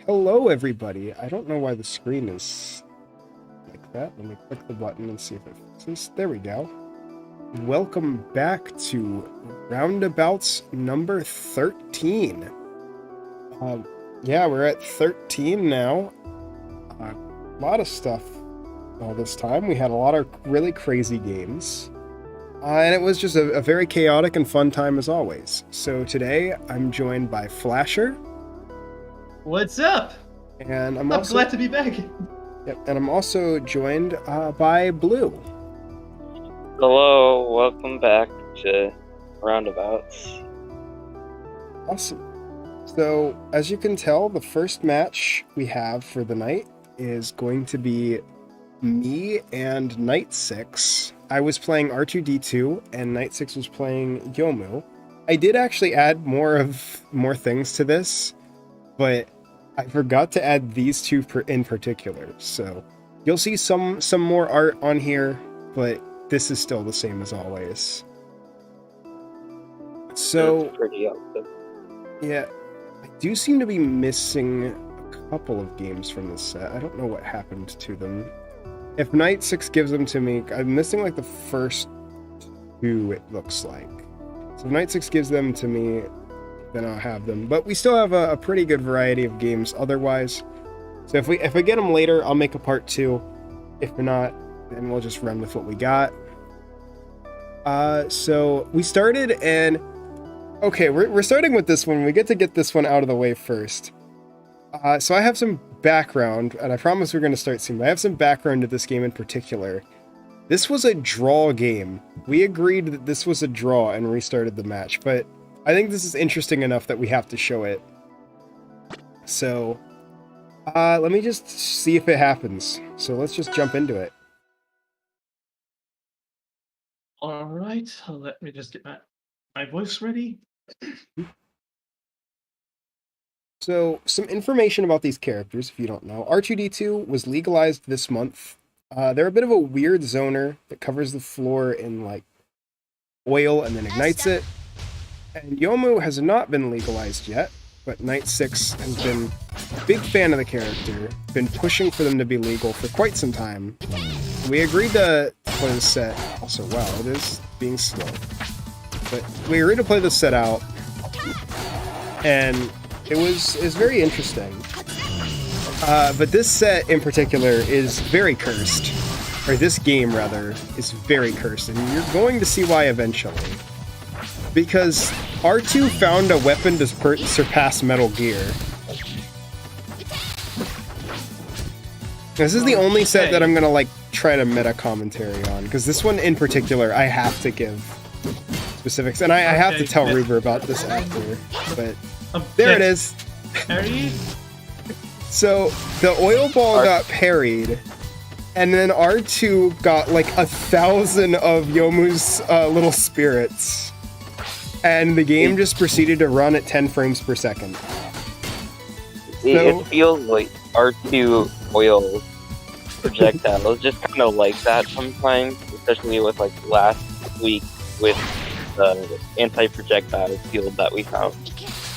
Hello, everybody. I don't know why the screen is like that. Let me click the button and see if it fixes. There we go. Welcome back to Round-A-Bouts number 13. Yeah, we're at 13 now. A lot of stuff all this time. We had a lot of really crazy games. And it was just a very chaotic and fun time as always. So today, I'm joined by Flasher. What's up? And I'm glad to be back. Yep, and I'm also joined by Blue. Hello, welcome back to Round-A-Bouts. Awesome. So, as you can tell, the first match we have for the night is going to be me and Knight 6. I was playing R2-D2, and Knight 6 was playing Yomu. I did actually add more things to this, but I forgot to add these two in particular, so you'll see some more art on here, but this is still the same as always. So, that's pretty awesome. Yeah, I do seem to be missing a couple of games from this set. I don't know what happened to them. If Knight 6 gives them to me, I'm missing like the first two, it looks like. So if Knight 6 gives them to me, then I'll have them. But we still have a pretty good variety of games otherwise. So if we get them later, I'll make a part 2. If not, then we'll just run with what we got. So we started, and okay, we're starting with this one. We get this one out of the way first. So I have some background, and I promise we're going to start soon. But I have some background to this game in particular. This was a draw game. We agreed that this was a draw and restarted the match, but I think this is interesting enough that we have to show it. So, let me just see if it happens. So let's just jump into it. All right, let me just get my voice ready. So, some information about these characters, if you don't know. R2-D2 was legalized this month. They're a bit of a weird zoner that covers the floor in, like, oil and then ignites it. And Yomu has not been legalized yet, but Knight 6 has been a big fan of the character, been pushing for them to be legal for quite some time. We agreed to play the set, also wow, it is being slow. But we agreed to play the set out, and it's very interesting. But this set in particular is very cursed, or this game rather, is very cursed, and you're going to see why eventually. Because R2 found a weapon to surpass Metal Gear. This is the only set that I'm gonna like try to meta commentary on, because this one in particular I have to give specifics, and I have to tell Ruber about this after. But there it is. Harry? So the oil ball got parried, and then R2 got like 1,000 of Yomu's little spirits. And the game just proceeded to run at 10 frames per second. It feels like R2 oil projectiles just kind of like that sometimes, especially with like last week with the anti-projectile field that we found.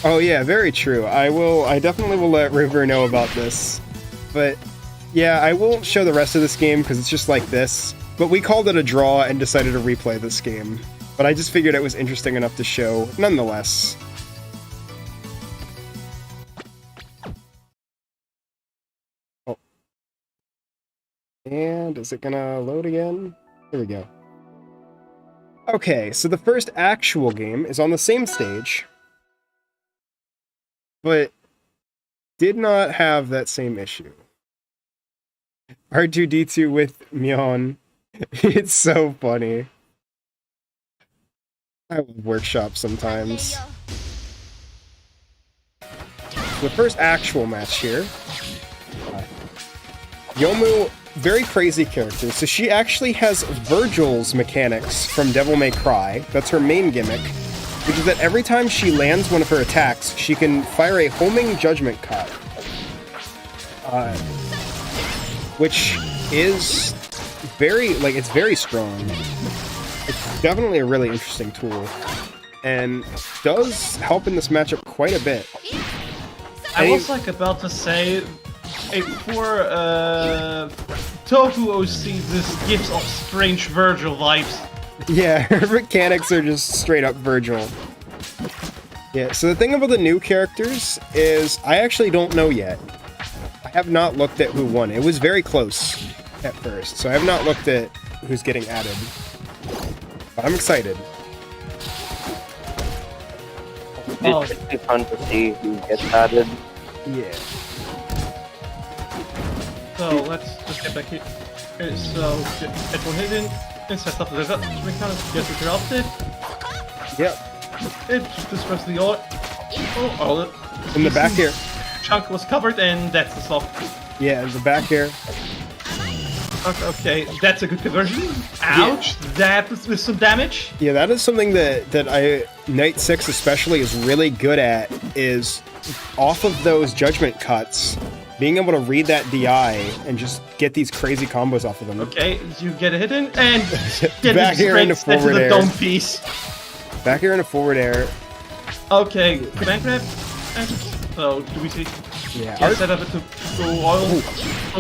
Oh yeah, very true. I definitely will let River know about this. But yeah, I won't show the rest of this game because it's just like this. But we called it a draw and decided to replay this game. But I just figured it was interesting enough to show, nonetheless. Oh. And is it gonna load again? There we go. Okay, so the first actual game is on the same stage, but did not have that same issue. R2-D2 with Myeon. It's so funny. I love workshops sometimes. The first actual match here. Yomu, very crazy character. So she actually has Virgil's mechanics from Devil May Cry. That's her main gimmick. Which is that every time she lands one of her attacks, she can fire a homing judgment cut. Which is very, like, it's very strong. It's definitely a really interesting tool, and does help in this matchup quite a bit. I was like about to say, for Tofu OC, this gives off strange Virgil vibes. Yeah, her mechanics are just straight up Virgil. Yeah, so the thing about the new characters is I actually don't know yet. I have not looked at who won. It was very close at first, so I have not looked at who's getting added. But I'm excited. It's just be fun to see who gets added. Yeah. So let's just get back here. So it will hit in and set up the kind of get interrupted. Yep. It just disrupts the oil. Oh, In the back here. Chunk was covered, and that's the stop. Yeah, in the back here. Okay, that's a good conversion. Ouch! Yeah. That was with some damage. Yeah, that is something that Knight 6 especially is really good at, is off of those judgment cuts, being able to read that DI and just get these crazy combos off of them. Okay, you get a hit in, and get back here into forward the air. dome piece. Back here into forward air. Okay, command grab. So, do we see? Yeah. Set up to oil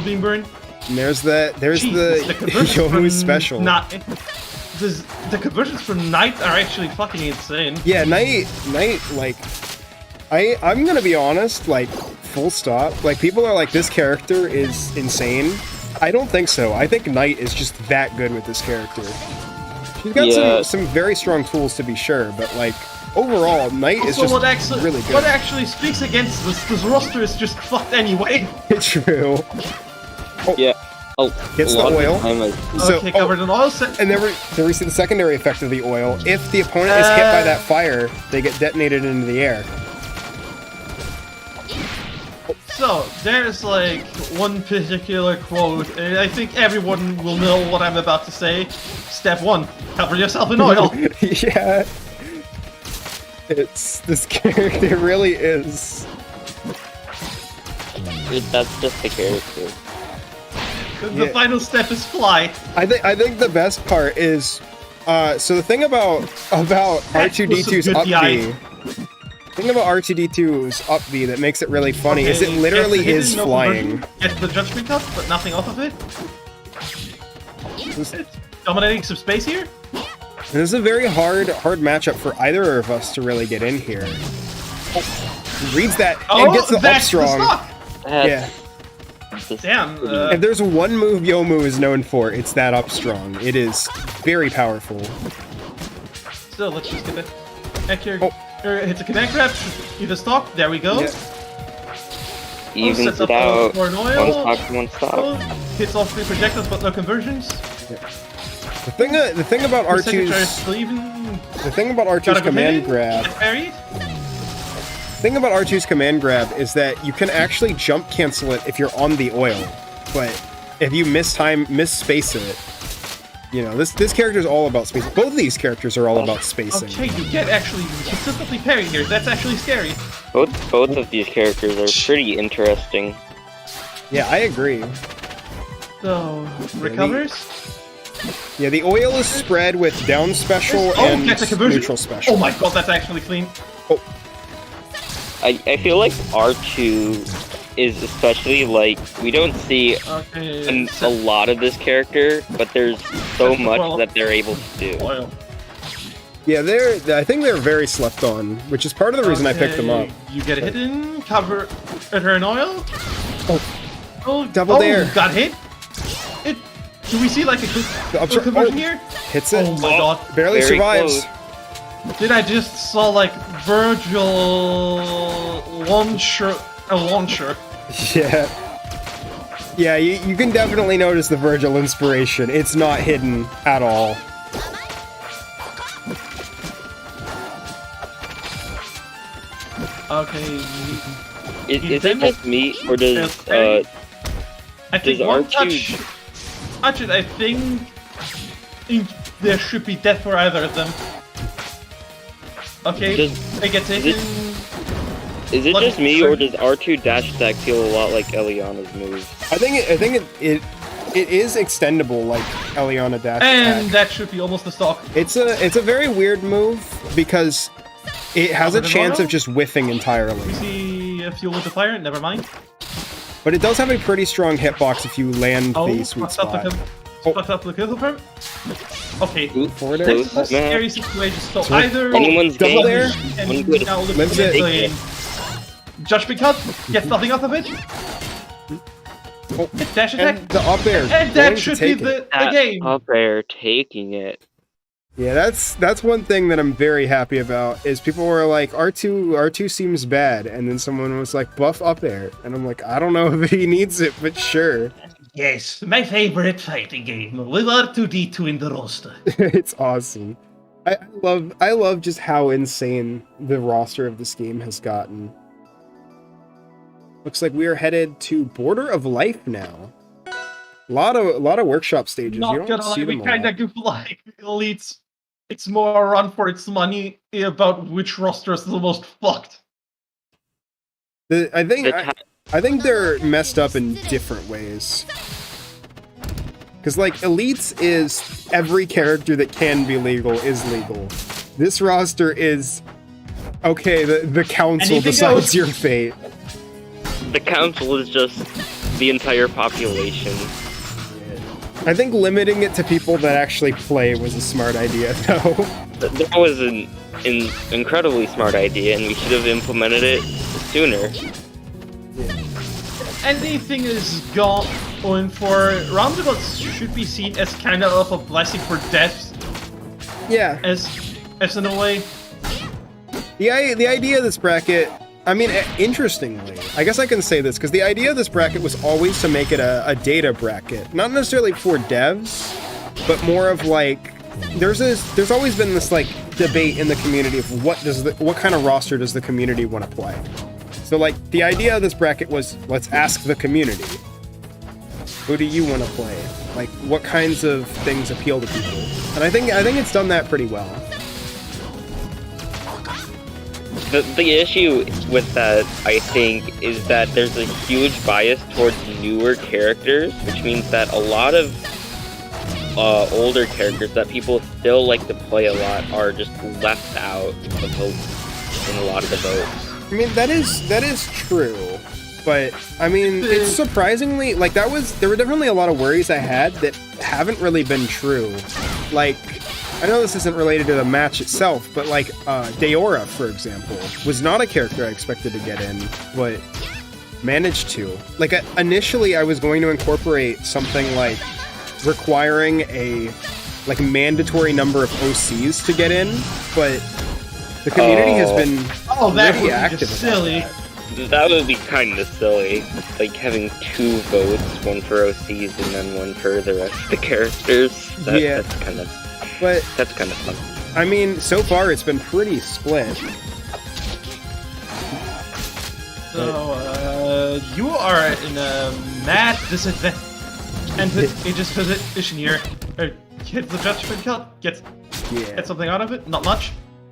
beam burn. And there's the Yomu special. The conversions from Knight are actually fucking insane. Yeah, Knight, like, I'm gonna be honest, like, full stop. Like, people are like, this character is insane. I don't think so. I think Knight is just that good with this character. She's got some very strong tools to be sure, but like, overall, Knight is just really good. What actually speaks against this roster is just fucked anyway. It's true. Oh. Yeah. Oh, gets the oil. Okay, covered in oil. And then we see the secondary effect of the oil. If the opponent is hit by that fire, they get detonated into the air. So, there's like one particular quote, and I think everyone will know what I'm about to say. Step 1, cover yourself in oil. Yeah. This character really is. That's just the character. The final step is fly. I think the best part is, so the thing about R2D2's up B, the thing about R2D2's up B that makes it really funny is it literally is flying. Get the judgment cup, but nothing off of it. It's dominating some space here. This is a very hard matchup for either of us to really get in here. He reads that and gets the up strong. Yeah. Damn. If there's one move Yomu is known for, it's that up strong. It is very powerful. So let's just get it. Back here. Hits a connect grab. Either stock. There we go. Yeah. Evens it out. For an oil. One stop. Hits all 3 projectiles, but no conversions. Yeah. The thing about R2's command grab. The thing about R2's command grab is that you can actually jump cancel it if you're on the oil, but if you miss-space it, you know, this character is all about spacing. Both of these characters are all about spacing. Okay, you get actually consistently parrying here. That's actually scary. Both of these characters are pretty interesting. Yeah, I agree. So, recovers? Yeah, the oil is spread with down special and neutral special. Oh my god, that's actually clean. Oh. I feel like R2 is especially, like, we don't see a lot of this character, but there's so much that they're able to do. Oil. Yeah, I think they're very slept on, which is part of the reason I picked them up. You get a hit in, cover her in oil. Oh, double dare. Got hit. Do we see like a conversion here? Hits it. Oh my god. Barely survives. Close. Did I just saw like Virgil launcher? Yeah. Yeah, you can definitely notice the Virgil inspiration. It's not hidden at all. Okay. Is it just me, or does I think one touch. Actually, I think there should be death for either of them. Okay, they get taken. Is it just me, or does R2 dash attack feel a lot like Eliana's move? I think it is extendable like Eliana dash and attack. That should be almost the stock. It's a very weird move because it has a chance of just whiffing entirely. You see be fuel with the fire. Never mind. But it does have a pretty strong hitbox if you land the sweet spot. Fucked up the kill confirm. Okay. Forward This is a air. scary situation. So either Anyone's double game. there. and good. now look Lives at it. the Judgment Cut gets nothing off of it. Oh, Dash attack. and the up air. And going that to should be take it. the game. Up air taking it. Yeah, that's one thing that I'm very happy about is people were like R2 seems bad, and then someone was like buff up air, and I'm like I don't know if he needs it, but sure. Yes, my favorite fighting game with R2D2 in the roster. It's awesome. I love just how insane the roster of this game has gotten. Looks like we are headed to Border of Life now. A lot of workshop stages. You Not don't gonna lie, see we them a kinda lot. goof like Elites. It's more a run for its money about which roster is the most fucked. I think they're messed up in different ways. Because, like, Elites is every character that can be legal is legal. This roster is, okay, the council Anything decides goes. your fate. The council is just the entire population. I think limiting it to people that actually play was a smart idea, though. That was an incredibly smart idea, and we should have implemented it sooner. Anything is going for Round-A-Bouts should be seen as kind of a blessing for devs, Yeah. as in a way. The idea of this bracket, I mean, interestingly, I guess I can say this, because the idea of this bracket was always to make it a data bracket. Not necessarily for devs, but more of like, there's always been this like debate in the community of what kind of roster does the community want to play. So like, the idea of this bracket was, let's ask the community. Who do you want to play? Like, what kinds of things appeal to people? And I think it's done that pretty well. The issue with that, I think, is that there's a huge bias towards newer characters, which means that a lot of older characters that people still like to play a lot are just left out of the votes in a lot of the votes. I mean, that is true, but I mean, it's surprisingly, like, there were definitely a lot of worries I had that haven't really been true. Like, I know this isn't related to the match itself, but like, Deora, for example, was not a character I expected to get in, but managed to. Like, initially I was going to incorporate something like requiring a, like, mandatory number of OCs to get in, but the community has been that really would be active just about silly. that. That would be kind of silly, like having 2 votes, one for OCs and then one for the rest of the characters. Yeah. That's kind of fun. I mean, so far it's been pretty split. So, you are in a mad disadvantageous position here. Get the judgment cut, get something out of it, not much.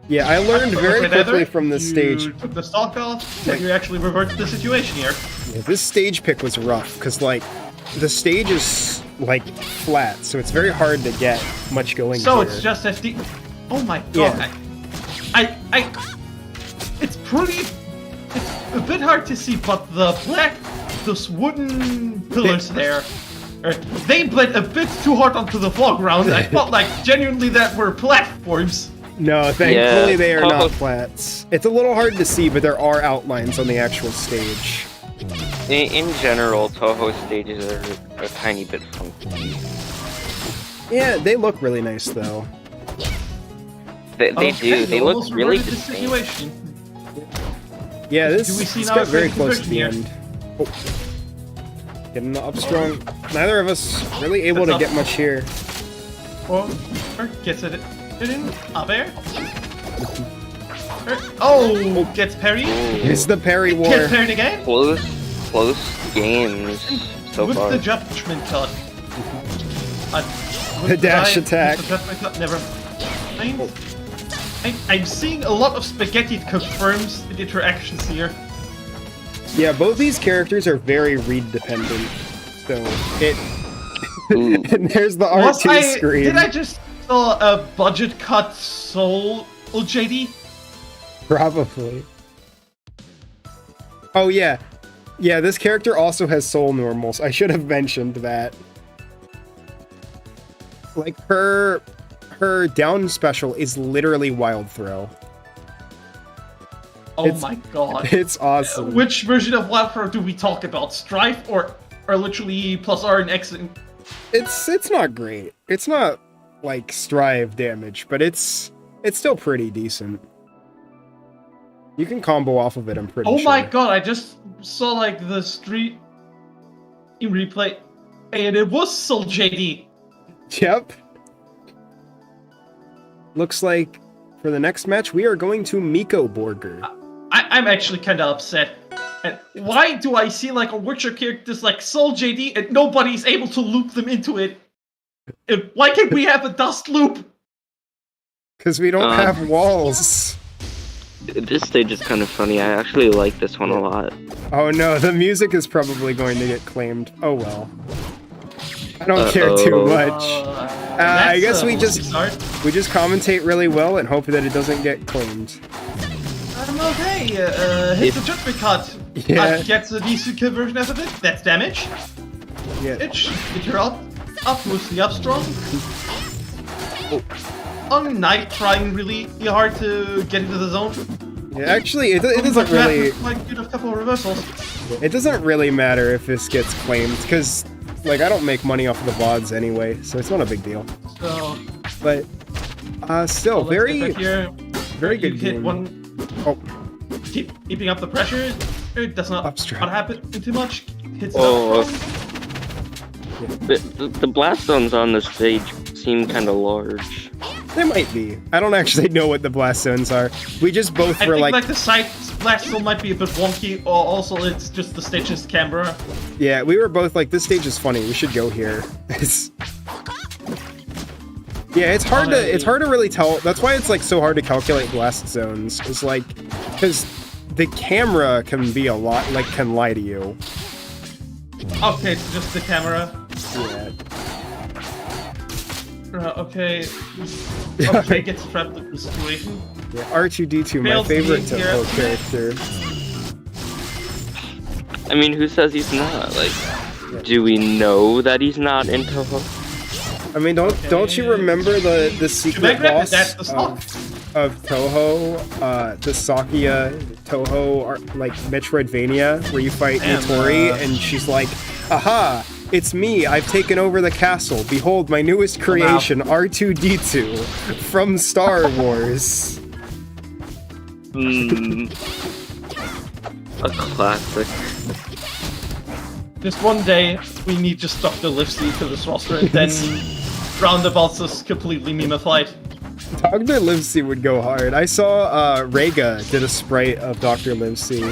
Yeah, I learned very quickly from this stage. You took the stock off, but you actually reverted the situation here. Yeah, this stage pick was rough, because, like, the stage is, like, flat, so it's very hard to get much going So here. it's just FD. Oh my god. Yeah. It's a bit hard to see, but those wooden pillars there, they bled a bit too hard onto the foreground. I felt like genuinely that were platforms. No, thankfully they are not Oh. flats. It's a little hard to see, but there are outlines on the actual stage. In general, Toho stages are a tiny bit funky. Yeah, they look really nice, though. They Okay, do. They look almost really reverted the distinct. situation. Yeah, Do we this see now got a very great close to the conversion end. Oh. Getting the up strong. Neither of us really able to That's get up. much here. Or gets it in up air. Oh, gets parried. It's the parry war. Gets parried again. Close games so With far. the judgment cut. The dash attack. The judgment cut never mind. I'm seeing a lot of spaghetti confirms the interactions here. Yeah, both these characters are very read dependent. So it Ooh. and there's the R2 screen. Did I just saw a budget cut soul JD? Probably. Oh yeah. Yeah, this character also has soul normals. I should have mentioned that. Like her down special is literally Wild Throw. Oh my god. It's awesome. Which version of Wild Throw do we talk about? Strife or literally plus R and X? It's not great. It's not like Strive damage, but it's still pretty decent. You can combo off of it, I'm pretty sure. Oh my god, I just saw like the street in replay and it was Soul JD. Yep. Looks like for the next match we are going to Miko Borger. I'm actually kind of upset. And why do I see like a Witcher characters like Soul JD and nobody's able to loop them into it? And why can't we have a dust loop? Because we don't have walls. This stage is kind of funny. I actually like this one a lot. Oh no, the music is probably going to get claimed. Oh well. I don't care too much. I guess we just commentate really well and hope that it doesn't get claimed. Okay, hit the judgment cut. Yeah. Get the decent conversion out of it. That's damage. Yeah. Get your up mostly up strong. On Knight trying really hard to get into the zone. Yeah, actually, it doesn't really. Like get a couple of reversals. It doesn't really matter if this gets claimed because, like, I don't make money off of the VODs anyway, so it's not a big deal. So, but still, very good hit game. One. Oh, Keeping up the pressure. It does not happen too much. Hits it up. The blast zones on this stage seem kind of large. They might be. I don't actually know what the blast zones are. We just both were like the side blast zone might be a bit wonky, or also it's just the stage's camera. Yeah, we were both like, this stage is funny. We should go here. Yeah, it's hard to really tell. That's why it's like so hard to calculate blast zones. It's like because the camera can be a lot can lie to you. Okay, it's just the camera. Yeah. Okay. Okay, gets trapped in the situation. Yeah, R2-D2, my favorite Toho character. I mean, who says he's not? Like, do we know that he's not in Toho? I mean, don't you remember the secret boss of Toho, the Sakuya Toho, like Metroidvania, where you fight Nitori, and she's like, "Aha! It's me! I've taken over the castle. Behold my newest creation, R2-D2, from Star Wars." A classic. Just one day, we need just Dr. Livesey to this roster, and then Round-A-Bouts is completely memified. Dr. Livesey would go hard. I saw Rega did a sprite of Dr. Livesey.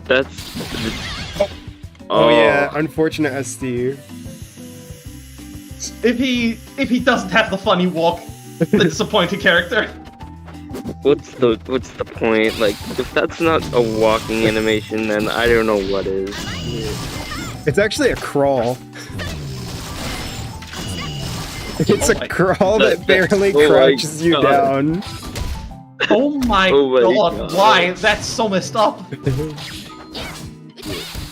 That's... Oh yeah, unfortunate SD. If he doesn't have the funny walk, the disappointing character. What's the point? Like, if that's not a walking animation, then I don't know what is. It's actually a crawl. It's a crawl that barely crouches you down. Oh my god, why? That's so messed up.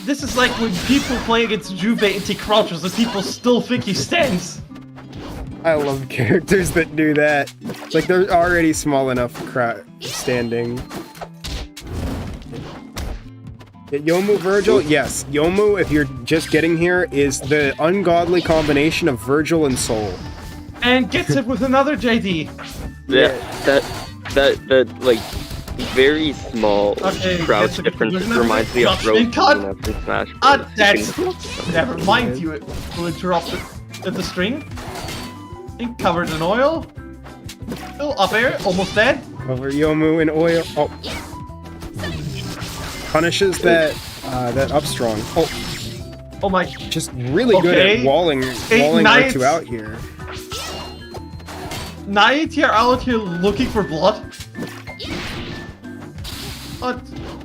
This is like when people play against Juve and he crouches and people still think he stands. I love characters that do that. Like, they're already small enough standing. Yomu Virgil? Yes. Yomu, if you're just getting here, is the ungodly combination of Virgil and Soul. And gets it with another JD. Yeah, that like, very small crouch difference reminds me of Road from Smash. That's... Never mind, you will interrupt the string. Covered in oil. Still up air, almost dead. Over Yomu in oil. Oh. Punishes that up strong. Oh my. Just really good at walling R2 out here. Knight here out here looking for blood. What?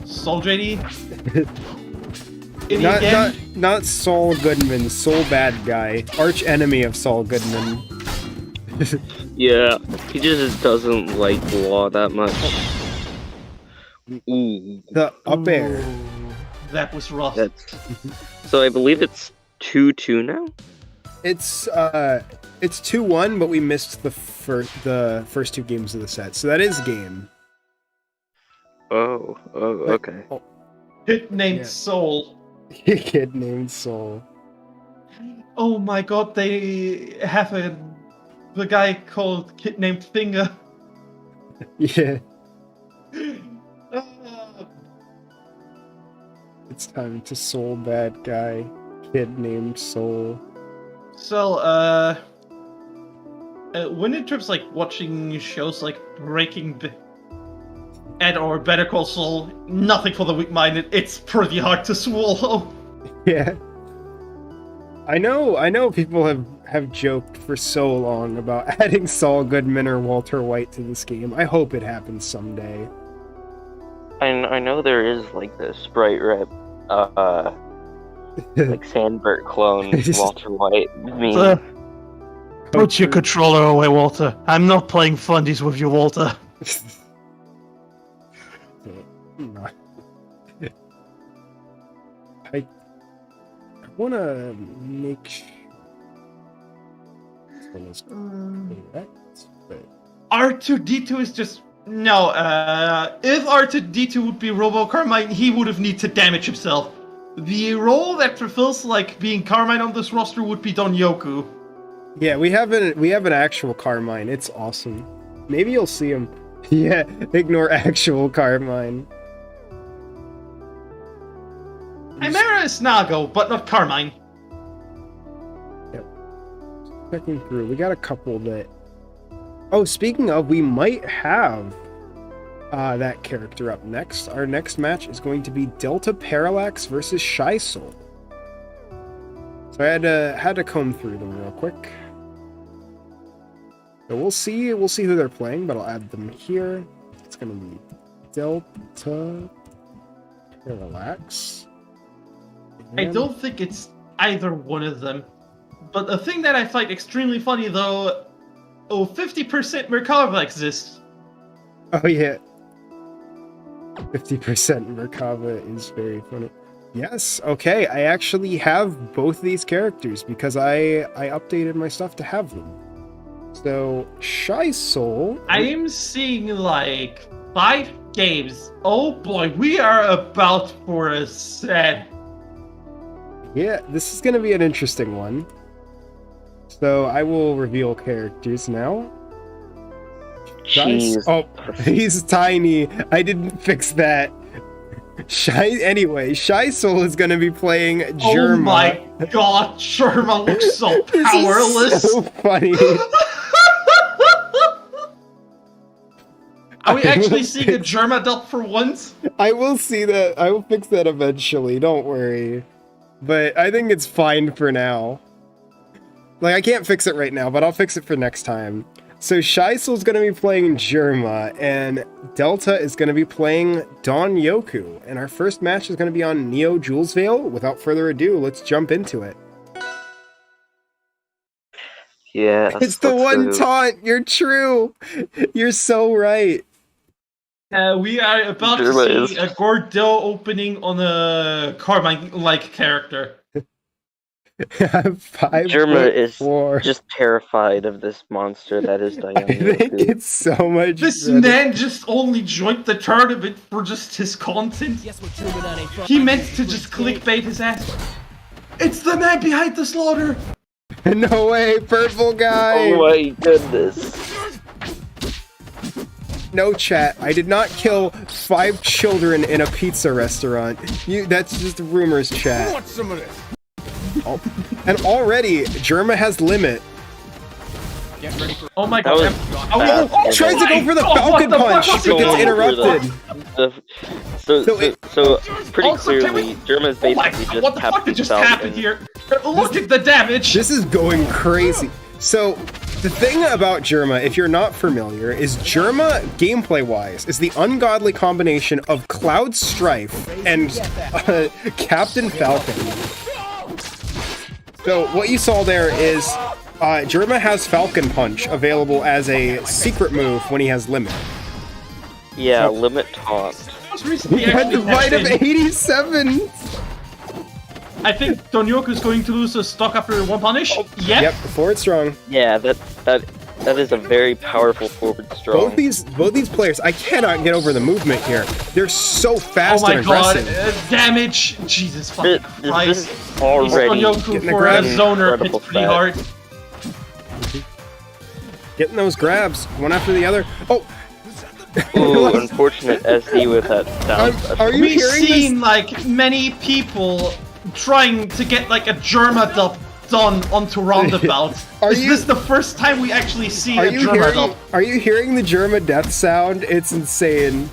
Soul JD? Not Saul Goodman, Soul Bad Guy. Arch enemy of Saul Goodman. Yeah, he just doesn't like law that much. The up air. Ooh, that was rough. That's so. I believe it's 2-2 now. It's 2-1, but we missed the first two games of the set, so that is game. Oh, okay. Kid named Yeah. Soul. Kid named Soul. Oh my god, they have the guy called Kid named Finger. Yeah, Uh, it's time to Soul bad guy. Kid named Soul. So, when it comes like watching shows like Breaking Bad or Better Call Saul, nothing for the weak-minded. It's pretty hard to swallow. Yeah. I know people have joked for so long about adding Saul Goodman or Walter White to this game. I hope it happens someday. I know there is like the sprite rep, like Sandbert clone Walter White meme. Put your controller away, Walter. I'm not playing fundies with you, Walter. I want to make sure this one is correct, but R2D2 is just no. If R2D2 would be Robo Carmine, he would have need to damage himself. The role that fulfills like being Carmine on this roster would be Don Yoku. yeah, we have an actual Carmine. It's awesome. Maybe you'll see him. Yeah, ignore actual Carmine. Chimera is Nago, but not Carmine. Checking through, we got a couple that. Oh, speaking of, we might have that character up next. Our next match is going to be Delta Parallax versus Shy Soul. So I had to comb through them real quick. So we'll see who they're playing, but I'll add them here. It's gonna be Delta Parallax. I don't think it's either one of them. But the thing that I find extremely funny though, 50% Merkava exists. Oh yeah. 50% Merkava is very funny. Yes, okay, I actually have both these characters because I updated my stuff to have them. So, Shy Soul... I am seeing like 5 games. Oh boy, we are about for a set. Yeah, this is gonna be an interesting one. So, I will reveal characters now. Jeez. Oh, he's tiny. I didn't fix that. Shy Soul is gonna be playing Germa. Oh my god, Germa looks so This powerless. is so funny. Are we actually seeing a Germa dub for once? I will see that. I will fix that eventually. Don't worry. But I think it's fine for now. Like, I can't fix it right now, but I'll fix it for next time. So Shy Soul's gonna be playing Germa, and Delta is gonna be playing Don Yoku. And our first match is gonna be on Neo Jules Vale. Without further ado, let's jump into it. Yeah. It's the one taunt! You're true! You're so right. We are about Germa to see is- a Gordo opening on a Carmine-like character. Germa is 5'4". just terrified of this monster that is Diana. I think it's so much This better. man just only joined the tournament for just his content. He meant to just clickbait his ass. It's the man behind the slaughter! No way, purple guy! Oh my goodness. No chat, I did not kill 5 children in a pizza restaurant. That's just rumors, chat. Want some of this? Oh, and already, Germa has limit. Get ready for Oh my That god. was Oh, fast. Tries to go for the God, Falcon what the Punch, fuck but was he gets going interrupted. So pretty Also, can clearly, Germa's Oh my basically god, just what the fuck tapped did just himself happen and- here? Look at the damage! This is going crazy. So, the thing about Germa, if you're not familiar, is Germa, gameplay-wise, is the ungodly combination of Cloud Strife and Captain Falcon. So, what you saw there is Germa has Falcon Punch available as a secret move when he has Limit. Yeah, limit taunt. was recently We had the actually bite of tested. 87. I think Donyoku's going to lose a stock after one punish. Yep. Yep, forward strong. Yeah, that is a very powerful forward strong. Both these players, I cannot get over the movement here. They're so Oh fast my and god, aggressive. damage! Jesus fucking Christ. This is already Donyoku Getting for a aggressive. zoner Incredible hits pretty stat. hard. Getting those grabs, one after the other. Oh, Ooh, unfortunate SD with that down. Are you We've hearing seen like many people trying to get like a Germa dub done onto Round-A-Bouts. Are Is you- this the first time we actually see Are a you Germa hearing? dub? Are you hearing the Germa death sound? It's insane.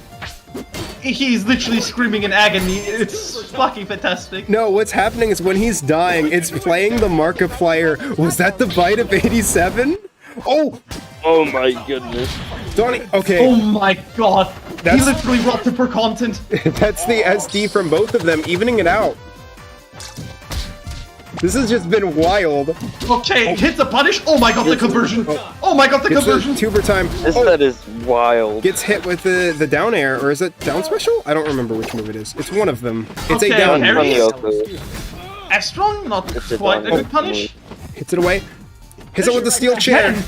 He's literally screaming in agony. It's fucking fantastic. No, what's happening is when he's dying, it's playing the Markiplier. Was that the bite of 87? Oh, Oh my goodness. Donnie. Okay, Oh my god. That's- He literally robbed her for content. that's the SD from both of them, evening it out. This has just been wild. Okay, hits a punish. Oh my god, the conversion. Oh my god, the Gets the conversion. tuber time. This Oh, set is wild. gets hit with the down air, or is it down special? I don't remember which move it is. It's one of them. It's Okay, a down. Harry? Donyoku. Astron, not It's a quite a down good punish. Hits it away. Hits it with the steel chair. Again.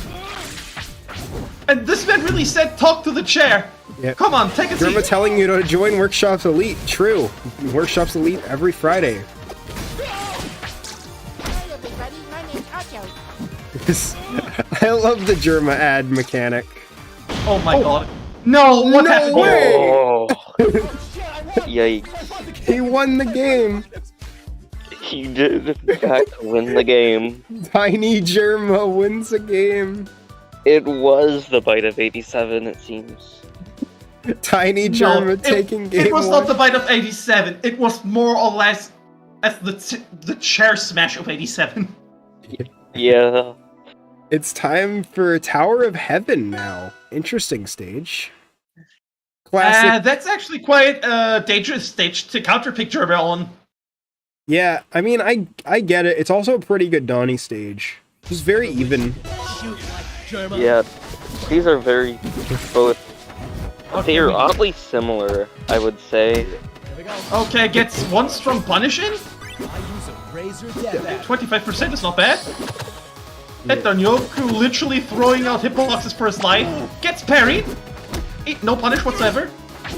And this man really said, talk to the chair. Yeah. Come on, take a Germa seat. telling you to join Workshops Elite. True. Workshops Elite every Friday. Hi everybody, my name's Otto. I love the Germa ad mechanic. Oh my god. No, what No happened way! here? Oh. Yikes. He won the game. He did in fact win the game. Tiny Germa wins the game. It was the bite of 87, it seems. Tiny No, Germa taking game it was one. not the bite of 87. It was more or less as the chair smash of 87. Yeah. It's time for Tower of Heaven now. Interesting stage. Classic. That's actually quite a dangerous stage to counterpick Germa on. Yeah, I mean, I get it. It's also a pretty good Donnie stage. It's very even. Yeah. These are very both. They are oddly similar, I would say. Okay, gets one strong punish in. 25% is not bad. And Donyoku literally throwing out hitboxes for his life. Gets parried. No punish whatsoever.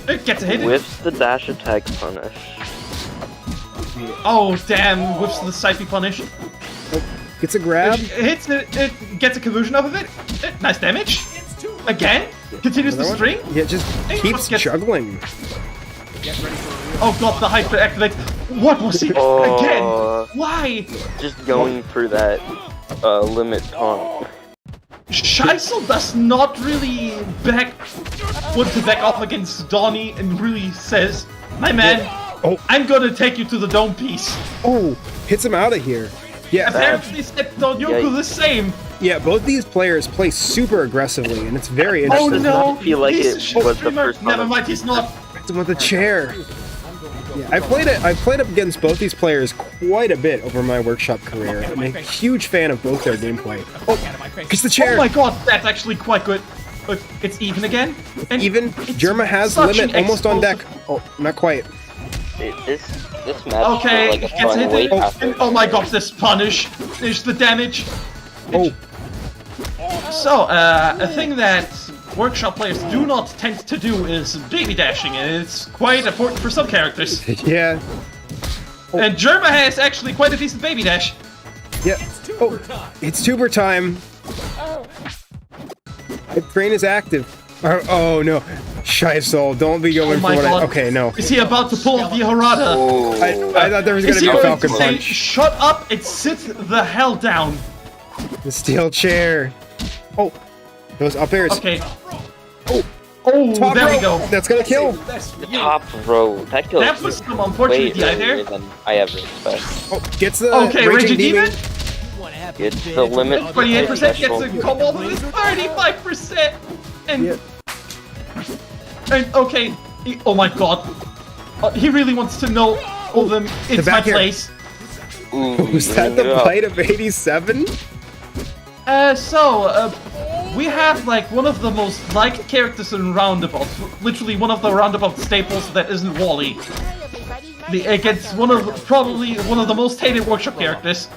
It gets a hit. With the dash attack punish. Oh damn, whips the Psyche punish. Gets a grab. It hits it gets a conversion off of it. Nice damage. Again. Continues the Another one? string. Yeah, just Hey, keeps gets- juggling. Oh god, the hyper activate. What was he? Oh. Again? Why? Just going for that limit taunt. Scheissel does not really want to back off against Donnie and really says, my man, Oh. I'm gonna take you to the dome piece. Oh, hits him out of here. Yeah, Apparently said Donyoku the same. yeah. Both these players play super aggressively, and it's very Oh interesting. does no! not feel like he's it a shit was the streamer. first Never time. mind, he's not. Hits him with a chair. Yeah, I played up against both these players quite a bit over my workshop career. I'm a huge fan of both their gameplay. Oh, gets the chair. Oh my god, that's actually quite good. But it's even again. And Even it's Germa has such limit an almost on deck. explosive- Oh, not quite. This match Okay, feels like a gets fun hit. way And, after. oh my god, this punish is the damage. Oh, So, a thing that workshop players do not tend to do is baby dashing, and it's quite important for some characters. yeah, And Germa has actually quite a decent baby dash. yeah. Oh, it's tuber time. The train is active. Oh no, Scheissel, don't be going Oh for my what god. Okay, no. Is he about to pull off the Harada? Oh. I thought there was Is gonna he be a going Falcon to say, punch. shut up and sit the hell down? The steel chair. Oh, those up airs. Okay. Oh, Oh, top there we row. go. That's gonna kill. The top row. That kills That was some way unfortunate DI earlier there. than I ever expected. Oh, gets the Okay, Raging Demon. It's the limit. 28% gets a special. combo with 35%. And Yeah. and okay, oh my god, he really wants to know all of them. It's my back air. place. Ooh, Was that the yeah. bite of 87? we have like one of the most liked characters in Round-A-Bouts, literally one of the Round-A-Bout staples that isn't Wally. Hi, everybody. My name's Against probably one of the most hated workshop characters.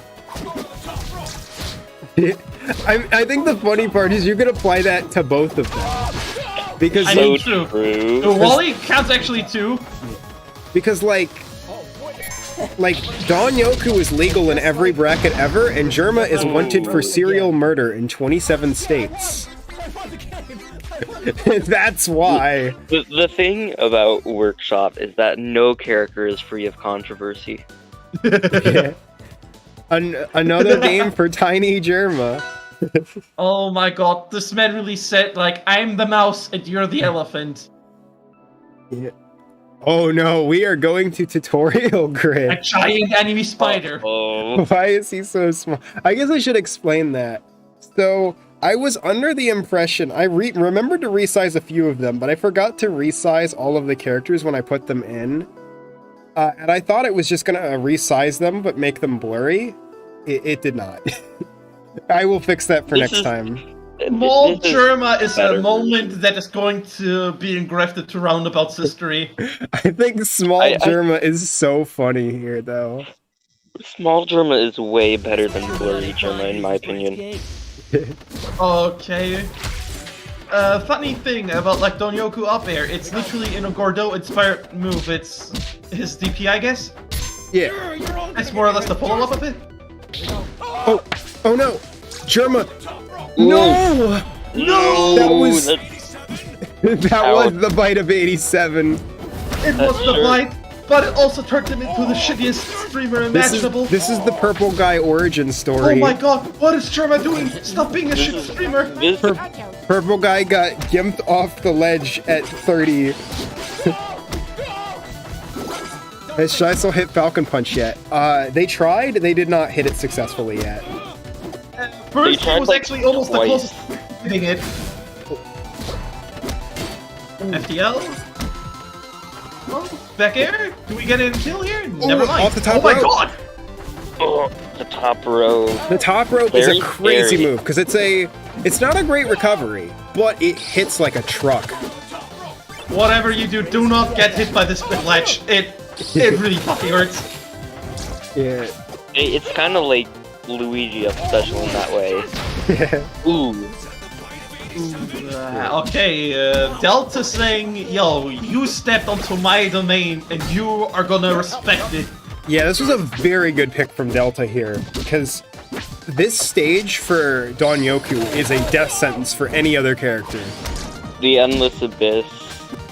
I think the funny part is you could apply that to both of them. Because I So mean, true. true. Wally counts actually too. Because like Don Yoku is legal in every bracket ever, and Germa is wanted for serial murder in 27 states. That's why. The thing about Workshop is that no character is free of controversy. Yeah. Another game for Tiny Germa. Oh my god, this man really said like, I'm the mouse and you're the elephant. Yeah. Oh no, we are going to tutorial A grid. giant enemy spider. Oh, Why is he so small? I guess I should explain that. So, I was under the impression, I remembered to resize a few of them, but I forgot to resize all of the characters when I put them in. And I thought it was just gonna resize them, but make them blurry. It did not. I will fix that for next time. Small this is Germa is better a moment that is going to be engrafted to Round-A-Bout's history. I think Small I- Germa is so funny here, though. Small Germa is way better than Blurry Germa, in my opinion. Okay. Funny thing about like Don Yoku up air, it's literally in a Gordo inspired move. It's his DP, I guess. Yeah. That's more or less the follow-up of it. Oh no! Germa! No! No, That was- that's- That Ow. was the bite of 87. It was the sure. bite, but it also turned him into the shittiest streamer imaginable. This is the purple guy origin Oh story. my god, what is Germa doing? Stop being a shit streamer! this Hot out. Purple guy got gimped off the ledge at 30. Has Scheissel hit Falcon Punch yet? They tried, they did not hit it successfully yet. First, tried, it was like, actually almost the twice. closest hitting it. FTL? Oh, back air? Do we get a kill here? Never mind. off the top oh my rope. god! oh, the top row. The top rope is Very a crazy scary. move, because it's not a great recovery, but it hits like a truck. Whatever you do not get hit by this split ledge. It really fucking hurts. Yeah. It's kind of like Luigi up special in that way. Ooh. Okay, Delta saying, yo, you stepped onto my domain and you are gonna respect it. Yeah, this was a very good pick from Delta here, because this stage for Don Yoku is a death sentence for any other character. The Endless Abyss,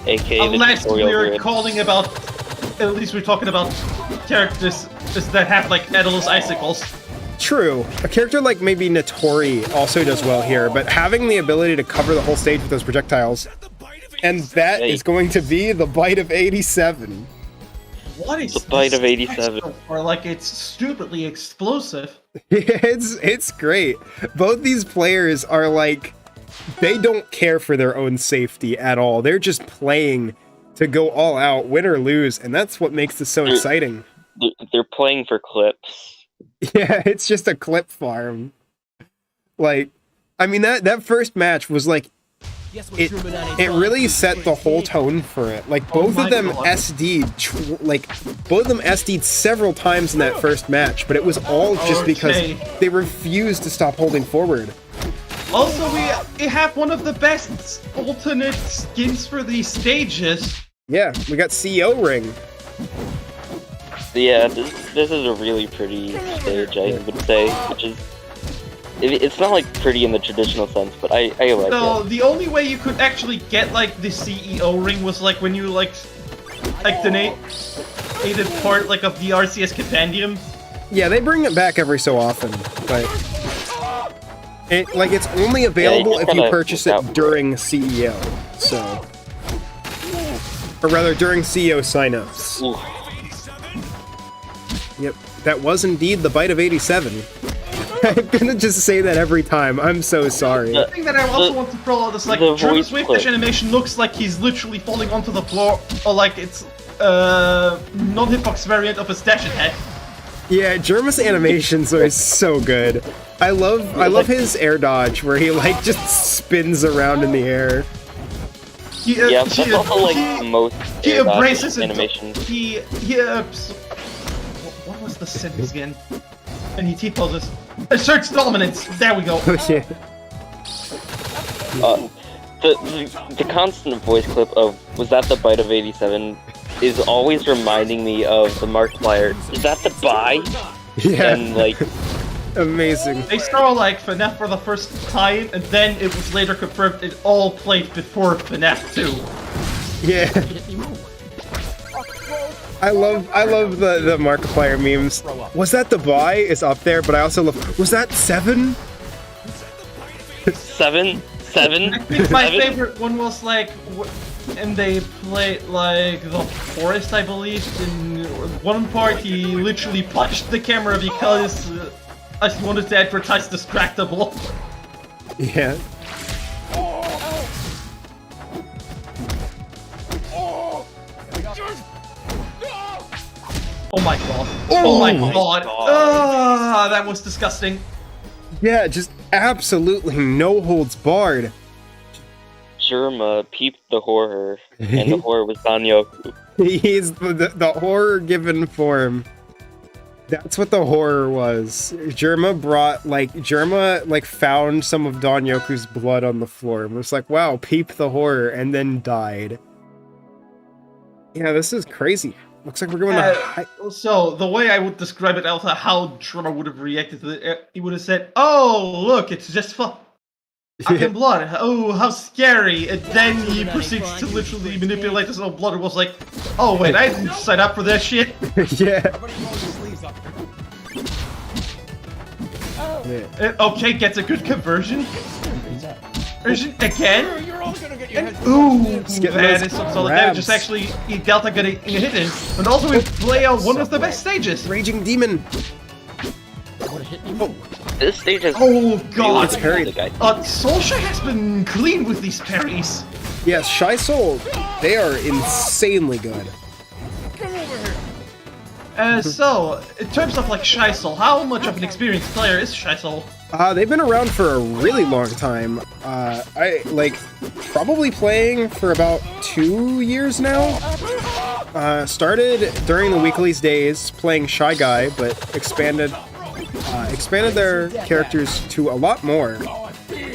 aka Unless the tutorial we're grid. calling about, at least we're talking about characters that have like endless icicles. True. A character like maybe Notori also does well here, but having the ability to cover the whole stage with those projectiles, and that Hey. is going to be the bite of 87. What is The bite this of 87. icicles for? Like it's stupidly explosive. It's great. Both these players are like, they don't care for their own safety at all. They're just playing to go all out, win or lose, and that's what makes this so exciting. They're playing for clips. Yeah, it's just a clip farm. Like, I mean, that first match was like, it really set the whole tone for it. Like, both my of them God. both of them SD'd several times in that first match, but it was all just because Okay. they refused to stop holding forward. Also, we have one of the best alternate skins for these stages. Yeah, we got CEO ring. Yeah, this is a really pretty stage, I would say, which is... It's not like pretty in the traditional sense, but I like No, it. the only way you could actually get like the CEO ring was like when you like donated part like of the RCS compendium. Yeah, they bring it back every so often, but it's only available just if you gotta purchase look out it for during CEO. So, or rather, during CEO signups. Ooh. Yep, that was indeed the bite of 87. I'm gonna just say that every time. I'm so sorry. The thing that I also want to throw out is like the Germa's voice wave clip. dash animation looks like he's literally falling onto the floor, or like it's non-hitbox variant of his dash attack. Yeah, Germa's animations are so good. I love his air dodge where he like just spins around in the air. Yeah, that's also like the most He air dodge embraces it. animation. What was the sentence again? And he T-poses. Asserts dominance. There we go. Oh yeah. The constant voice clip of "Was that the bite of '87?" is always reminding me of the Markiplier. Is that the buy? Yeah. And like, Amazing. They saw like FNAF for the first time, and then it was later confirmed it all played before FNAF 2. Yeah. I love the Markiplier memes. Was that the buy is up there, but I also love. Was that 7? seven. I think my favorite one was like, and they played like the forest, I believe. In one part, he literally punched the camera because he wanted to advertise Distractable. Yeah. Oh my god. Oh my god. God. Ah, that was disgusting. Yeah, just absolutely no holds barred. Germa peeped the horror, and the horror was Danyoku. He's the horror given form. That's what the horror was. Germa found some of Danyoku's blood on the floor and was like, wow, peep the horror, and then died. Yeah, this is crazy. Looks like we're going to... So, the way I would describe it, also how Drummer would have reacted to it, he would have said, "Oh, look, it's just fucking blood. Oh, how scary." And then he proceeds to literally manipulate his own blood and was like, "Oh, wait, I didn't sign up for that shit." Yeah. Okay, gets a good conversion. Again? You're only gonna get your head. Ooh, getting that those is some solid grabs. damage. Just actually, Delta getting hit in. And also, we play out one of the best stages. Raging Demon. This stage is. Oh god. It's parried. Soulsha has been clean with these parries. Yes, Shy Soul, they are insanely good. So, in terms of like Shy Soul, how much of an experienced player is Shy Soul? They've been around for a really long time. I probably playing for about 2 years now. Started during the weeklies days playing Shy Guy, but expanded their characters to a lot more.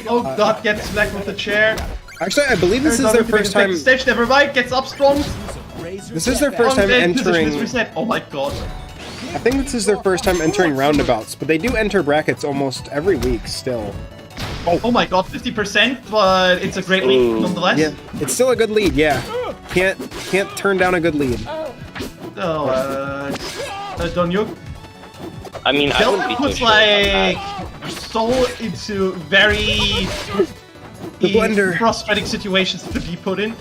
Oh god, gets smacked with the chair. Actually, I believe this is their first time. Stage, never mind, gets up strong. This is their first time entering. Oh my god. I think this is their first time entering Round-A-Bouts, but they do enter brackets almost every week still. Oh my god, 50%, but it's a great lead nonetheless. Yeah, it's still a good lead. Yeah, can't turn down a good lead. Don't you? I mean, I wouldn't be Delta too puts sure about like Soul into very The blender. frustrating situations to be put in.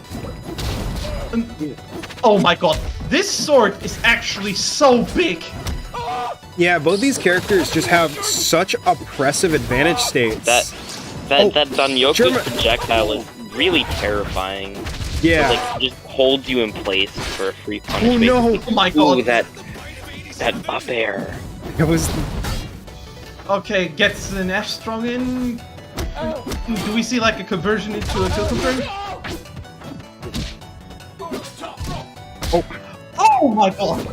Oh my god, this sword is actually so big. Yeah, both these characters just have such oppressive advantage states. That Danyoku Germa- projectile is really terrifying. Yeah. It, like, just holds you in place for a free Oh punishment. no! Oh my god. Ooh, that up air. It was. Okay, gets an F strong in. Do we see like a conversion into a kill confirm? Oh my god!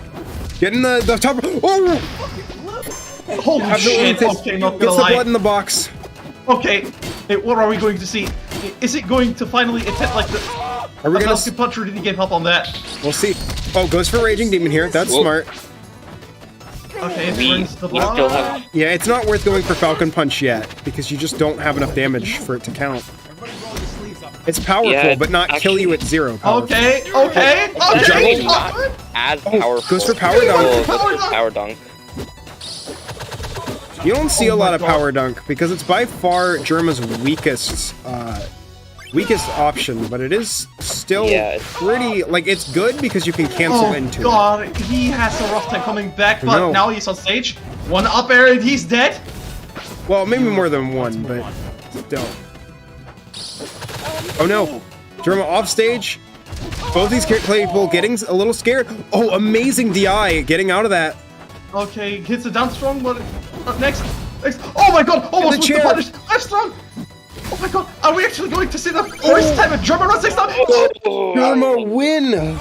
Getting the top. Oh! Holy shit! Okay, not Gets gonna the lie. blood in the box. Okay, what are we going to see? Is it going to finally attempt like the? Are we gonna? Falcon Punch or did he give up on that? We'll see. Oh, goes for Raging Demon here. That's Whoa. smart. Okay, We burns the still block. have. Yeah, it's not worth going for Falcon Punch yet because you just don't have enough damage for it to count. It's powerful, Yeah, but not kill you at 0. Powerful. Okay. That's actually not as powerful. goes for Power Dunk. Oh, goes for Power Dunk. You don't see Oh a my lot of God. Power Dunk because it's by far Germa's weakest option, but it is still Yeah, it's- pretty, like, it's good because you can cancel Oh into it. god, he has a rough time coming back, but No. now he's on stage. One up air and he's dead. Well, maybe more than one, but still. Oh no! Germa off stage. Both these people getting a little scared. Oh, amazing DI getting out of that. Okay, hits a down strong, but up next. Oh my god! Almost with the chair. punish! Left strong! Oh my god! Are we actually going to see the first time a German Round 6 down? Oh Germa win!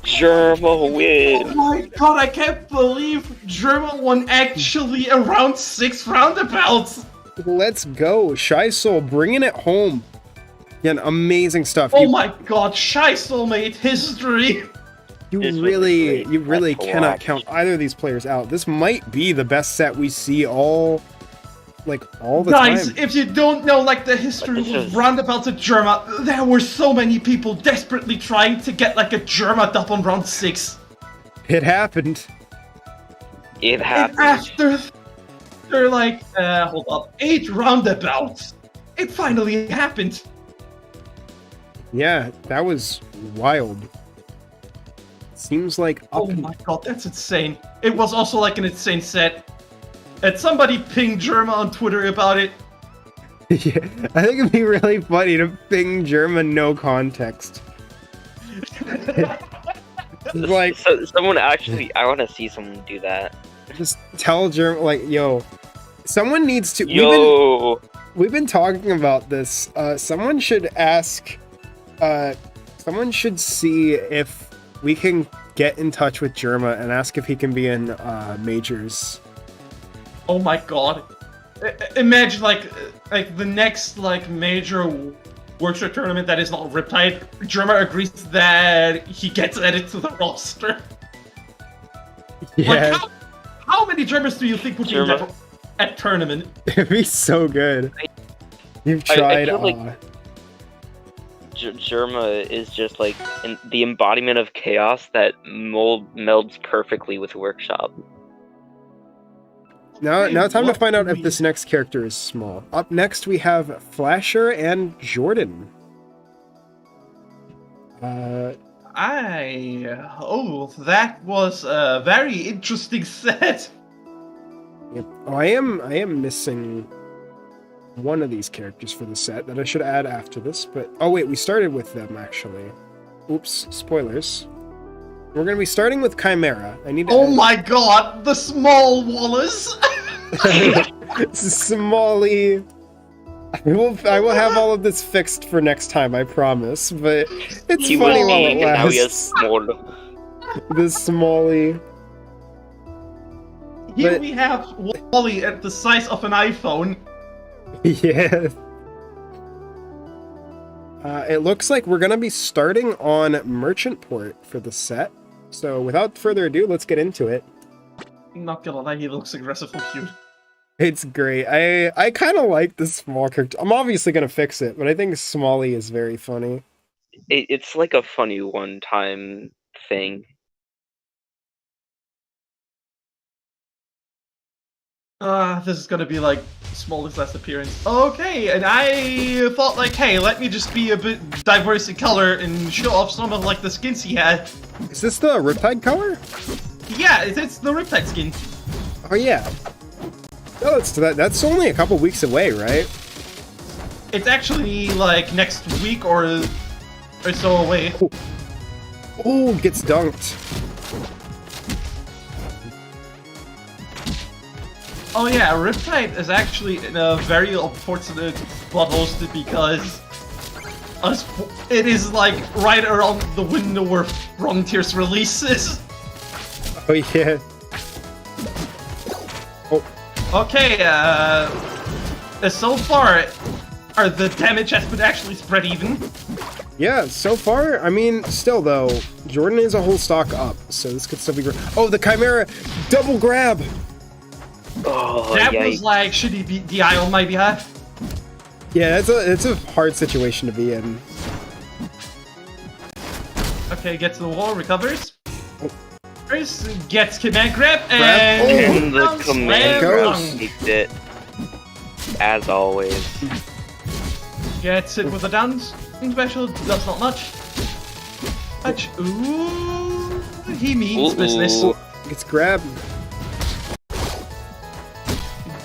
Germa win. my god, I can't believe German won actually a Round 6 Round-A-Bouts! Let's go. Shy Soul bringing it home. Again, amazing stuff. Oh my god, Shy Soul made history! You This was really, great. you really That's a cannot lot. count either of these players out. This might be the best set we see all the Guys, time. if you don't know like the history But this of is- Round-A-Bouts at Germa, there were so many people desperately trying to get like a Germa dub on Round 6. It happened. It And happened. after like, hold up, 8 Round-A-Bouts, it finally happened. Yeah, that was wild. Seems like up Oh my god, that's insane. It was also like an insane set. And somebody pinged Germa on Twitter about it. Yeah, I think it'd be really funny to ping German no context. Like, So someone actually, I want to see someone do that. just tell German, like, yo, someone needs to. Yo, We've been talking about this. Someone should ask. Someone should see if we can get in touch with Germa and ask if he can be in majors. Oh my god. Imagine like the next like major Workshop tournament that is not Riptide, Germa agrees that he gets added to the roster. Yeah, Like, how many Germans do you think would be in Germa. that tournament? it'd be so good. You've I tried. feel like- Germa is just like the embodiment of chaos that melds perfectly with Workshop. Now time to What find out do if we- this next character is small. Up next, we have Flasher and Jordan. Oh, that was a very interesting set. Yep. Oh, I am missing one of these characters for the set that I should add after this, but oh wait, we started with them actually. Oops, spoilers. We're gonna be starting with Chimera. I need to Oh add- my god, the small Wallace! Smalley. I will have all of this fixed for next time, I promise. But it's He was funny while big it and now he has lasts. small. The Smalley. Here But- we have Wally at the size of an iPhone. Yeah. It looks like we're gonna be starting on Merchant Port for the set. So without further ado, let's get into it. Not gonna lie, he looks aggressively cute. It's great. I kind of like this small character. I'm obviously gonna fix it, but I think Smalley is very funny. It's like a funny one-time thing. This is gonna be like smallest last appearance. Okay, and I thought like, hey, let me just be a bit diverse in color and show off some of like the skins he had. Is this the Riptide color? Yeah, it's the Riptide skin. Oh yeah. Oh, that's only a couple weeks away, right? It's actually like next week or so away. Oh, gets dunked. Oh yeah, Riptide is actually in a very unfortunate spot hosted because it is like right around the window where Frontiers releases. Oh yeah. Okay, so far, the damage has been actually spread even. Yeah, so far, I mean, still though, Jordan is a whole stock up, so this could still be great. Oh, the Chimera double grab. Oh, That yikes. was like shitty DI on my behalf. Yeah, it's a hard situation to be in. Okay, gets to the wall, recovers. First, gets command grab, and Oh. And the down, command slam goes. dunk. takes it. As always. Gets it with a down special, does not much. Much. Ooh, he means Ooh. business. Gets grabbed.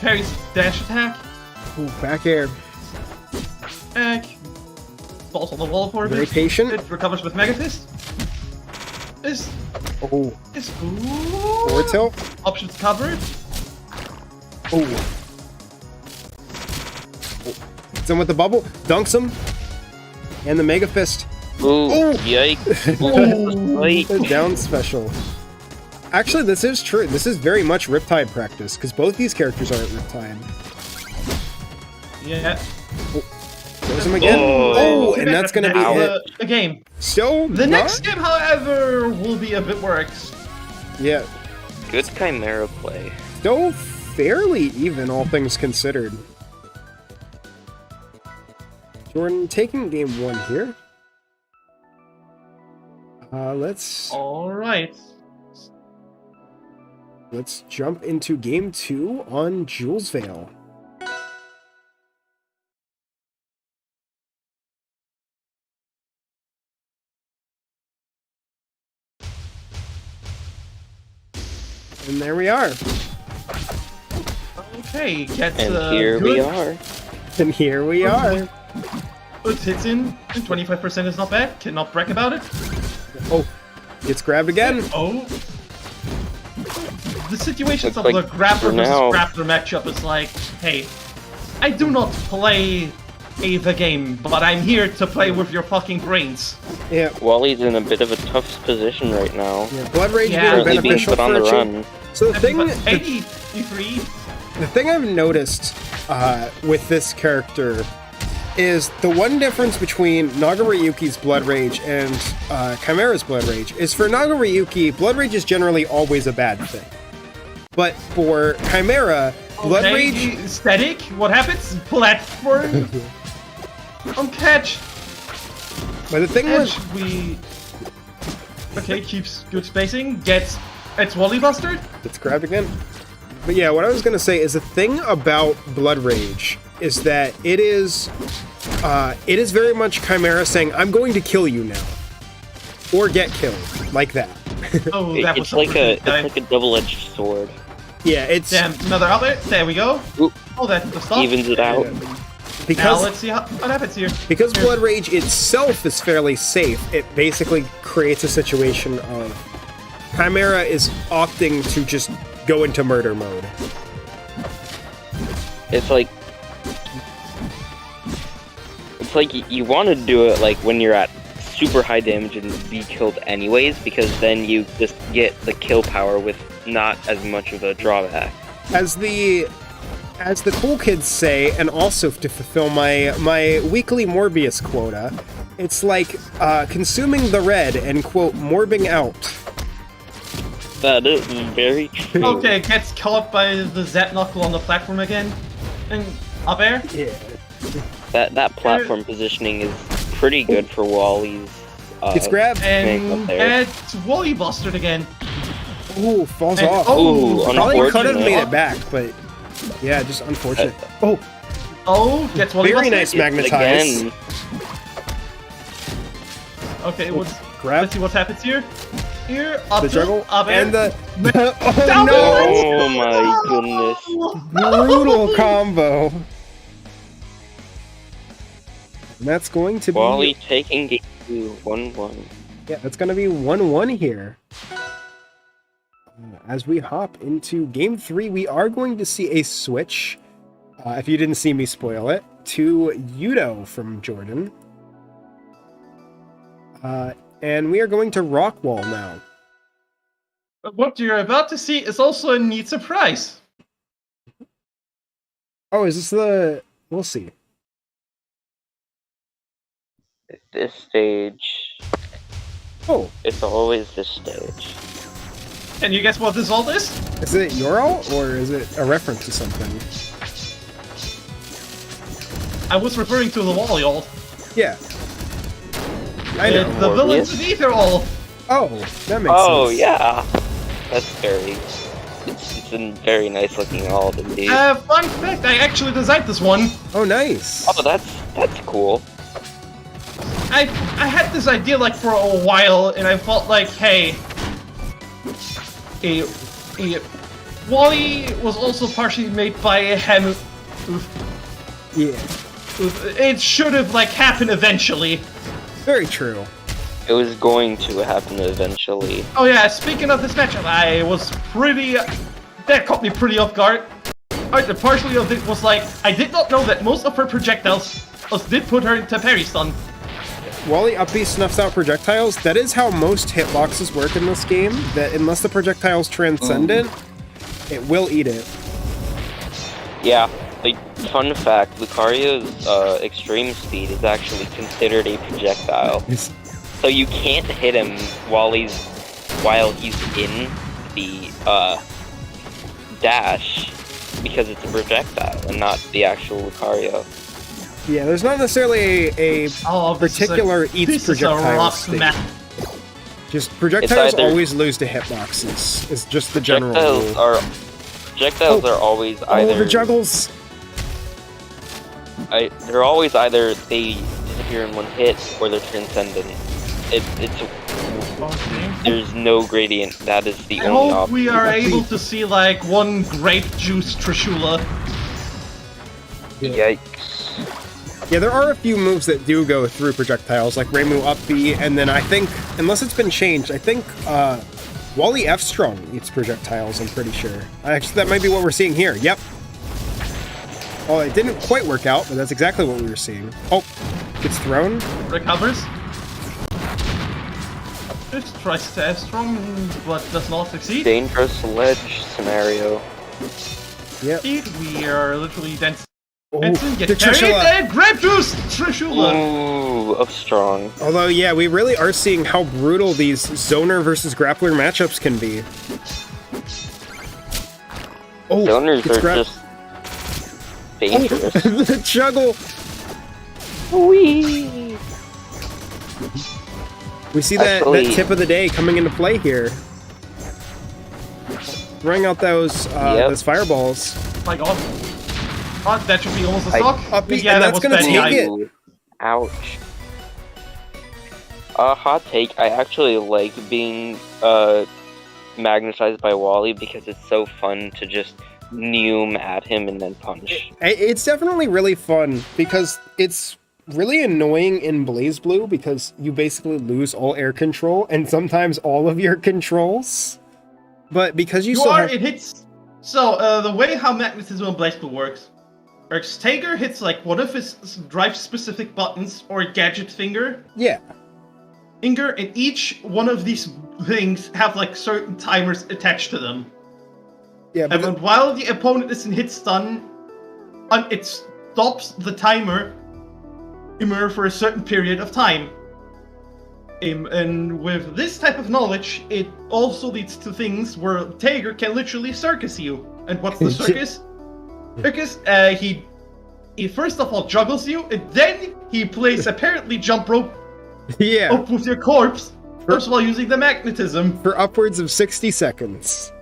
Parries dash attack. Ooh, back air. Egg. Falls on the wall for a Very bit. patient. It recovers with Mega Fist. Oh, Is forward tilt. options covered. Oh. Hits him with the bubble. Dunks him. And the Mega Fist. Ooh, Oh. yikes. Ooh. The down special. Actually, this is true. This is very much Riptide practice, because both these characters are at Riptide. Yeah. There's him again. Oh. Oh, and that's going to be it. a game. Still The not- next game, however, will be a bit worse. Yeah, Good Chimera play. still fairly even, all things considered. Jordan taking game 1 here. Let's Alright. jump into game 2 on Jules Vale. And there we are. Okay, gets And here good. we are. And here we are. It hits in, and 25% is not bad. Cannot brag about it. Oh, gets grabbed again. Oh. The situations Looks of like the grappler for versus now- grappler matchup is like, hey, I do not play the game, but I'm here to play with your fucking brains. Yeah, Wally's in a bit of a tough position right now. yeah, Blood Rage Yeah. being Currently being beneficial put on for the a run. So the thing, 83. the thing I've noticed with this character is the one difference between Nagaryuki's Blood Rage and Chimera's Blood Rage is for Nagaryuki, Blood Rage is generally always a bad thing. But for Chimera, Blood Okay, Rage... static. What happens? Platform. On catch. But the thing was... Edge. We. Okay, keeps good spacing. Gets. It's Wally Buster. It's grabbed again. But yeah, what I was going to say is the thing about Blood Rage is that it is very much Chimera saying, I'm going to kill you now. Or get killed. Like that. Oh, that was It's like it's a double-edged sword. Yeah, it's... Damn, another outlet. There we go. Ooh. Oh, that's the stuff. Evens it out. Now Because, let's see what happens here. because Blood Rage itself is fairly safe, it basically creates a situation of Chimera is opting to just go into murder mode. It's like you want to do it like when you're at super high damage and be killed anyways, because then you just get the kill power with not as much of a drawback. As the cool kids say, and also to fulfill my weekly Morbius quota, it's like consuming the red and quote morbing out. That is very true. Okay, gets caught by the Zap Knuckle on the platform again. And up air. Yeah. That platform positioning is pretty good for Wally's. It's grabbed. thing up And there. it's Wally Bustered again. Ooh, falls And- off. Ooh, Probably could have unfortunate. made it back, but yeah, just unfortunate. Oh, Oh, gets Wally very Bustered. nice magnetize. Again, Okay, let's Grab see what happens here. Here, up the tilt, juggle up air. and the Down oh oh my goodness. no, brutal combo. And that's going to be Wally taking game 2, 1-1. yeah, that's going to be 1-1 here. As we hop into game 3, we are going to see a switch. If you didn't see me spoil it, to Yudo from Jordan. And we are going to Rockwall now. But what you're about to see is also a neat surprise. Oh, is this the... We'll see. This stage, Oh, it's always this stage. Can you guess what this all is? is it your alt, or is it a reference to something? I was referring to the Wally ult. Yeah. I know. The villains of Ether ult. Oh, that makes Oh sense. yeah, that's very. It's a very nice looking alt indeed. Fun fact, I actually designed this one. Oh, nice. Oh, that's cool. I had this idea like for a while, and I felt like, hey, Wally was also partially made by him. Yeah. It should have like happened eventually. Very true. It was going to happen eventually. Oh yeah, speaking of this matchup, I was pretty. That caught me pretty off guard. partially of it was like, I did not know that most of her projectiles did put her into parry stun. Wally up B snuffs out projectiles. That is how most hitboxes work in this game, that unless the projectile's transcendent, it will eat it. Yeah, like, fun fact, Lucario's extreme speed is actually considered a projectile. So you can't hit him while he's in the dash, because it's a projectile and not the actual Lucario. Yeah, there's not necessarily a particular eats projectile state. Just projectiles always lose to hitboxes. It's just the general rule. Projectiles are always either... Oh, the juggles! They're always either they disappear in one hit or they're transcendent. There's no gradient. That is the only option. I hope we are able to see like one grape juice Trishula. Yikes. Yeah, there are a few moves that do go through projectiles, like Reimu up B, and then I think, unless it's been changed, I think Wally F Strong eats projectiles, I'm pretty sure. Actually, that might be what we're seeing here. Yep. Oh, it didn't quite work out, but that's exactly what we were seeing. Oh, gets thrown. Recovers. Just tries to F Strong, but does not succeed. Dangerous ledge scenario. Yep. We are literally dense. Oh, Benson the gets carried Trishula. and grape juice Trishula. Ooh, up strong. Although, yeah, we really are seeing how brutal these zoner versus grappler matchups can be. Oh, Zoners are just dangerous. The juggle! Whee! We see that tip of the day coming into play here. Throwing out those fireballs. Oh my god. Oh, that should be almost a stock. Yeah, and that's gonna take it. Ouch. Hot take, I actually like being magnetized by Wally because it's so fun to just Neum at him and then punch. It's definitely really fun because it's really annoying in BlazBlue because you basically lose all air control and sometimes all of your controls. But because it hits. So the way how magnetism in BlazBlue works, Tager hits like one of his drive-specific buttons or gadget finger. Yeah. And each one of these things have like certain timers attached to them. Yeah, but and while the opponent is in hit stun, it stops the timer for a certain period of time. And with this type of knowledge, it also leads to things where Tager can literally circus you. And what's the circus? He first of all juggles you, and then he plays apparently jump rope up with your corpse, first of all using the magnetism. For upwards of 60 seconds.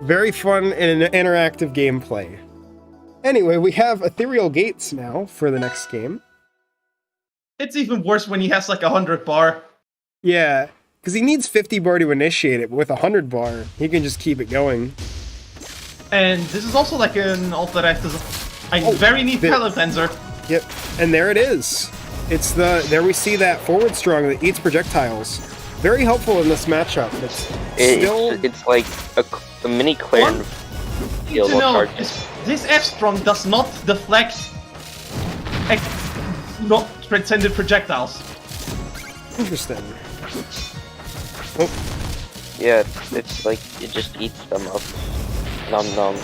Very fun and interactive gameplay. Anyway, we have Ethereal Gates now for the next game. It's even worse when he has like 100 bar. Yeah, because he needs 50 bar to initiate it, but with 100 bar, he can just keep it going. And this is also like an ult that acts as a very neat palette cleanser. Yep, and there it is. It's there we see that forward strong that eats projectiles. Very helpful in this matchup. It's like a mini clear field of charges. This F strong does not deflect not transcended projectiles. Interesting. Oh. Yeah, it's like it just eats them up. Nom nom.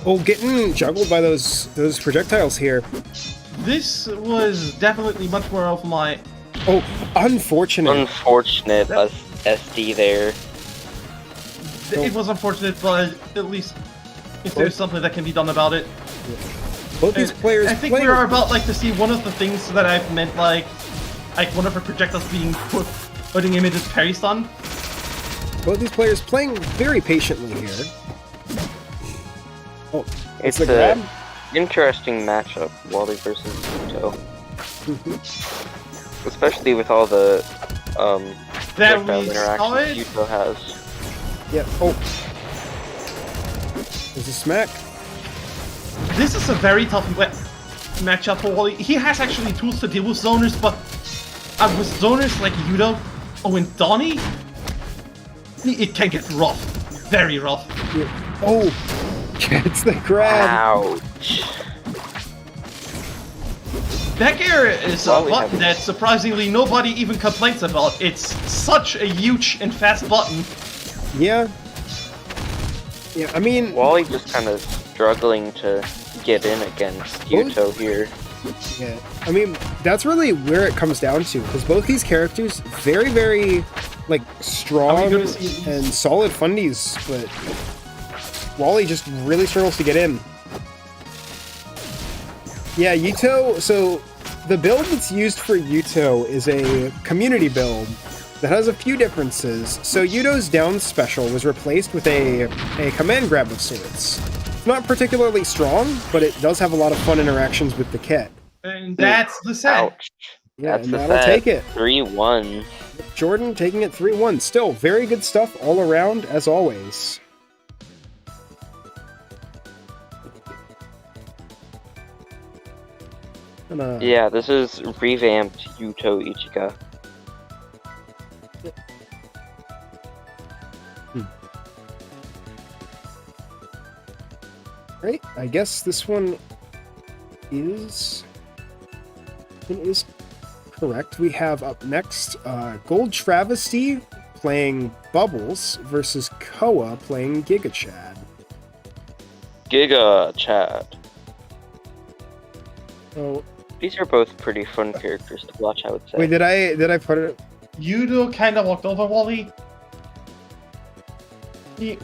Oh, getting juggled by those projectiles here. This was definitely much more of my... Oh, unfortunate. Unfortunate SD there. It was unfortunate, but at least if there's something that can be done about it. Yeah. Both these players I think we are about like to see one of the things that I've meant like one of her projectiles being putting him into parry stun. Both these players playing very patiently here. Oh, it's an interesting matchup, Wally versus Yuto. Especially with all the projectile interactions Yuto has. Yeah, oh. There's a smack. This is a very tough matchup for Wally. He has actually tools to deal with zoners, but with zoners like Yuto and Donnie, it can get rough. Very rough. Yeah. Oh! Gets the grab. Ouch. Back air is a Well, we button have- that surprisingly nobody even complains about. It's such a huge and fast button. Yeah. Yeah, I mean, Wally just kind of struggling to get in against Yuto here. yeah. I mean, that's really where it comes down to, because both these characters, very, very, like, strong gonna see- and solid fundies, but Wally just really struggles to get in. Yeah, Yuto, so the build that's used for Yuto is a community build that has a few differences. So Yuto's down special was replaced with a command grab of sorts. It's not particularly strong, but it does have a lot of fun interactions with the kit. And that's the set. Ouch. Yeah, That's and the that'll set. take it. 3-1. Jordan taking it 3-1. Still, very good stuff all around, as always. Yeah, this is revamped Yuto Ichika. Right, I guess this one is correct. We have up next Gold Travesty playing Bubbles versus Koa playing Giga Chad. Giga Chad. Oh, These are both pretty fun characters to watch, I would say. wait, did I put it? Yudo kind of walked over Wally.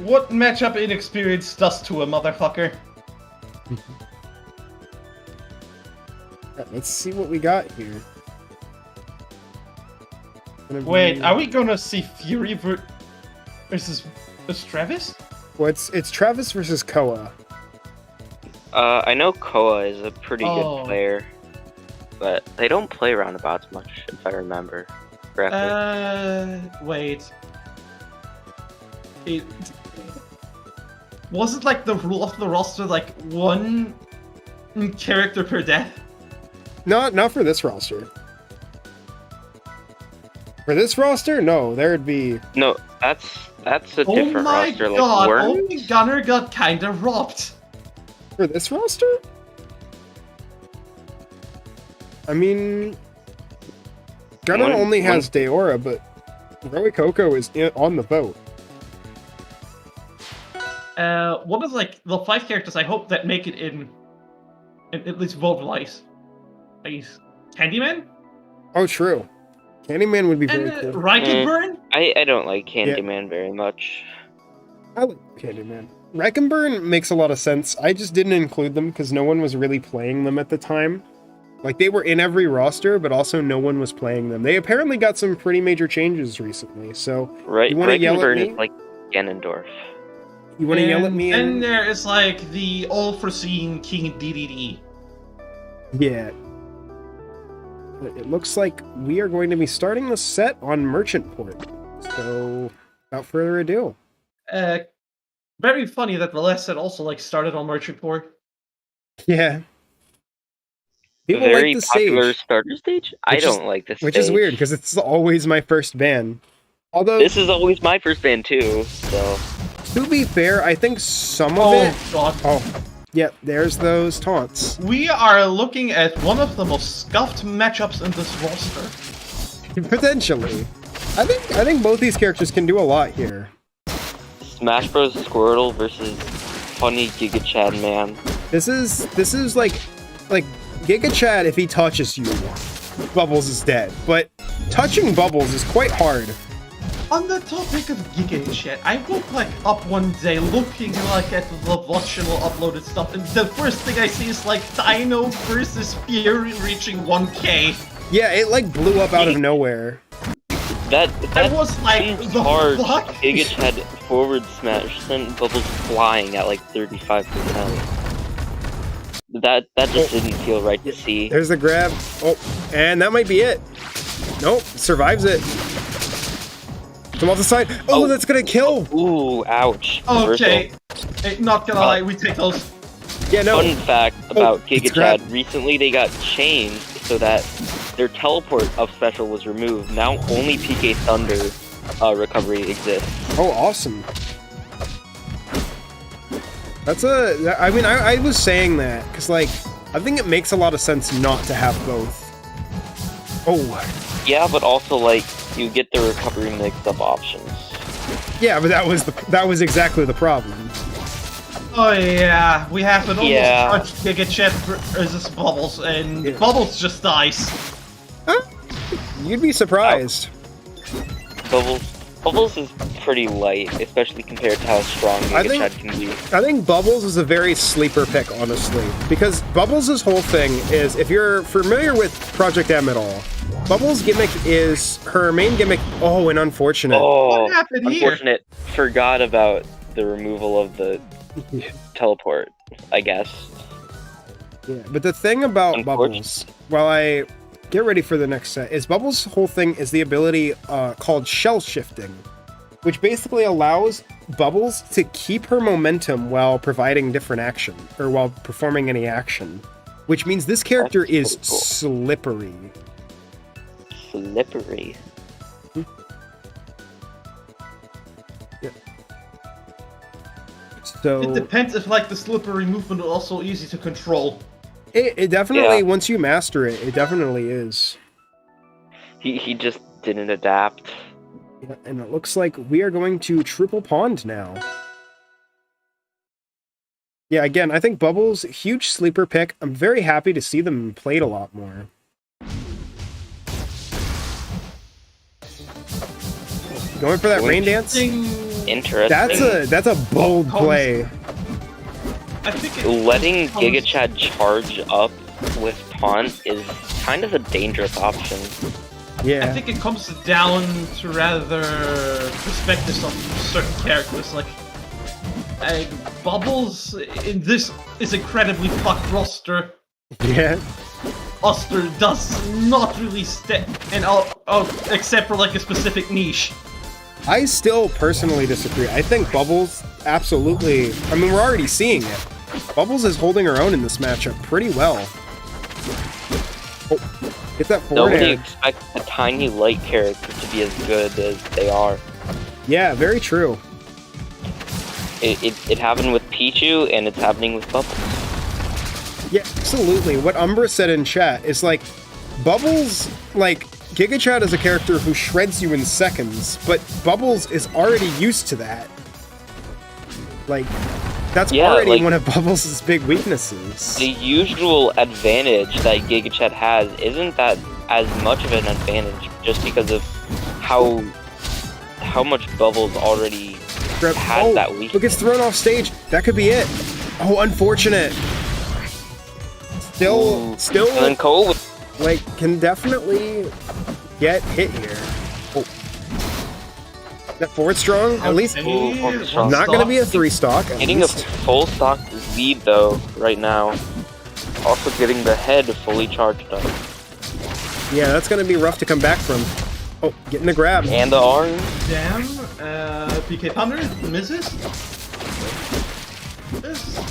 What matchup inexperience does to a motherfucker? Let's see what we got here. Wait, are we gonna see Fury versus Travis? Well, it's Travis versus Koa. I know Koa is a pretty Oh. good player, but they don't play Round-A-Bouts much, if I remember correctly. Wait. Was it like the rule of the roster, like one character per death? Not for this roster. For this roster, no, there'd be. No, that's a Oh different my roster. god, Like Worms. only Gunner got kinda robbed. For this roster? I mean, Gunner One- only has Deora, but Roikoko is on the boat. One of like the 5 characters I hope that make it in at least vote-wise. Is Candyman? Oh, true. Candyman would be And very cool. Reichenburn? I don't like Candyman very much. I like Candyman. Reichenburn makes a lot of sense. I just didn't include them because no one was really playing them at the time. Like, they were in every roster, but also no one was playing them. They apparently got some pretty major changes recently, so Right, You wanna yell at Reichenburn me? is like Ganondorf. you want to yell at me? Then there is like the all-foreseen King DDD. Yeah. But it looks like we are going to be starting the set on Merchant Port. So, without further ado. Very funny that the last set also like started on Merchant Port. Yeah. People Very like the popular stage, starter stage? I Which is- don't like this which is weird because it's always my first ban. Although, This is always my first band too, so... to be fair, I think some of Oh it. god. Oh, yeah, there's those taunts. We are looking at one of the most scuffed matchups in this roster. Potentially. I think both these characters can do a lot here. Smash Bros. Squirtle versus funny Giga Chad man. This is like Giga Chad, if he touches you, Bubbles is dead. But touching Bubbles is quite hard. On the topic of Giga Chat, I woke like up one day looking like at the watchable uploaded stuff, and the first thing I see is like Dino versus Fury reaching 1K. Yeah, it like blew up out of nowhere. That was like, seems the hard. fuck? Giga Chad forward smash sent Bubbles flying at like 35%. That just didn't feel right to see. There's the grab. Oh, and that might be it. Nope, survives it. Come off the side. Oh, Oh. that's gonna kill. Ooh, ouch. Okay, not gonna lie, we take those. Yeah, no. Fun fact about it's Giga grab. Chad, recently they got changed so that their teleport of special was removed. Now only PK Thunder recovery exists. Oh, awesome. I mean, I was saying that because, like, I think it makes a lot of sense not to have both. Oh. Yeah, but also, like, you get the recovery mix-up options. Yeah, but that was exactly the problem. Oh yeah, we have an almost Yeah. Giga Chat versus Bubbles, and Yeah. Bubbles just dies. Huh? You'd be surprised. Bubbles is pretty light, especially compared to how strong I Giga think- Chad can be. I think Bubbles is a very sleeper pick, honestly, because Bubbles' whole thing is, if you're familiar with Project M at all, Bubbles' gimmick is her main gimmick. Oh, and unfortunate. Oh, What happened here? unfortunate. Forgot about the removal of the Yeah. teleport, I guess. Yeah, but the thing about Unfortunate. Bubbles, while I get ready for the next set, is Bubbles' whole thing is the ability called shell shifting, which basically allows Bubbles to keep her momentum while providing different action, or while performing any action, which means this character That's is pretty cool. slippery. Slippery. So It depends if like the slippery movement is also easy to control. it definitely, Yeah. once you master it, it definitely is. He just didn't adapt. Yeah, and it looks like we are going to triple pond now. Yeah, again, I think Bubbles, huge sleeper pick. I'm very happy to see them played a lot more. Going for that Going rain dance? Interesting. That's a bold play. I think it Letting comes- Giga Chad charge up with taunt is kind of a dangerous option. I Yeah. think it comes down to rather perspectives on certain characters. Like, Bubbles in this is incredibly fucked roster. Yeah. Oster does not really stay, and except for like a specific niche. I still personally disagree. I think Bubbles absolutely, I mean, we're already seeing it. Bubbles is holding her own in this matchup pretty well. Oh, get that forward Nobody air. expects a tiny light character to be as good as they are. Yeah, very true. It happened with Pichu, and it's happening with Bubbles. Yeah, absolutely. What Umbra said in chat is like, Bubbles, like, Giga Chad is a character who shreds you in seconds, but Bubbles is already used to that. Like, that's Yeah, already like- one of Bubbles' big weaknesses. The usual advantage that Giga Chad has isn't that as much of an advantage, just because of how much Bubbles already has that weakness. Look, it's thrown off stage. That could be it. Oh, unfortunate. And then Still, Cole with like, can definitely get hit here. Oh. That forward strong, at least strong. not going to be a 3-stock. at getting a least. full stock lead though right now. Also getting the head fully charged up. Yeah, that's going to be rough to come back from. Oh, getting the grab. And the arm. Damn, PK Thunder misses.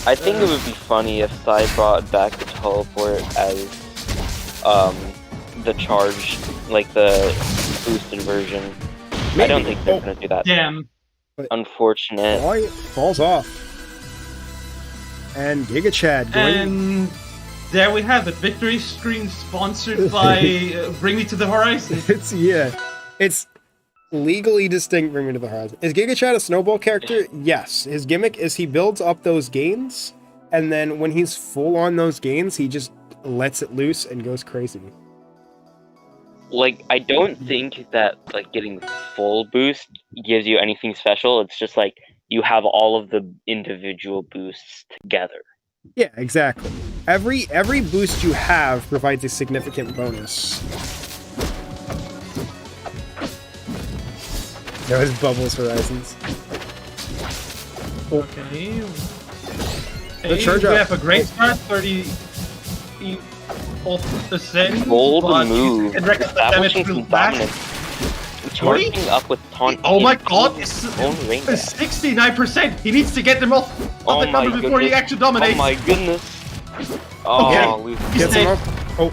I think it would be funny if Sai brought back the teleport as the charge, like the boosted version. I don't Maybe. think they're Oh. gonna do that. Damn. Unfortunate. Boy, falls off. And Giga Chad going. And there we have it. Victory screen sponsored by Bring Me to the Horizon. It's legally distinct. Bring Me to the Horizon. Is Giga Chad a snowball character? Yes. His gimmick is he builds up those gains, and then when he's full on those gains, he just lets it loose and goes crazy. Like, I don't think that like getting full boost gives you anything special. It's just like you have all of the individual boosts together. Yeah, exactly. Every boost you have provides a significant bonus. That was Bubbles Horizons. Okay. The charge we up. have a great start, 30 of percent. Bold but move. And record damage Establishing will some back. dominance. Charging up with taunt. Oh my in god, his it's own rain dance. 69%. He needs to get them off Oh the my cover before he goodness. actually dominates. Oh my goodness. Oh, Okay. we- He's Gets him dead. up. Oh.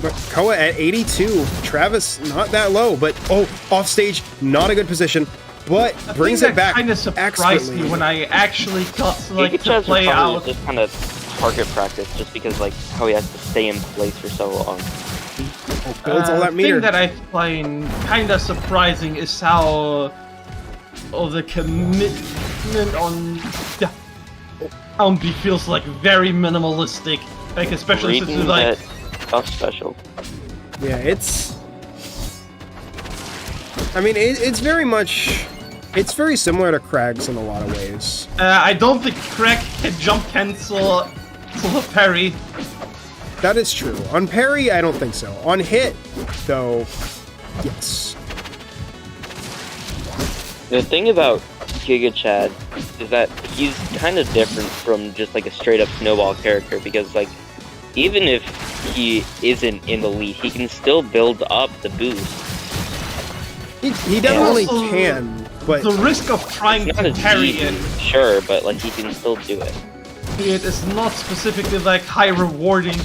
But Koa at 82. Travis not that low, but oh, off stage, not a good position. but I brings think it back kind of surprised expertly. me when I actually got like Giga to Chad's play recovery out. is just kind of target practice, just because like how he has to stay in place for so long. Builds all The that meter. thing that I find kind of surprising is how the commitment on B feels like very minimalistic, like especially since Reading it's like that buff special. Yeah, it's. I mean, it's very much. It's very similar to Crag's in a lot of ways. I don't think Craig can jump cancel to the parry. That is true. On parry, I don't think so. On hit, though, yes. The thing about Giga Chad is that he's kind of different from just like a straight up snowball character, because like even if he isn't in the lead, he can still build up the boost. He definitely Also, can, but The risk of trying It's not to as parry easy, it sure, but like he can still do it. is not specifically like high rewarding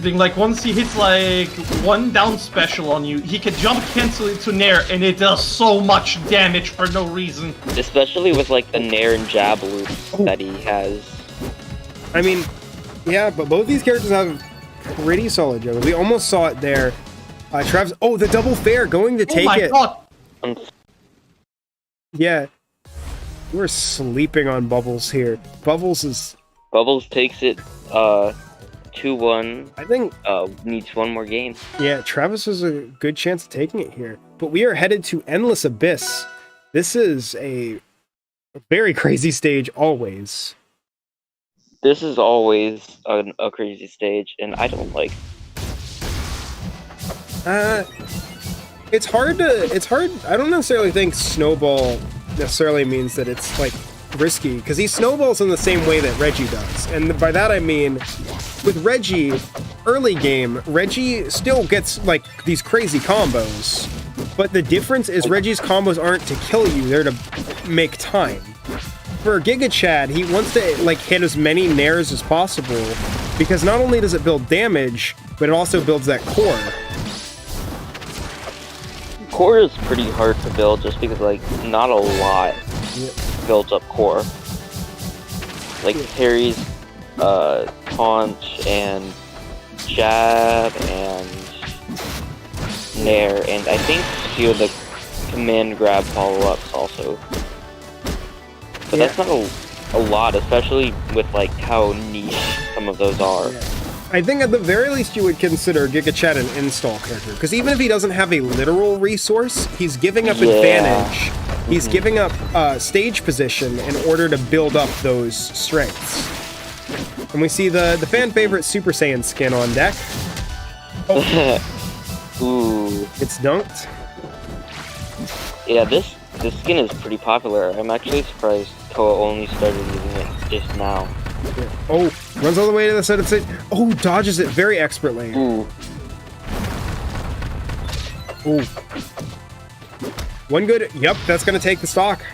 thing. Like once he hits like one down special on you, he can jump cancel into Nair and it does so much damage for no reason. Especially with like the Nair and jab loop that he has. I mean, yeah, but both these characters have pretty solid juggles. We almost saw it there. Travis, oh, the double fair going to Oh take my it. god! Yeah. We're sleeping on Bubbles here. Bubbles is, Bubbles takes it 2-1. I think, Needs one more game. yeah, Travis has a good chance of taking it here. But we are headed to Endless Abyss. This is a very crazy stage always. This is always a crazy stage, and I don't like. It's hard. I don't necessarily think Snowball necessarily means that it's like risky, because he snowballs in the same way that Reggie does. And by that I mean, with Reggie, early game, Reggie still gets like these crazy combos. But the difference is Reggie's combos aren't to kill you, they're to make time. For Giga Chad, he wants to like hit as many nairs as possible, because not only does it build damage, but it also builds that core. Core is pretty hard to build just because like not a lot builds up core. Like parries, taunt and jab and nair, and I think a few of the command grab follow-ups also. But that's not a lot, especially with like how niche some of those are. Yeah. I think at the very least you would consider Giga Chad an install character, because even if he doesn't have a literal resource, he's giving up advantage. He's giving up stage position in order to build up those strengths. And we see the fan favorite Super Saiyan skin on deck. Ooh. It's dunked. Yeah, this skin is pretty popular. I'm actually surprised Koa only started using it just now. Yeah. Oh, runs all the way to the side of the stage. Oh, dodges it very expertly. Ooh. Ooh. One good. Yep, that's gonna take the stock.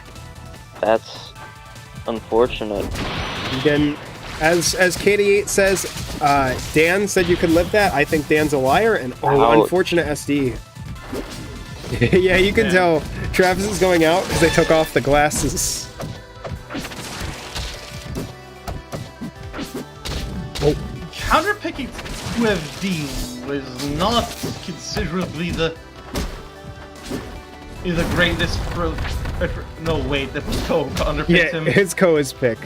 That's unfortunate. Again, as KD8 says, Dan said you could live that. I think Dan's a liar, and Ouch. unfortunate SD. Yeah, you can tell Travis is going out because they took off the glasses. Oh, Counterpicking 2FD was not considerably the greatest for. No, wait, that was Ko underpicked yeah, him. it's Koa's pick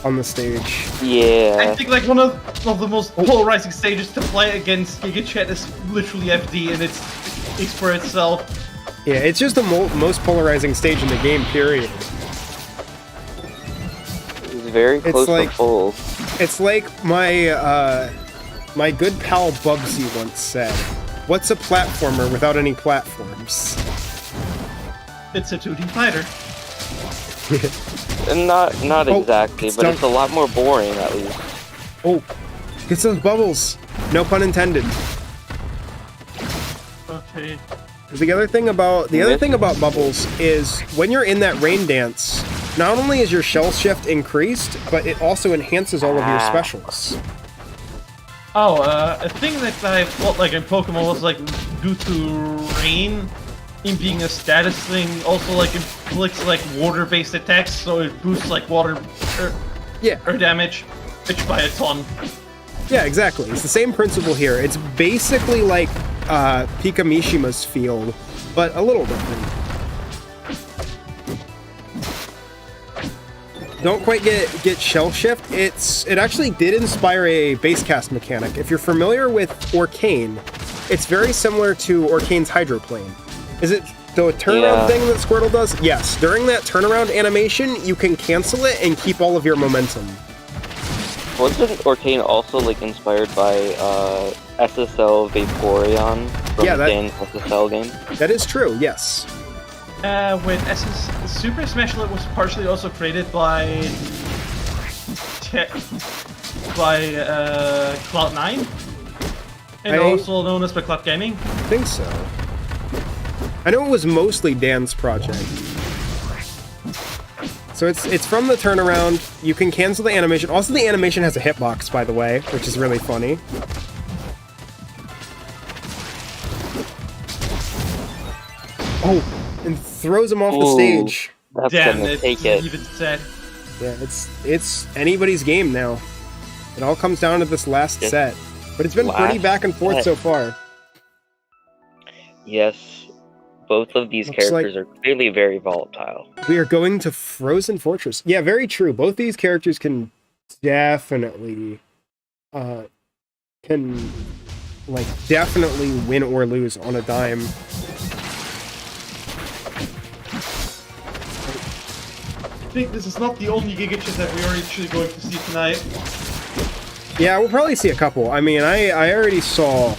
on the stage. I Yeah. think like one of the most polarizing stages to play against Giga Chad is literally FD, and it speaks for itself. Yeah, it's just the most polarizing stage in the game, period. It's very close like- to full. It's like my good pal Bubsy once said, "What's a platformer without any platforms?" It's a 2D fighter. And not Oh, exactly, it's but done. it's a lot more boring at least. Oh, gets those bubbles. No pun intended. Okay. The other thing about bubbles is when you're in that rain dance, not only is your shell shift increased, but it also enhances all of your specials. Oh, a thing that I felt like in Pokemon was like due to rain, in being a status thing, also like inflicts like water-based attacks, so it boosts like water Yeah. or damage, which by a ton. Yeah, exactly. It's the same principle here. It's basically like Pika Mishima's field, but a little different. Don't quite get shell shift. It actually did inspire a base cast mechanic. If you're familiar with Orcane, it's very similar to Orcane's Hydroplane. Is it the turnaround thing that Squirtle does? Yes. During that turnaround animation, you can cancel it and keep all of your momentum. Wasn't Orcane also like inspired by SSL Vaporeon from Dan's SSL game? That is true, yes. With Super Smash Lit was partially also created by Cloud9, and also known as by Cloud Gaming. I think so. I know it was mostly Dan's project. So it's from the turnaround. You can cancel the animation. Also, the animation has a hitbox, by the way, which is really funny. Oh, and throws him off the stage. That's Damn, gonna it's take it. even said. Yeah, it's anybody's game now. It all comes down to this last set. But it's been pretty back and forth so far. Yes, both of these characters are clearly very volatile. We are going to Frozen Fortress. Yeah, very true. Both these characters can definitely definitely win or lose on a dime. I think this is not the only Giga Chip that we are actually going to see tonight. Yeah, we'll probably see a couple. I mean, I already saw...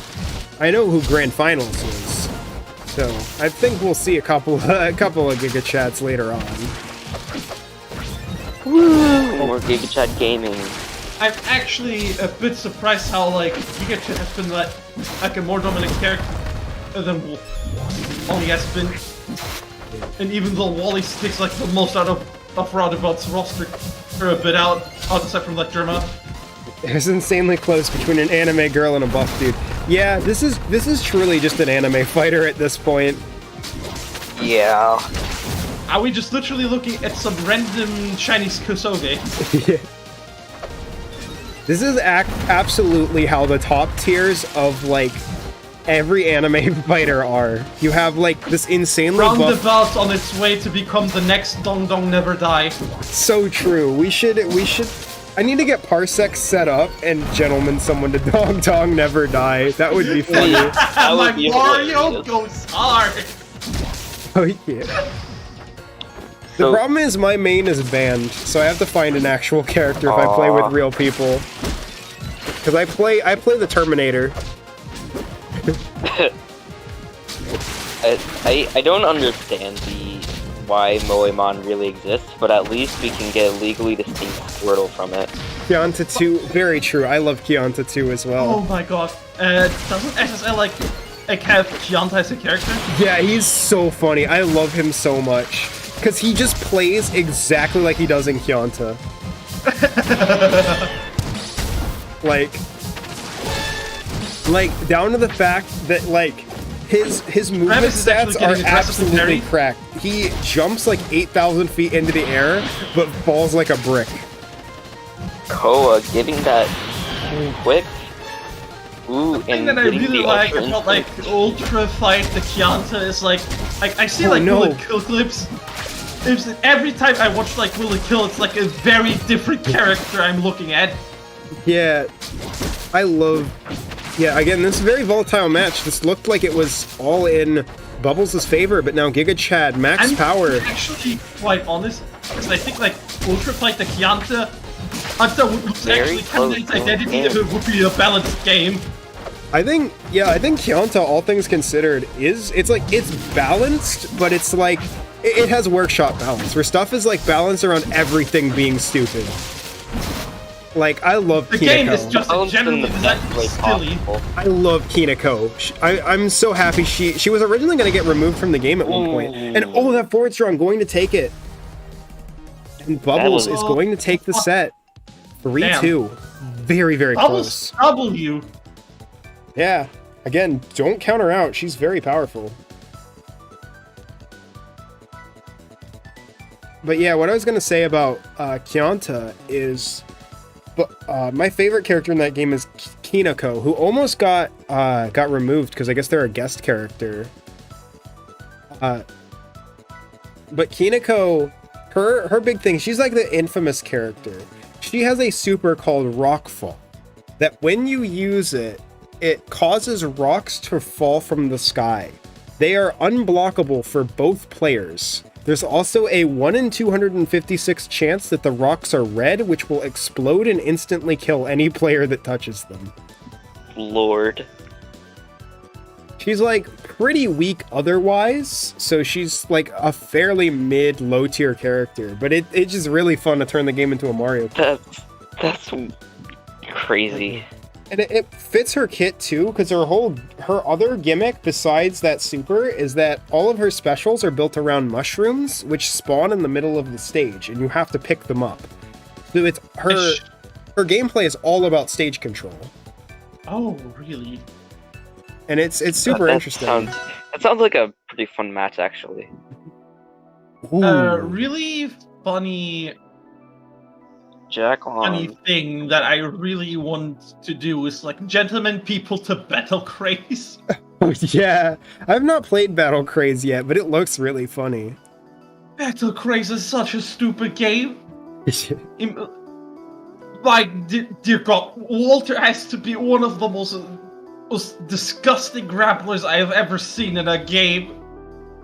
I know who Grand Finals is. So, I think we'll see a couple of Giga Chats later on. Woo! More Giga Chat gaming. I'm actually a bit surprised how, like, Giga Chip has been, like a more dominant character than Wally has been. And even though Wally sticks, like, the most out of Round-A-Bouts roster for a bit outside from, like, Germa. It's insanely close between an anime girl and a buff dude. Yeah, this is truly just an anime fighter at this point. Yeah. Are we just literally looking at some random Chinese Kosoge? Yeah. This is absolutely how the top tiers of, like, every anime fighter are. You have, like, this insanely Round-A-Bouts on its way to become the next Dong Dong Never Die. So true. We should... I need to get Parsec set up and Gentleman someone to Dong Dong Never Die. That would be funny. My Mario goes hard! Oh, yeah. The problem is my main is banned, so I have to find an actual character if I play with real people. Because I play the Terminator. I don't understand why Moemon really exists, but at least we can get legally distinct Squirtle from it. Kianta 2, very true. I love Kianta 2 as well. Oh my god. Doesn't SSL like have Kianta as a character? Yeah, he's so funny. I love him so much. Because he just plays exactly like he does in Kianta. like, down to the fact that, like, his movement stats are absolutely cracked. He jumps like 8,000 feet into the air, but falls like a brick. Koa giving that quick. Ooh, and then I really like about like Ultra Fight the Kianta is like I see Will It Kill clips. Every time I watch like Will It Kill, it's like a very different character I'm looking at. Yeah, I love. Yeah, again, this is a very volatile match. This looked like it was all in Bubbles' favor, but now Giga Chad, max power. I'm actually quite honest, because I think like Ultra Fight the Kianta would actually kind of its identity if it would be a balanced game. I think Kianta, all things considered, it's balanced, but it's like, it has workshop balance, where stuff is like balanced around everything being stupid. Like, I love Kineko. The game is just generally designed to be silly. I love Kineko. I'm so happy she was originally going to get removed from the game at one point. And oh, that forward strong going to take it. And Bubbles is going to take the set. 3-2. Very, very close. W. Yeah. Again, don't count her out. She's very powerful. But yeah, what I was gonna say about Kianta is, my favorite character in that game is Kinako, who almost got removed because I guess they're a guest character. But Kinako, her big thing, she's like the infamous character. She has a super called Rockfall, that when you use it, it causes rocks to fall from the sky. They are unblockable for both players. There's also a 1 in 256 chance that the rocks are red, which will explode and instantly kill any player that touches them. Lord. She's like pretty weak otherwise, so she's like a fairly low tier character, but it's just really fun to turn the game into a Mario. That's crazy. And it fits her kit too, because her other gimmick besides that super is that all of her specials are built around mushrooms, which spawn in the middle of the stage, and you have to pick them up. So it's her gameplay is all about stage control. Oh, really? And it's super interesting. That sounds like a pretty fun match, actually. Really funny Funny thing that I really want to do is like gentlemen people to Battle Craze. Oh, yeah, I've not played Battle Craze yet, but it looks really funny. Battle Craze is such a stupid game. My dear God, Walter has to be one of the most disgusting grapplers I have ever seen in a game.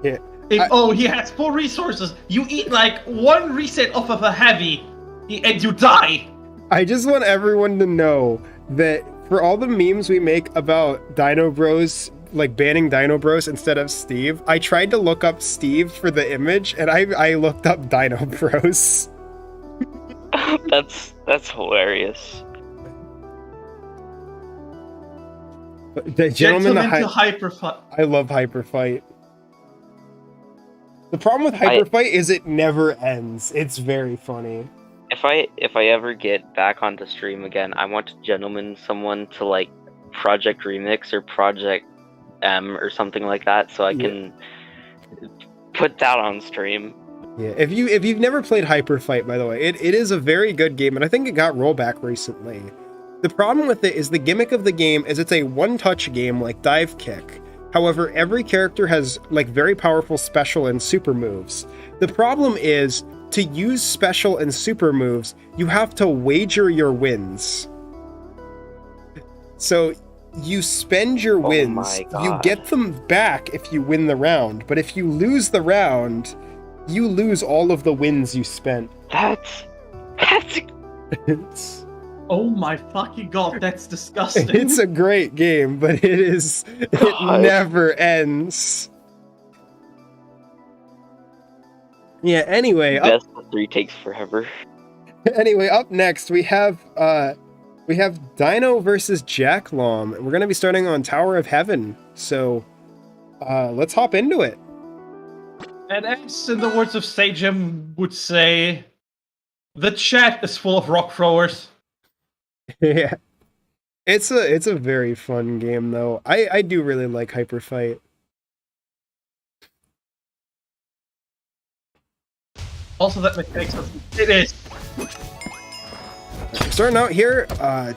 Yeah. He has full resources. You eat like one reset off of a heavy, and you die. I just want everyone to know that for all the memes we make about Dino Bros, like banning Dino Bros instead of Steve, I tried to look up Steve for the image, and I looked up Dino Bros. That's hilarious. The gentleman to Hyperfight. I love Hyperfight. The problem with Hyperfight is it never ends. It's very funny. If I ever get back onto stream again, I want to gentleman someone to like Project Remix or Project M or something like that, so I can put that on stream. Yeah, if you've never played Hyperfight, by the way, it is a very good game, and I think it got rollback recently. The problem with it is the gimmick of the game is it's a one-touch game like Dive Kick. However, every character has like very powerful special and super moves. The problem is, to use special and super moves, you have to wager your wins. So you spend your wins, you get them back if you win the round, but if you lose the round, you lose all of the wins you spent. That's It's... Oh my fucking God, that's disgusting. It's a great game, but it never ends. Yeah, anyway. Best 3 takes forever. Anyway, up next we have Dino versus Jack Lom, and we're gonna be starting on Tower of Heaven. So let's hop into it. And as in the words of Sagem would say, the chat is full of rock throwers. Yeah. It's a very fun game though. I do really like Hyperfight. Also, that makes sense. It is. Starting out here,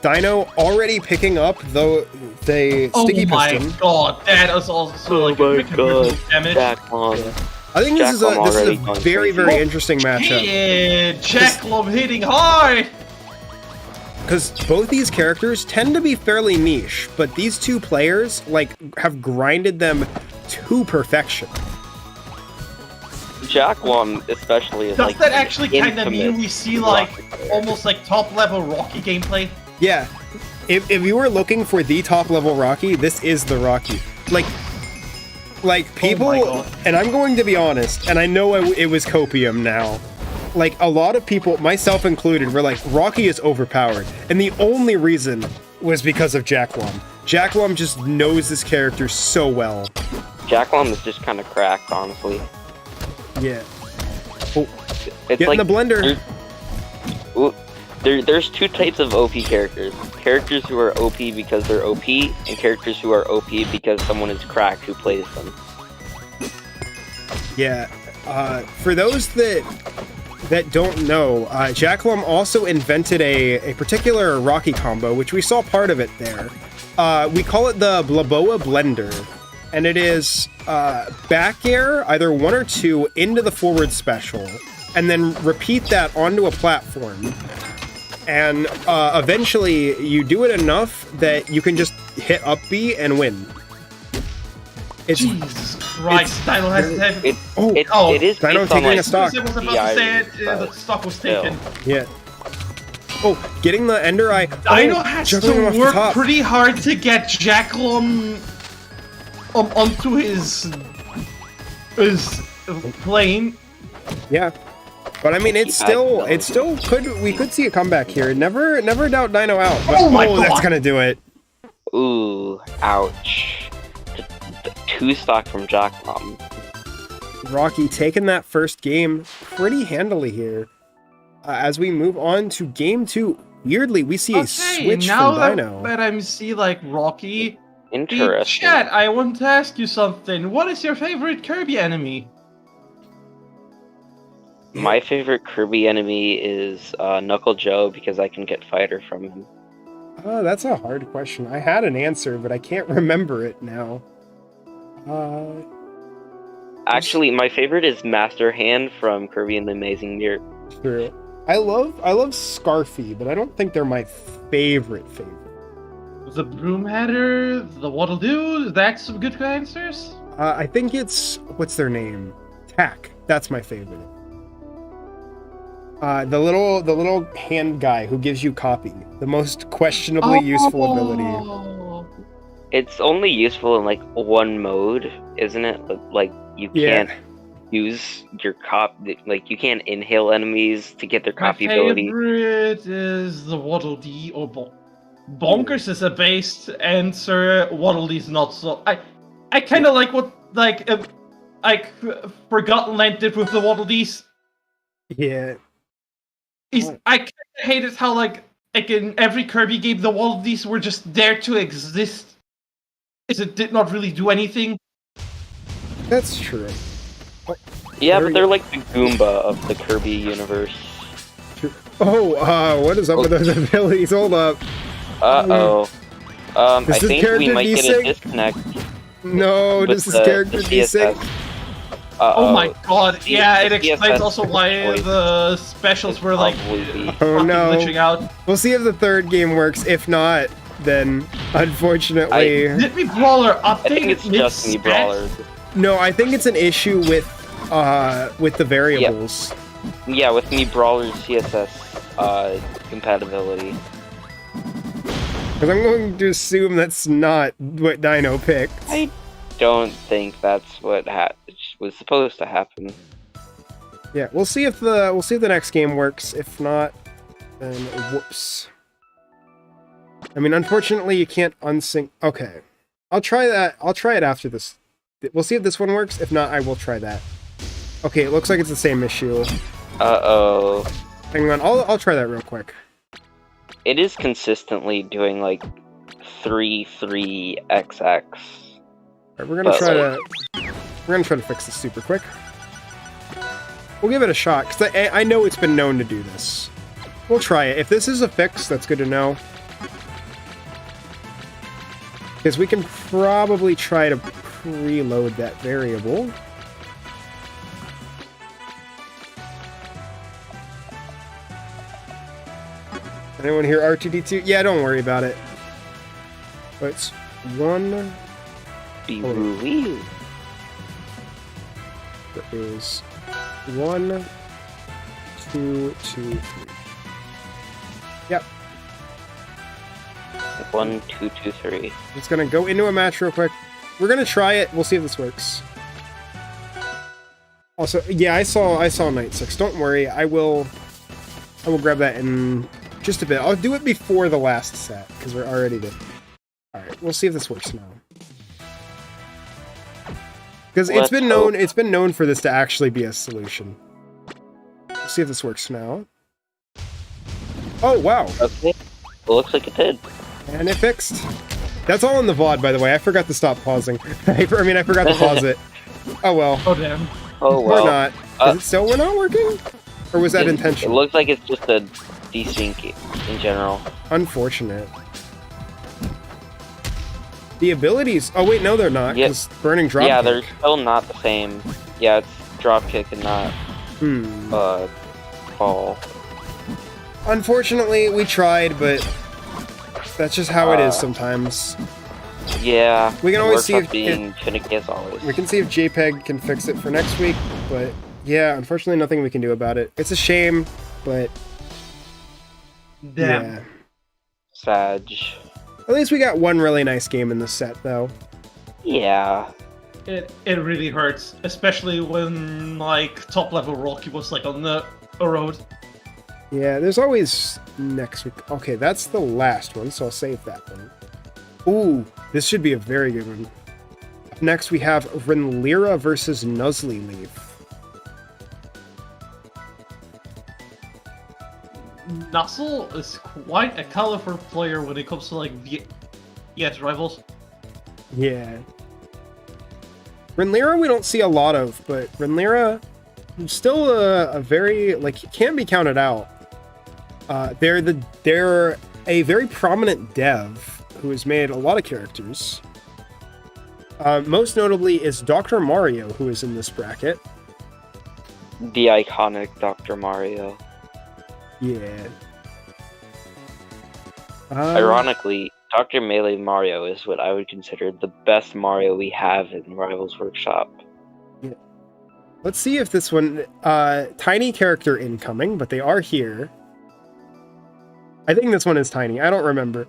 Dino already picking up the sticky piston. Oh my God, that is also like a damage. Jack Lom. I think this is a very interesting matchup. Yeah, Jack Lom hitting hard. Because both these characters tend to be fairly niche, but these two players like have grinded them to perfection. Jack Lom especially is Does like that actually kind of mean infamous we see like Rocky almost like top level Rocky gameplay? Yeah, if you were looking for the top level Rocky, this is the Rocky. Like people, and I'm going to be honest, and I know it was copium now. Like a lot of people, myself included, were like, Rocky is overpowered, and the only reason was because of Jack Lom. Jack Lom just knows this character so well. Jack Lom is just kind of cracked, honestly. Yeah. Oh, It's get like in the blender. There's two types of OP characters. Characters who are OP because they're OP, and characters who are OP because someone is cracked who plays them. Yeah. For those that that don't know, Jackalum also invented a particular Rocky combo, which we saw part of it there. We call it the Blaboa Blender, and it is back air, either 1 or 2, into the forward special, and then repeat that onto a platform. And eventually, you do it enough that you can just hit up B and win. Jesus Christ, Dino has It is Dino based on, taking like, a stock. I was about to say it, the stock was taken. Yeah. Oh, getting the Ender Eye. Dino has juggling him off to the work top. pretty hard to get Jackalum onto his plane. Yeah. But I mean, we could see a comeback here. Never doubt Dino out. But, Oh my that's God. gonna do it. Ooh, ouch. The 2 stock from Jackalum. Rocky taking that first game pretty handily here. As we move on to game 2, weirdly, we see a switch now from Dino. that I see like Rocky. Hey, Interesting. chat, I want to ask you something. What is your favorite Kirby enemy? My favorite Kirby enemy is Knuckle Joe because I can get fighter from him. Oh, that's a hard question. I had an answer, but I can't remember it now. Actually, my favorite is Master Hand from Kirby and the Amazing Mirror. True. I love Scarfy, but I don't think they're my favorite. The Broomheader, the Waddle Doo, that's some good answers. I think it's, what's their name? Tack. That's my favorite. The little hand guy who gives you copy. The most questionably useful ability. It's only useful in like one mode, isn't it? Like you can't use your like you can't inhale enemies to get their copy ability. My favorite is the Waddle Dee or Bonkers is a based answer. Waddle Dee's not so. I kind of like what Forgotten Land did with the Waddle Dees. Yeah. I kind of hated how like in every Kirby game the Waddle Dees were just there to exist. It did not really do anything. That's true. Yeah, but they're like the Goomba of the Kirby universe. Oh, what is up with those abilities? Hold up. Uh-oh. I This is think we character might get desync? a disconnect. No, with this is the character desync. CSS. Oh my god, yeah, it the explains CSS also why the specials were like Probably. Oh fucking no. glitching out. We'll see if the third game works. If not, then unfortunately... Did we Brawler update? I think it's just me brawlers. No, I think it's an issue with the variables. Yeah, with me brawlers CSS compatibility. Because I'm going to assume that's not what Dino picked. I don't think that's what was supposed to happen. Yeah, we'll see if the next game works. If not, then whoops. I mean, unfortunately, you can't unsync. Okay, I'll try that. I'll try it after this. We'll see if this one works. If not, I will try that. Okay, it looks like it's the same issue. Uh-oh. Hang on, I'll try that real quick. It is consistently doing like 3-3-XX. Alright, we're gonna try to fix this super quick. We'll give it a shot because I know it's been known to do this. We'll try it. If this is a fix, that's good to know. Because we can probably try to preload that variable. Anyone hear R2D2? Yeah, don't worry about it. But it's 1. Be-woo-wee. That is 1, 2, 2, 3. Yep. 1, 2, 2, 3. It's gonna go into a match real quick. We're gonna try it. We'll see if this works. Also, yeah, I saw Night 6. Don't worry. I will grab that in just a bit. I'll do it before the last set because we're already there. All right, we'll see if this works now. Because it's been known for this to actually be a solution. Let's see if this works now. Oh wow! Okay. It looks like it did. And it fixed. That's all in the VOD, by the way. I forgot to stop pausing. I forgot to pause it. Oh well. Oh damn. Oh well. Or not. Is it still we're not working? Or was that It intentional? looks like it's just a desync in general. Unfortunate. The abilities... Oh, wait, no, they're not, Yep. because Burning Dropkick. Yeah, they're still not the same. Yeah, it's dropkick and not fall. Unfortunately, we tried, but that's just how it is sometimes. Yeah, We can always see works if- out being finicky as always. We can see if JPEG can fix it for next week, but yeah, unfortunately, nothing we can do about it. It's a shame, but Damn. yeah. Sag. At least we got one really nice game in the set, though. Yeah. It really hurts, especially when like top level Rocky was like on the road. Yeah, there's always next week. Okay, that's the last one, so I'll save that one. Ooh, this should be a very good one. Up next, we have Renlyra versus Nuzly Leaf. Nuzzle is quite a colorful player when it comes to like VS rivals. Yeah. Renlyra we don't see a lot of, but Renlyra still a very, like, can't be counted out. They're a very prominent dev who has made a lot of characters. Most notably is Dr. Mario, who is in this bracket. The iconic Dr. Mario. Yeah. Ironically, Dr. Melee Mario is what I would consider the best Mario we have in Rivals Workshop. Let's see if this one... tiny character incoming, but they are here. I think this one is tiny. I don't remember.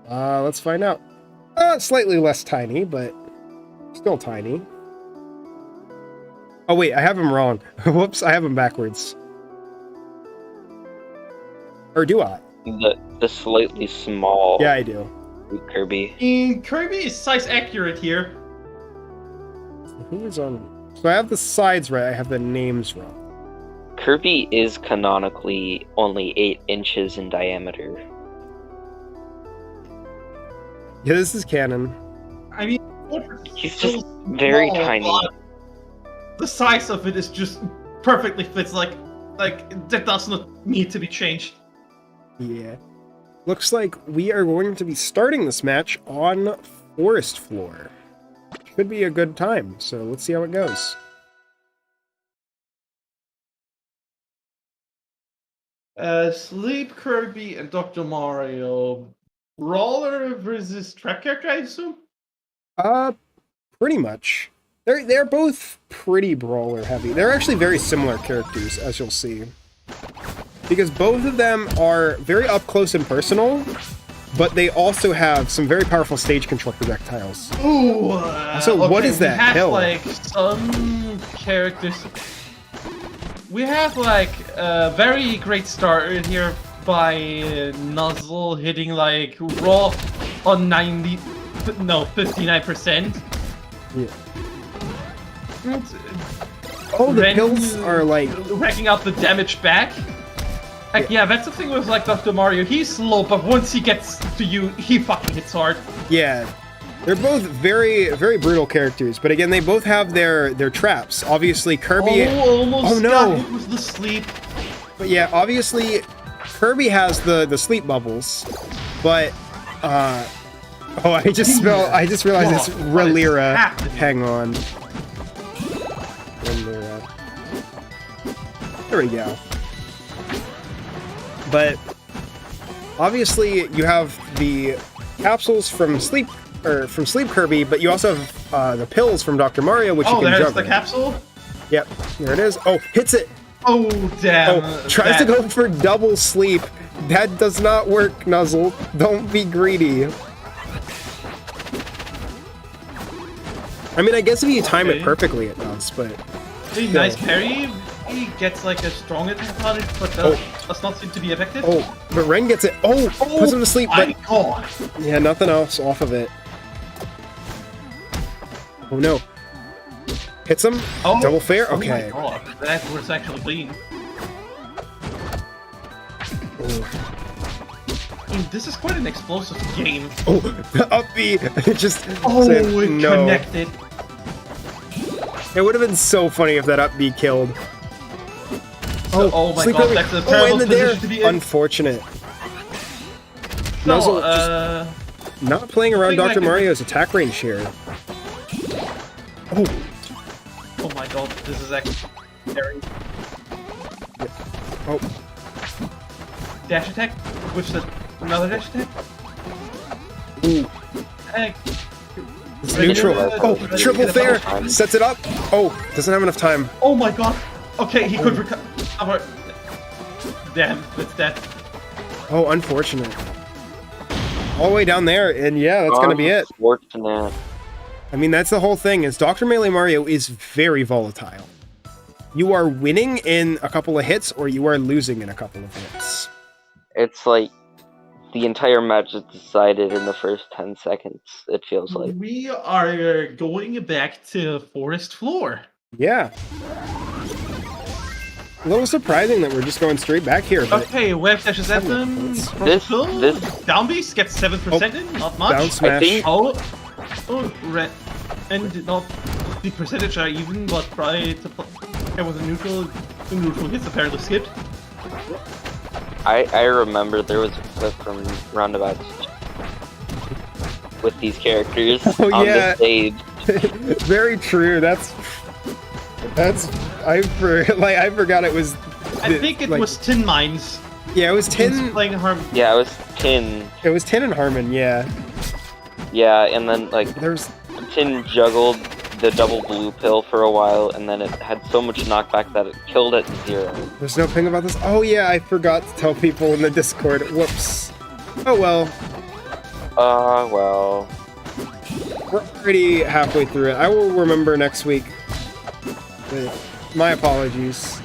Let's find out. Slightly less tiny, but still tiny. Oh wait, I have him wrong. Whoops, I have him backwards. Or do I? The slightly small Yeah, I do. Kirby. Kirby is size accurate here. Who is on... So I have the sides right, I have the names wrong. Kirby is canonically only 8 inches in diameter. Yeah, this is canon. I mean, He's just very small, tiny. but the size of it is just perfectly fits. Like that does not need to be changed. Yeah. Looks like we are going to be starting this match on Forest Floor. Should be a good time, so let's see how it goes. Sleep Kirby and Dr. Mario. Brawler versus track character, I assume? Pretty much. They're both pretty brawler heavy. They're actually very similar characters, as you'll see. Because both of them are very up close and personal, but they also have some very powerful stage control projectiles. Ooh! So what is that We have, hill? like, some characters... We have, like, a very great start here by Nuzzle hitting, like, raw on 59%. Yeah. Oh, the Ren kills are like... racking up the damage back. Like, yeah, that's the thing with like Dr. Mario. He's slow, but once he gets to you, he fucking hits hard. Yeah. They're both very, very brutal characters, but again, they both have their traps. Obviously, Kirby... Almost Oh, no. got hit with the sleep. But yeah, obviously, Kirby has the sleep bubbles, but... Oh, I just realized it's What is Renlyra. happening? Hang on. Renlyra. There we go. But obviously you have the capsules from Sleep Kirby, but you also have the pills from Dr. Mario, which you can there's jump the in. capsule. Yep, there it is. Oh, hits it. Oh damn! Oh, tries to go for double sleep. That does not work, Nuzzle. Don't be greedy. I mean, I guess if you time it Okay. perfectly, it does, but... Really nice parry. He gets like a strong attack on it, but does not seem to be effective. Oh, but Ren gets it. Oh, puts him to sleep, My but... God! Yeah, nothing else off of it. Oh, no. Hits him. Oh, Double fair? Oh Okay. my God, that was actually clean. Oh, I mean, this is quite an explosive game. up B. It just Oh, said it no. connected. It would have been so funny if that up B killed. Oh my Sleep god, Kirby. that's a Oh, terrible in the position to be in. Unfortunate. No, Nuzzle just not playing around think I Dr. can- Mario's attack range here. Oh, oh my god, this is actually scary. oh, Dash attack? Another dash attack? ooh. Heck. It's neutral. Oh, triple fair. Sets it up. Oh, doesn't have enough time. Oh my god. Okay, he could recover. Damn, it's dead. Oh, unfortunate. All the way down there, and yeah, that's gonna be it. Unfortunate. I mean, that's the whole thing, is Dr. Melee Mario is very volatile. You are winning in a couple of hits, or you are losing in a couple of hits. It's like the entire match is decided in the first 10 seconds, it feels like. We are going back to Forest Floor. Yeah. A little surprising that we're just going straight back here, but Okay, web dashes at them. This- Down beast gets 7% in, not much. down smash. think- Oh, red. And not the percentage are even, but try to play with a neutral. The neutral hits apparently skipped. I remember there was a clip from Round-A-Bouts with these characters Oh, on yeah. the stage. Very true. I forgot it was. I think it like- was Tin Mines. Yeah, it was Tin's 10. playing Harm. Yeah, it was Tin. It was 10 and Harmon. Yeah. Yeah, and then like There's. Tin juggled the double blue pill for a while, and then it had so much knockback that it killed at 0. There's no ping about this. Oh yeah, I forgot to tell people in the Discord. Whoops. Oh well. Well. We're already halfway through it. I will remember next week. But my apologies.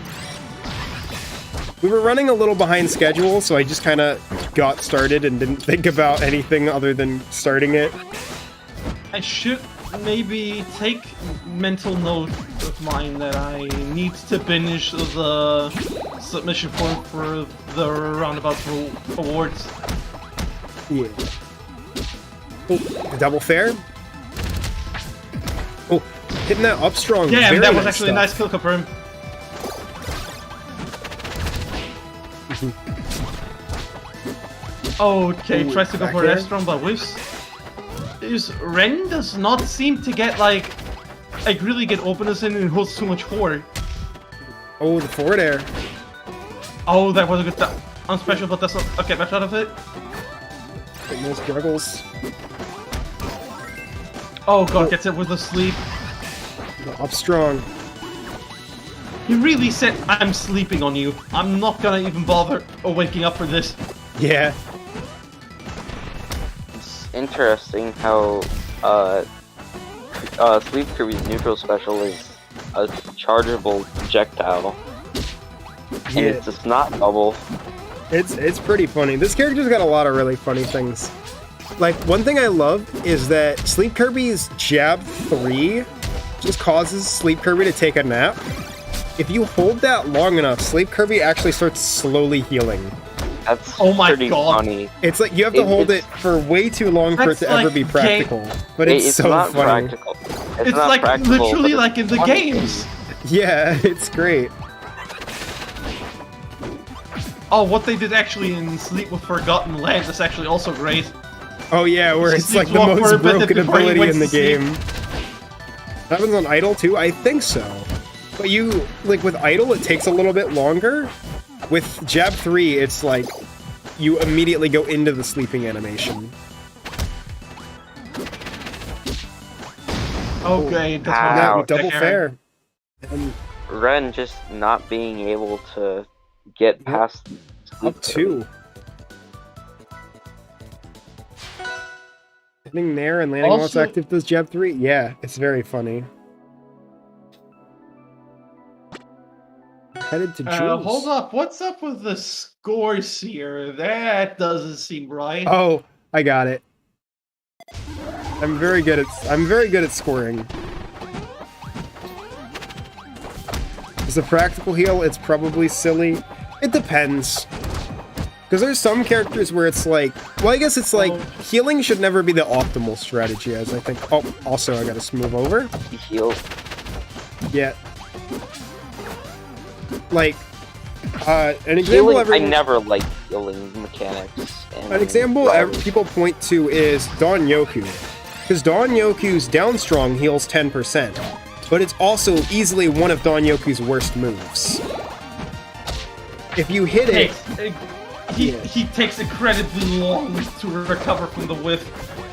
We were running a little behind schedule, so I just kind of got started and didn't think about anything other than starting it. I should maybe take mental note of mine that I need to finish the submission form for the Round-A-Bouts awards. Yeah. Oh, the double fair. Oh, hitting that up strong. Yeah, Very and that was nice actually a stuff. nice kill confirm. Okay, Ooh, tries to go back for air. restaurant, but whiffs. Ren does not seem to get like really get openness in and holds too much forward. Oh, the forward air. Oh, that was a good on special, but that's not okay. Back out of it. Getting those juggles. Oh god, gets it with the sleep. Up strong. He really said, "I'm sleeping on you. I'm not gonna even bother waking up for this." Yeah. It's interesting how Sleep Kirby's neutral special is a chargeable projectile. And Yeah. it's just not bubble. It's pretty funny. This character's got a lot of really funny things. Like, one thing I love is that Sleep Kirby's Jab 3 just causes Sleep Kirby to take a nap. If you hold that long enough, Sleep Kirby actually starts slowly healing. That's Oh my pretty God. funny. It's like you have to hold it for way too long for it That's to ever like be practical. But it's so not funny. practical. It's not like practical, literally but like in the funny. games. Yeah, it's great. Oh, what they did actually in Sleep with Forgotten Lands is actually also great. Oh yeah, where it's like the Sleepwalk for a most bit broken before he ability went in the to sleep. game. That happens on Idle too? I think so. But you, like with Idle, it takes a little bit longer. With Jab 3, it's like you immediately go into the sleeping animation. Okay, that's Ow. what Now, Ouch. double fair. And Ren just not being able to get past Sleep up 2. Hitting there and landing while it's Also- active does Jab 3. Yeah, it's very funny. Headed to Jules. hold up, what's up with the scores here? That doesn't seem right. Oh, I got it. I'm very good at scoring. As a practical heal, it's probably silly. It depends. Because there's some characters where it's like, well, I guess it's like, healing should never be the optimal strategy, as I think. Oh, also, I gotta smooth over. He heals. Yeah. Like, an example Healing, I everyone... never liked healing mechanics. An example people point to is Dawn Yoku. Because Dawn Yoku's down strong heals 10%, but it's also easily one of Dawn Yoku's worst moves. If you hit it... He takes incredibly long to recover from the whiff.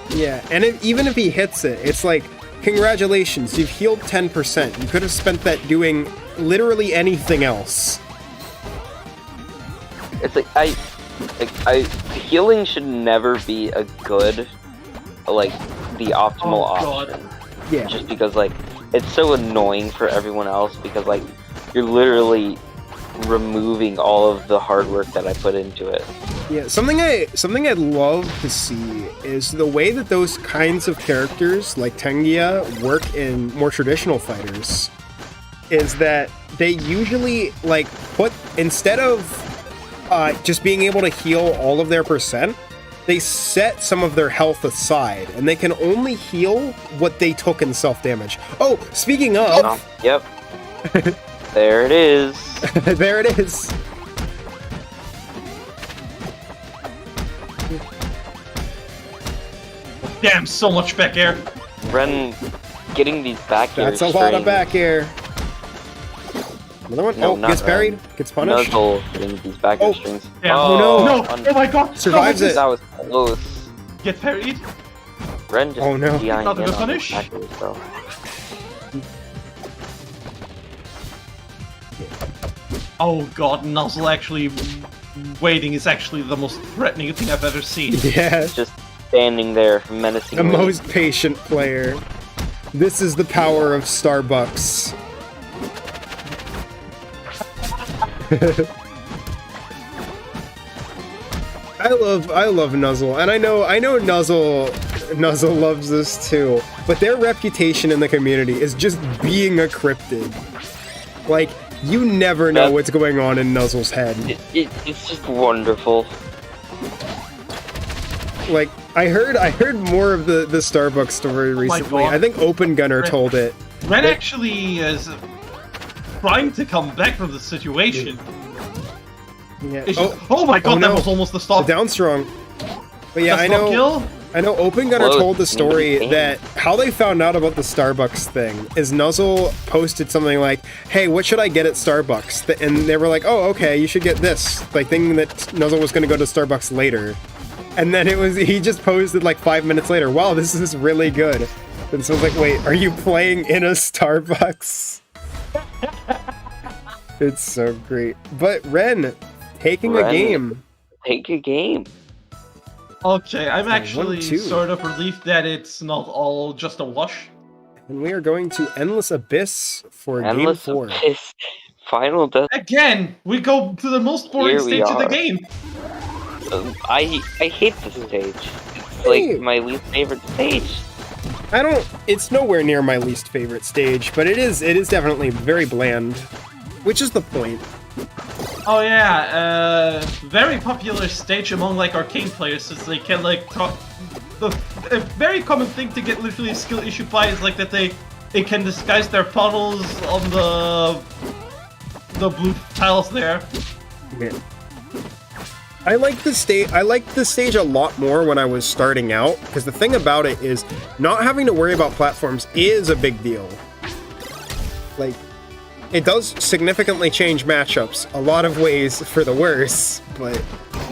Yeah, and even if he hits it, it's like, congratulations, you've healed 10%. You could have spent that doing literally anything else. It's like healing should never be a good, like, the optimal option. Yeah. Just because, like, it's so annoying for everyone else because, like, you're literally removing all of the hard work that I put into it. Yeah, something I'd love to see is the way that those kinds of characters, like Tengia, work in more traditional fighters. Is that they usually, like, instead of just being able to heal all of their percent, they set some of their health aside, and they can only heal what they took in self-damage. Oh, speaking of... Yep. There it is. There it is. Damn, so much back air. Ren getting these back air That's a lot of back air. Another one? No, Oh, not gets parried? Ren. Gets punished? Nuzzle getting these back air strings. Damn. Oh, no. No! Oh my god! Survives Stop it. That was close. Get parried? Ren just Oh, no. DIing Not in gonna on punish? his back air, so. Oh god, Nuzzle actually waiting is actually the most threatening thing I've ever seen. Yeah. Just standing there menacingly. The most patient player. This is the power of Starbucks. I love Nuzzle, and I know Nuzzle loves this too, but their reputation in the community is just being a cryptid. Like, you never know what's going on in Nuzzle's head. It's just wonderful. Like, I heard more of the Starbucks story recently. God. I think Open Gunner told it. Ren actually is trying to come back from the situation. Yeah. It's just, oh my god, no. that was almost the stop. The down strong. But yeah, That's I not know. kill? I know Open Gunner Close. told the story that how they found out about the Starbucks thing is Nuzzle posted something like, "Hey, what should I get at Starbucks?" And they were like, "Oh, okay, you should get this." Like, thinking that Nuzzle was going to go to Starbucks later. And then he just posted like 5 minutes later, "Wow, this is really good." And so I was like, "Wait, are you playing in a Starbucks?" It's so great. But Ren, taking a game. Take a game. Okay, I'm actually 1-2. sort of relieved that it's not all just a wash. And we are going to Endless Abyss for Endless Game 4. Abyss. Final death. Again, we go to the most boring Here we stage of the are. game. I hate this stage. It's like my least favorite stage. It's nowhere near my least favorite stage, but it is definitely very bland. Which is the point. Oh yeah, very popular stage among like arcane players, since they can like talk. A very common thing to get literally a skill issue by is like that they can disguise their puddles on the blue tiles there. Yeah. I like the stage. I liked the stage a lot more when I was starting out, because the thing about it is not having to worry about platforms is a big deal. Like, it does significantly change matchups a lot of ways for the worse, but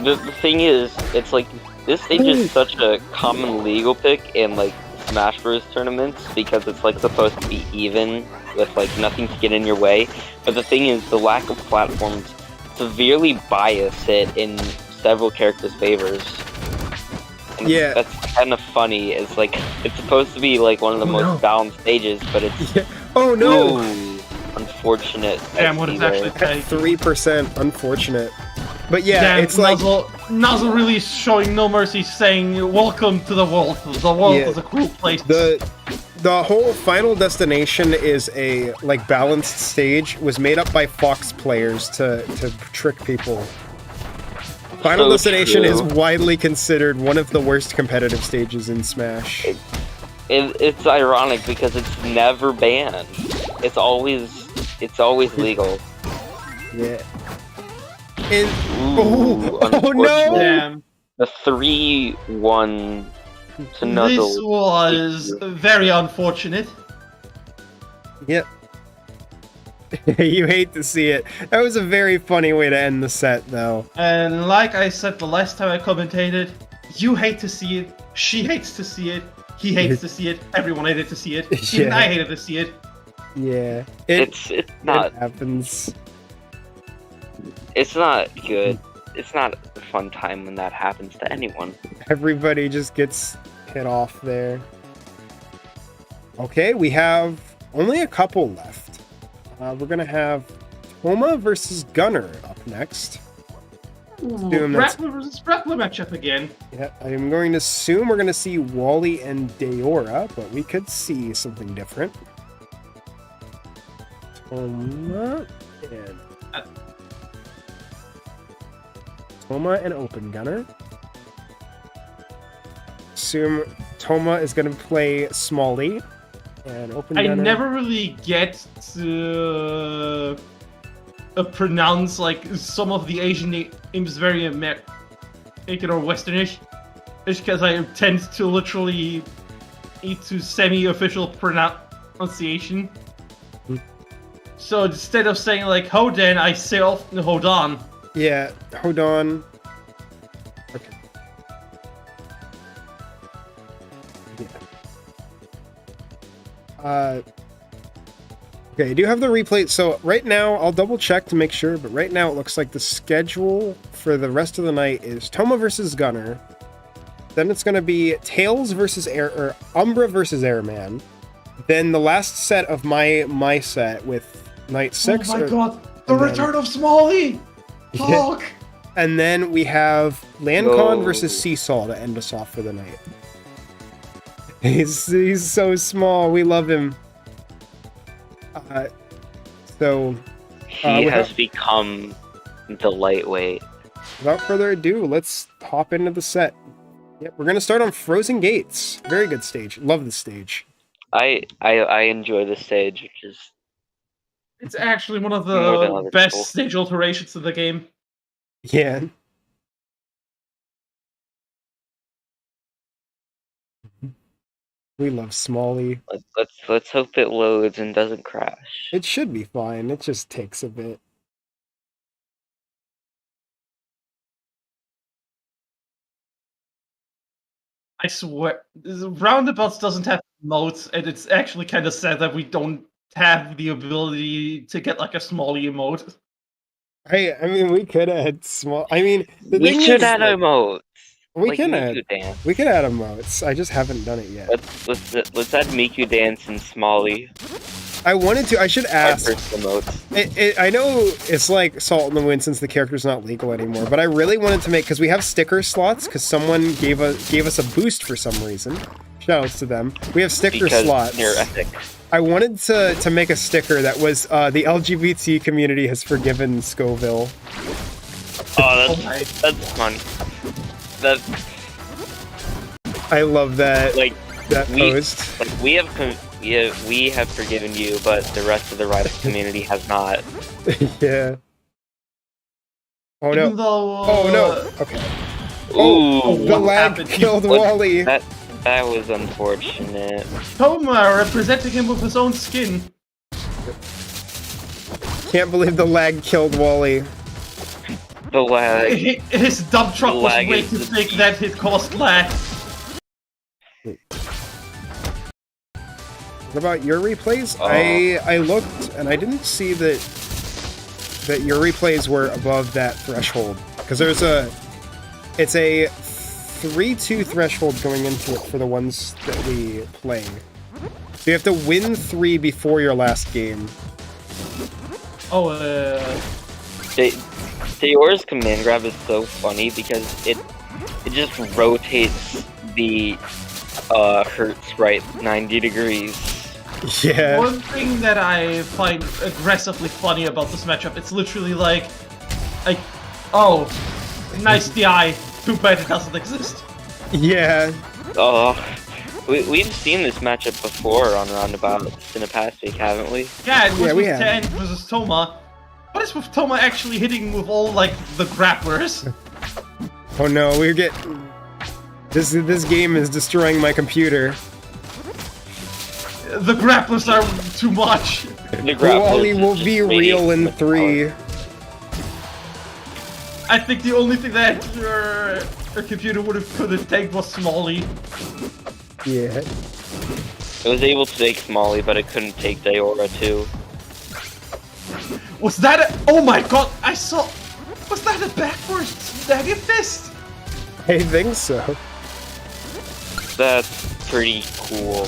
The thing is, it's like this stage is such a common legal pick in like Smash Bros tournaments because it's like supposed to be even with like nothing to get in your way. But the thing is, the lack of platforms severely bias it in several characters' favors. And Yeah. that's kind of funny. It's like it's supposed to be like one of the most balanced stages, but it's oh no, ooh, unfortunate. Damn, what it's actually take. 3% unfortunate. But yeah, Damn, it's like Nuzzle really showing no mercy, saying, "Welcome to the world. The world is a cruel place." the whole Final Destination is a like balanced stage was made up by Fox players to trick people. Final So Destination true. is widely considered one of the worst competitive stages in Smash. It's ironic because it's never banned. it's always legal. Yeah. And Ooh, oh no! unfortunate. Damn. The 3-1 to This nuzzle. was very unfortunate. Yep. You hate to see it. That was a very funny way to end the set, though. And like I said the last time I commentated, you hate to see it, she hates to see it, he hates to see it, everyone hated to see it, even Yeah. I hated to see it. Yeah. It's not It happens. it's not good. It's not a fun time when that happens to anyone. Everybody just gets hit off there. Okay, we have only a couple left. We're gonna have Toma versus Gunner up next. Assume that's- Grappler versus Grappler matchup again. Yeah, I'm going to assume we're gonna see Wally and Deora, but we could see something different. Toma and Open Gunner. Assume Toma is gonna play Smalley. And Open I Gunner. never really get to pronounce like some of the Asian names very American or Westernish, just because I tend to literally eat to semi-official pronunciation. So instead of saying like Hoden, I say often Hodan. Yeah, hold on. Okay. Yeah. Okay, I do have the replay. So right now, I'll double check to make sure, but right now it looks like the schedule for the rest of the night is Toma versus Gunner. Then it's going to be Tails versus Umbra versus Airman. Then the last set of my set with Night 6. Oh my god, the and then- return of Smalley! Yeah. Fuck! And then we have Lancon Whoa. versus Seesaw to end us off for the night. He's so small. We love him. So He without- has become the lightweight. without further ado, let's hop into the set. Yep, we're gonna start on Frozen Gates. Very good stage. Love the stage. I enjoy the stage, which is It's actually one of More than the other best people. stage alterations of the game. Yeah. We love Smalley. let's hope it loads and doesn't crash. It should be fine. It just takes a bit. I swear, Round-A-Bouts doesn't have emotes, and it's actually kind of sad that we don't have the ability to get like a Smalley emote. I mean, we could add small. I mean, the We thing should is, add like, emotes. we like can Miku add. Dance. We could add emotes. I just haven't done it yet. Let's add Miku Dance and Smalley. I wanted to. I should Our ask. first emotes. I know it's like salt in the wind since the character's not legal anymore, but I really wanted to make because we have sticker slots because someone gave us a boost for some reason. Shoutouts to them. We have sticker Because slots. they're epic. I wanted to make a sticker that was the LGBT community has forgiven Scoville. Oh, my. that's funny. That I love that like that we- post. like we have forgiven you, but the rest of the rival community has not. Yeah. Oh Even no. though, Oh no. Okay. Ooh, Oh, the what lag happened? killed What- Wally. that was unfortunate. Toma representing him with his own skin. Can't believe the lag killed Wally. The lag. His dump truck was Lag way is too the big that it caused lag. What about your replays? Oh. I looked and I didn't see that your replays were above that threshold because it's a 3-2 threshold going into it for the ones that we play. So you have to win 3 before your last game. Oh, Theor's command grab is so funny because it just rotates the hertz right 90 degrees. Yeah. one thing that I find aggressively funny about this matchup, it's literally like, oh, nice DI, too bad it doesn't exist. Yeah. Oh, We've seen this matchup before on Round-A-Bouts in the past week, haven't we? Yeah, it was Yeah, we with have. 10 versus Toma. What is with Toma actually hitting with all, like, the grapplers? Oh no, we're getting... This game is destroying my computer. The grapplers are too much. The grapplers Wally is will just be radiating real in with 3. power. I think the only thing that your computer could have taken was Smalley. Yeah. It was able to take Smalley, but it couldn't take Daora too. Was that a... Oh my god, I saw... Was that a backwards dagger fist? I think so. That's pretty cool.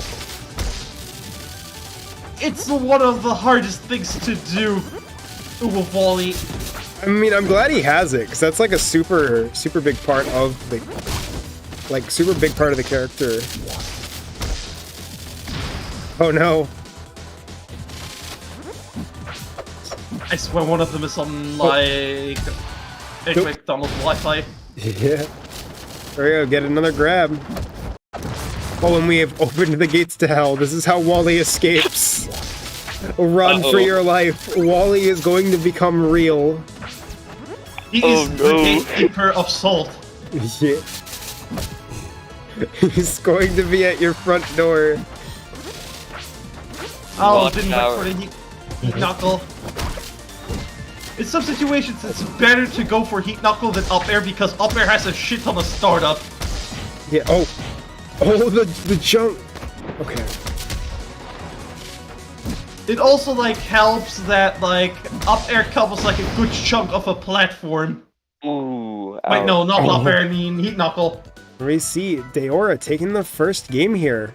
It's one of the hardest things to do with Wally. I mean, I'm glad he has it, because that's like a super big part of the... Like, super big part of the character. Oh no. I swear one of them is on, like... Nope. McDonald's Wi-Fi. Yeah. There we go, get another grab. Oh, and we have opened the gates to hell. This is how Wally escapes. Run for your life. Wally is going to become real. He Oh, is no. the gatekeeper of salt. Yeah. He's going to be at your front door. Oh, Watch didn't out. work for the heat knuckle. In some situations, it's better to go for heat knuckle than up air because up air has a shit ton of startup. Yeah, oh, the jump. Okay. It also like helps that like up air covers like a good chunk of a platform. Ooh. Wait, no, ouch. not up air. I mean heat knuckle. We see Daora taking the first game here.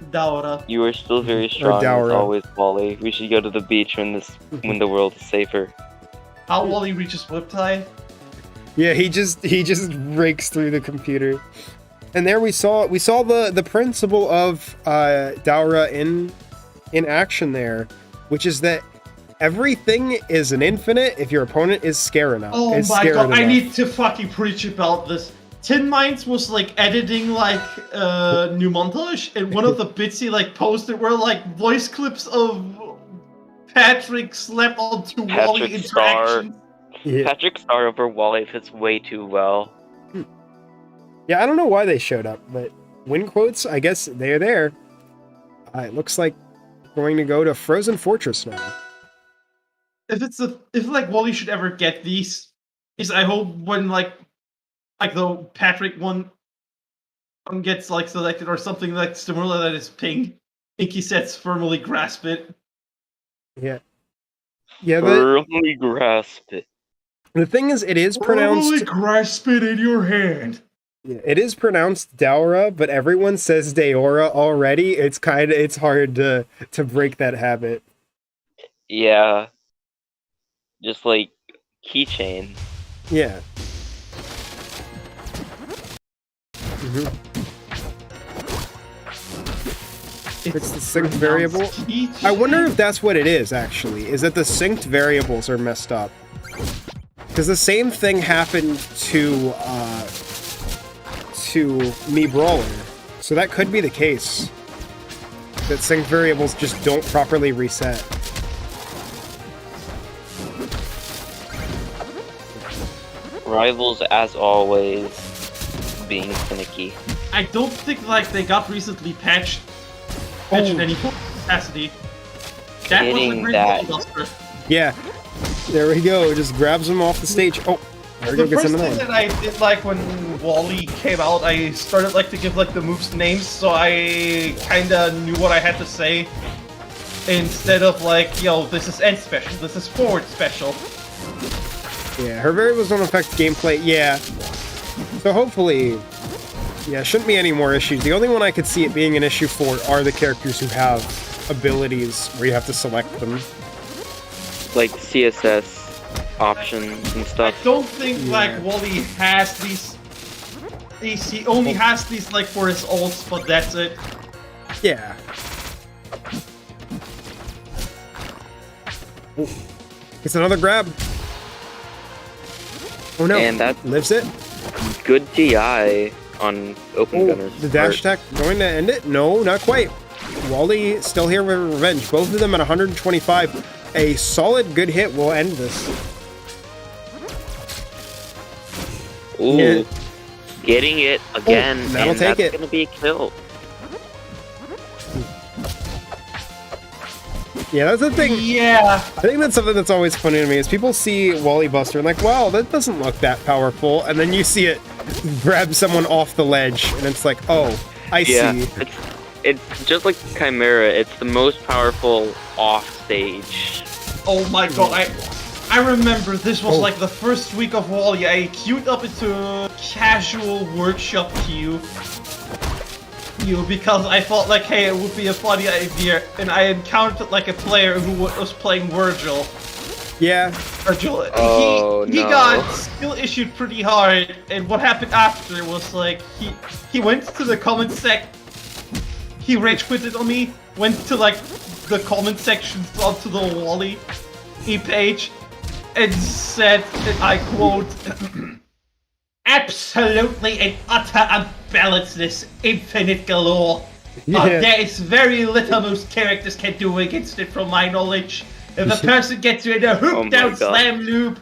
Daora. You are still very strong as Daora. always, Wally. We should go to the beach when the world is safer. How Wally reaches whip tie? Yeah, he just rakes through the computer. And there we saw the principle of Daora in action there, which is that everything is an infinite if your opponent is scared enough. Oh is my scared god, I enough. need to fucking preach about this. Tin Minds was like editing like new montage, and one of the bits he like posted were like voice clips of Patrick slapped onto Wally Patrick Star. interactions. Yeah. Patrick Star over Wally fits way too well. Yeah, I don't know why they showed up, but win quotes, I guess they're there. It looks like we're going to go to Frozen Fortress now. If like Wally should ever get these, is I hope when like the Patrick one gets like selected or something like similar that is pink, Inky sets firmly grasp it. Yeah. Yeah, but Firmly grasp it. the thing is, it is pronounced... Firmly grasp it in your hand. Yeah, it is pronounced Daora, but everyone says Daora already. It's hard to break that habit. Yeah. Just like keychain. Yeah. Mm-hmm. It's the synced variable. I wonder if that's what it is, actually, is that the synced variables are messed up. Because the same thing happened to Me Brawler. So that could be the case. That synced variables just don't properly reset. Rivals, as always, being finicky. I don't think like they got recently patched in any capacity. That was a Getting great that. buster. Yeah. There we go. Just grabs him off the stage. Oh, there we The go. Gets first him thing on. that I did like when Wally came out, I started like to give like the moves names, so I kinda knew what I had to say. Instead of like, yo, this is end special, this is forward special. Yeah, her variables don't affect gameplay. Yeah. So hopefully, yeah, shouldn't be any more issues. The only one I could see it being an issue for are the characters who have abilities where you have to select them. Like CSS options and I stuff. don't think Yeah. like Wally has these. He only has these like for his ults, but that's it. Yeah. Oh. It's another grab. Oh no. And that Lives it? good DI. on Open Oh, Gunner's the dash part. attack going to end it? No, not quite. Wally still here with revenge. Both of them at 125. A solid good hit will end this. Ooh, Yeah. getting it again, that'll and take that's it. gonna be a kill. Yeah, that's the thing. Yeah. I think that's something that's always funny to me is people see Wally Buster and like, wow, that doesn't look that powerful. And then you see it grab someone off the ledge and it's like, oh, I Yeah, see. it's just like Chimera. It's the most powerful off stage. Oh my god, I remember this was Oh. like the first week of Wally. I queued up into a casual workshop queue. Because I thought like, hey, it would be a funny idea, and I encountered like a player who was playing Virgil. Yeah. Virgil, Oh, he no. got skill issued pretty hard, and what happened after was like he went to the comment sec. He rage quitted on me. Went to like the comment section onto the Wally page, and said, and I quote. Absolutely and utter unbalancedness, infinite galore. Yeah. There is very little most characters can do against it from my knowledge. If a person gets you in a Oh hoop my down God. slam loop,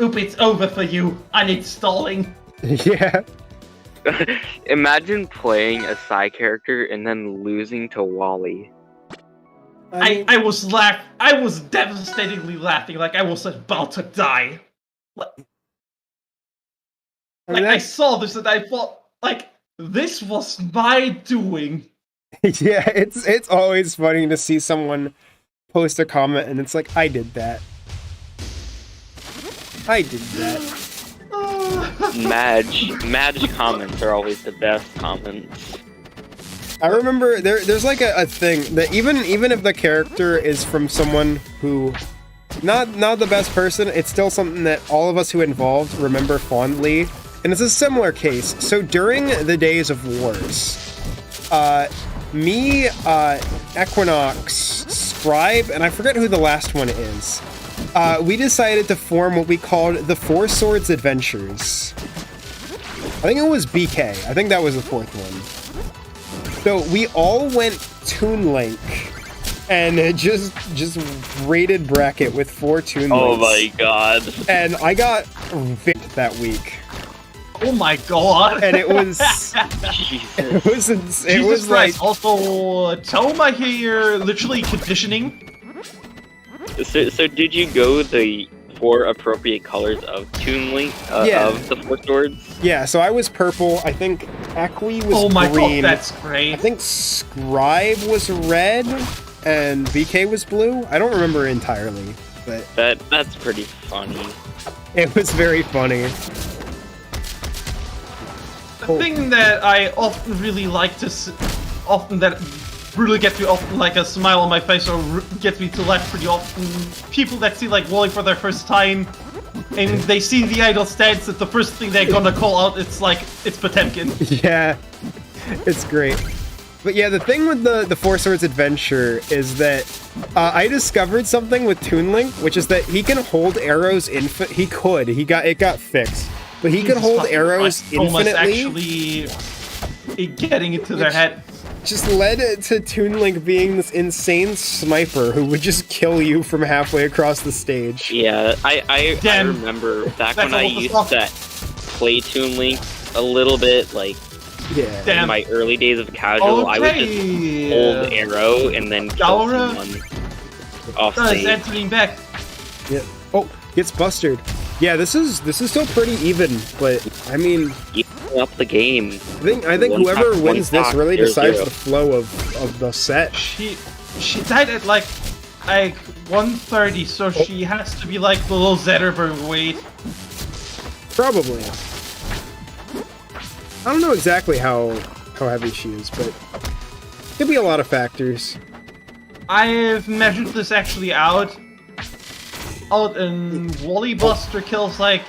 oop, it's over for you. Uninstalling. Yeah. Imagine playing a side character and then losing to Wally. I I was devastatingly laughing, like I was about to die. Like I that's- saw this and I thought, like, this was my doing. yeah, it's always funny to see someone post a comment and it's like, I did that. I did that. Madge comments are always the best comments. I remember there's like a thing that even if the character is from someone who not the best person, it's still something that all of us who involved remember fondly. And it's a similar case. So during the days of wars, me, Equinox, Scribe, and I forget who the last one is, we decided to form what we called the Four Swords Adventures. I think it was BK. I think that was the fourth one. So we all went Toon Link and just raided bracket with 4 Toon Links. Oh my god. And I got viced that week. Oh my god. And it was Jesus. it was ins- it Jesus was like Christ. Also, Toma here literally conditioning. So did you go the 4 appropriate colors of Toon Link Yeah. of the 4 swords? yeah, so I was purple, I think Equi was Oh my green. god, that's I great. think Scribe was red and BK was blue. I don't remember entirely, but That's pretty funny. it was very funny. The thing that I often really like to often that really gets me often like a smile on my face or gets me to laugh pretty often. People that see like Wally for their first time and they see the idle stance and the first thing they're gonna call out it's like it's Potemkin. Yeah, it's great. But yeah, the thing with the Four Swords Adventure is that I discovered something with Toon Link, which is that he can hold arrows it got fixed, but he could hold fucking arrows Christ, Toma's infinitely. actually getting into their head. Just led to Toon Link being this insane sniper who would just kill you from halfway across the stage. Yeah, I Damn. remember back That's when I all the used stuff. to play Toon Link a little bit, like Yeah. Damn. in my early days of casual, I would just hold arrow and then kill Gaura? someone off Is stage. entering back. Yeah. Oh, gets busted. Yeah, this is still pretty even, but I mean, Keeping up the game. I think One whoever top, wins one this top, really 0-0. decides the flow of the set. She died at like 130, so she has to be like below Zetterberg weight. Probably. I don't know exactly how heavy she is, but could be a lot of factors. I've measured this actually out. And Wally Buster kills like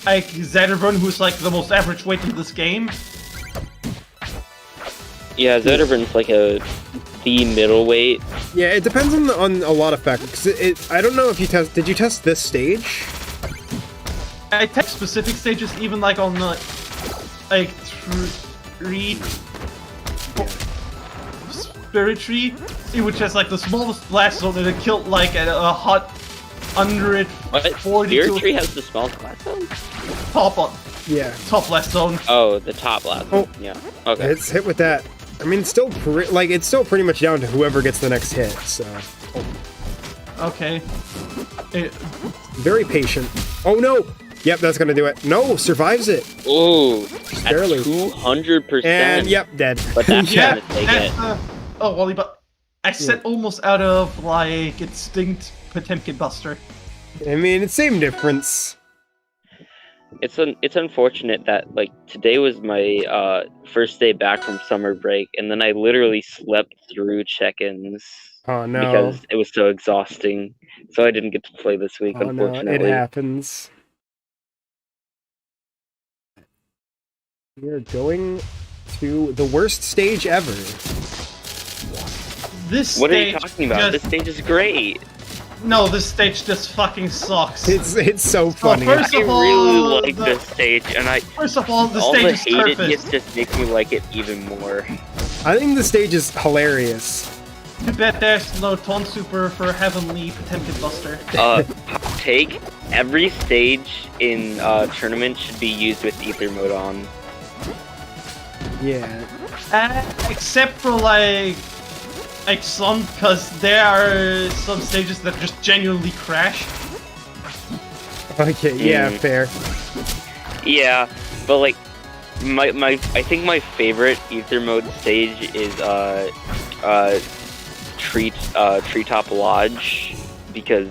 Zetterburn, who's like the most average weight in this game. Yeah, Zetterburns like the middleweight. Yeah, it depends on a lot of factors. 'Cause I don't know if you did you test this stage? I test specific stages, even like on the like Spirit Tree, which has like the smallest blast zone, and it killed like a hot 140 Spirit Tree has the smallest blast zone? Yeah. top blast zone. Oh, the top blast zone. Oh. Yeah. Okay. It's hit with that. I mean, it's still it's still pretty much down to whoever gets the next hit. So Okay. very patient. Oh no! Yep, that's gonna do it. No, survives it. Ooh, Barely. at 200%. And yep, dead. But that's Yeah, gonna take that's, it. oh, Wally, but I said almost out of like Extinct Potemkin Buster. I mean, it's same difference. It's unfortunate that like today was my first day back from summer break, and then I literally slept through check-ins Oh no. because it was so exhausting. So I didn't get to play this week, Oh no, it unfortunately. happens. We are going to the worst stage ever. This What are you stage talking about? This stage is great. No, this stage just fucking sucks. It's so funny. first- I of all, really like the- this stage, and First of all, the all stage the is hate it turfist. gets just makes me like it even more. I think the stage is hilarious. Too bad there's no Taunt Super for Heavenly Potemkin Buster. Hot take: every stage in tournament should be used with Ether mode on. Yeah. Except for like some, because there are some stages that just genuinely crash. Okay. Yeah. Fair. Yeah, but like I think my favorite Ether mode stage is Treetop Lodge, because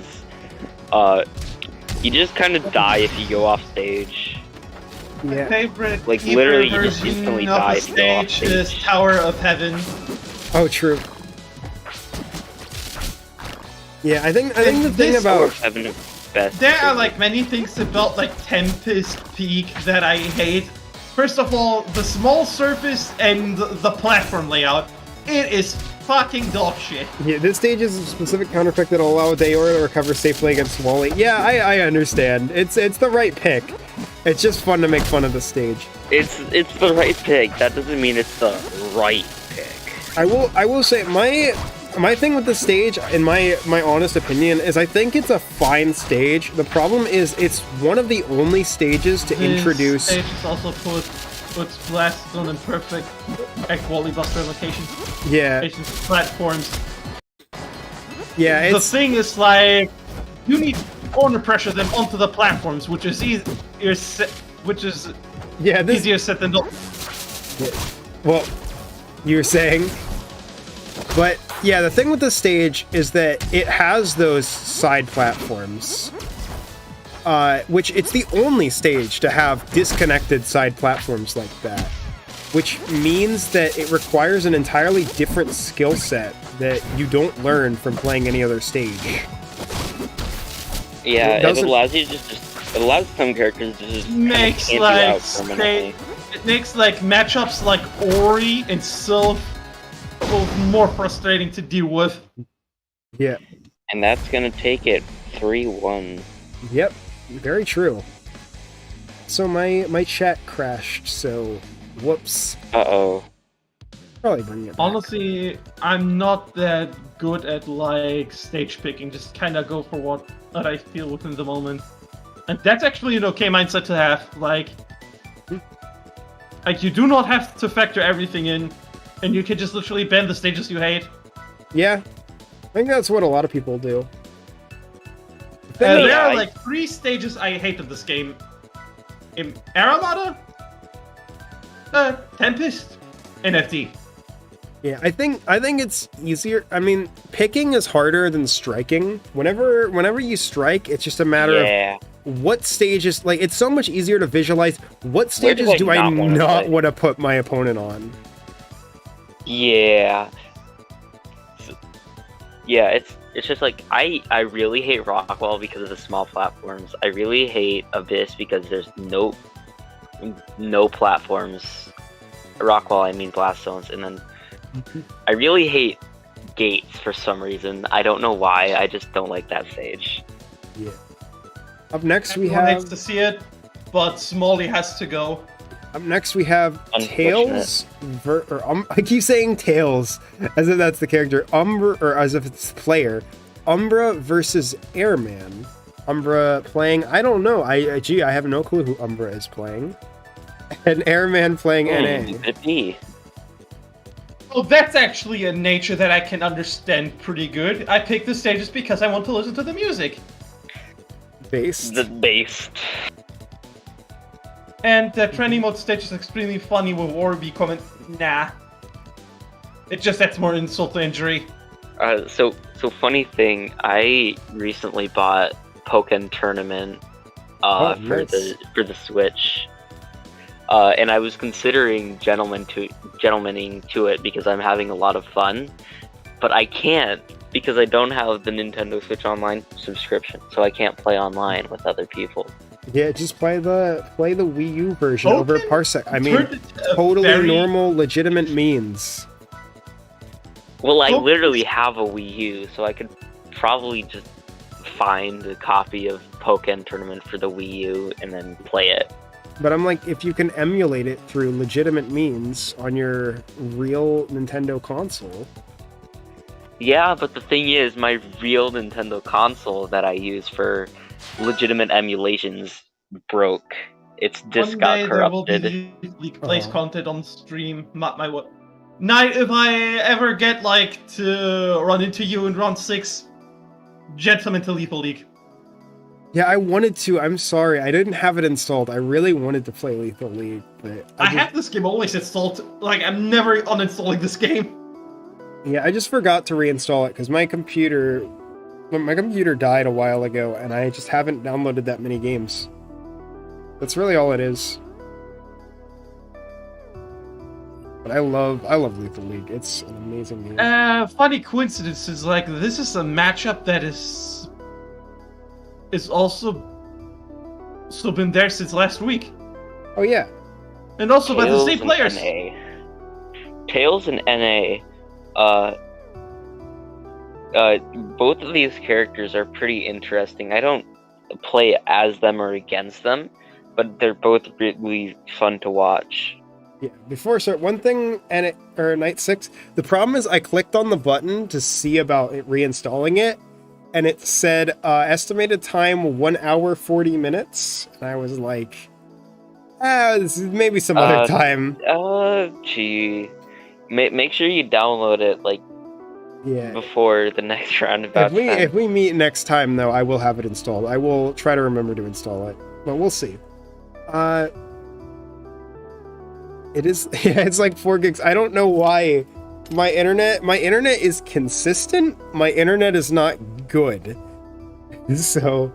you just kind of die if you go off stage. My Yeah. favorite Like, Ether literally, you just version instantly of die the if you go off stage is stage. Tower of Heaven. Oh, true. Yeah, I think the thing This- about Heaven is best. There are like many things about like Tempest Peak that I hate. First of all, the small surface and the platform layout. It is fucking dog shit. this stage is a specific counterpick that'll allow Daora to recover safely against Wally. Yeah, I understand. It's the right pick. It's just fun to make fun of the stage. It's the right pick. That doesn't mean it's the right pick. I will say my thing with the stage, in my honest opinion, is I think it's a fine stage. The problem is it's one of the only stages to introduce. This stage is also puts Blast Zone in perfect Wally Buster locations. Yeah, Platforms. yeah. The It's thing is like you need corner pressure them onto the platforms, which is easier said than done. well, you were saying. But yeah, the thing with the stage is that it has those side platforms, which it's the only stage to have disconnected side platforms like that, which means that it requires an entirely different skill set that you don't learn from playing any other stage. Yeah, It it doesn't- allows you to it allows some characters to just Makes camp you like out permanently. it makes like matchups like Ori and Sylph both more frustrating to deal with. Yeah. And that's gonna take it 3-1. Yep. Very true. So my chat crashed. So whoops. Uh-oh. Probably bring it back. Honestly, I'm not that good at like stage picking. Just kind of go for what I feel within the moment, and that's actually an okay mindset to have. Like you do not have to factor everything in, and you can just literally ban the stages you hate. Yeah. I think that's what a lot of people do. There are I- like 3 stages I hate of this game. In Aramata, Tempest, and FD. Yeah, I think it's easier. I mean, picking is harder than striking. Whenever you strike, it's just a matter Yeah. of what stages. Like, it's so much easier to visualize what stages I do I not wanna not play? want to put my opponent on. Yeah. Yeah, it's just like I really hate Rockwall because of the small platforms. I really hate Abyss because there's no platforms. Rockwall, I mean blast zones, and then I really hate gates for some reason. I don't know why. I just don't like that stage. Yeah. Up next we Everyone hates have to see it, but Smalley has to go. Up next, we have Unfortunate. Tails. I keep saying Tails as if that's the character. Or as if it's the player. Umbra versus Airman. Umbra playing. I don't know. I have no clue who Umbra is playing. And Airman playing NA. Could be. Oh, that's actually a nature that I can understand pretty good. I picked the stages because I want to listen to the music. Based. The base. And the training mode stage is extremely funny with Warby comment, nah. It just adds more insult to injury. So funny thing, I recently bought Pokken Tournament for the Switch. And I was considering gentlemaning to it because I'm having a lot of fun, but I can't because I don't have the Nintendo Switch Online subscription, so I can't play online with other people. Yeah, just play the Wii U version over Parsec. I mean, Turned it totally normal, legitimate means. Well, I literally have a Wii U, so I could probably just find a copy of Pokken Tournament for the Wii U and then play it. But I'm like, if you can emulate it through legitimate means on your real Nintendo console. Yeah, but the thing is, my real Nintendo console that I use for legitimate emulations broke. Its disc got corrupted. There will be League Plays content on stream, not my what. Night, if I ever get to run into you in round 6, gentlemen to Lethal League. Yeah, I wanted to. I'm sorry. I didn't have it installed. I really wanted to play Lethal League, but I have this game always installed. I'm never uninstalling this game. Yeah, I just forgot to reinstall it because my computer died a while ago, and I just haven't downloaded that many games. That's really all it is. But I love Lethal League. It's an amazing game. Funny coincidence is this is a matchup that is also been there since last week. Oh yeah. And also by the same players. Tails and NA. Both of these characters are pretty interesting. I don't play as them or against them, but they're both really fun to watch. Yeah. Before I start, one thing, Night 6, the problem is I clicked on the button to see about it reinstalling it, and it said estimated time 1 hour 40 minutes, and I was like, this is maybe some other time. Gee. Make sure you download it before the next Round-A-Bouts. If we meet next time, though, I will have it installed. I will try to remember to install it, but we'll see. It is. Yeah, it's 4 gigs. I don't know why. My internet is consistent. My internet is not good. So.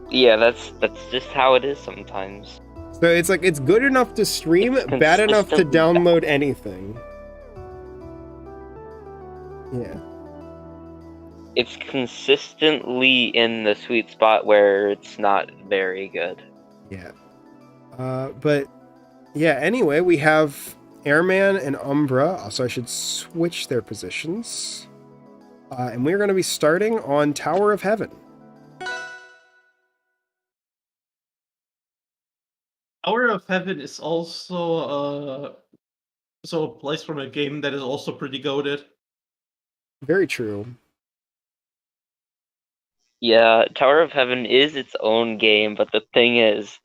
Yeah, that's just how it is sometimes. So it's good enough to stream, bad enough to download anything. Yeah. It's consistently in the sweet spot where it's not very good. Yeah. But yeah, anyway, we have Airman and Umbra, so I should switch their positions. And we're going to be starting on Tower of Heaven. Tower of Heaven is also a place from a game that is also pretty goated. Very true. Yeah, Tower of Heaven is its own game, but the thing is,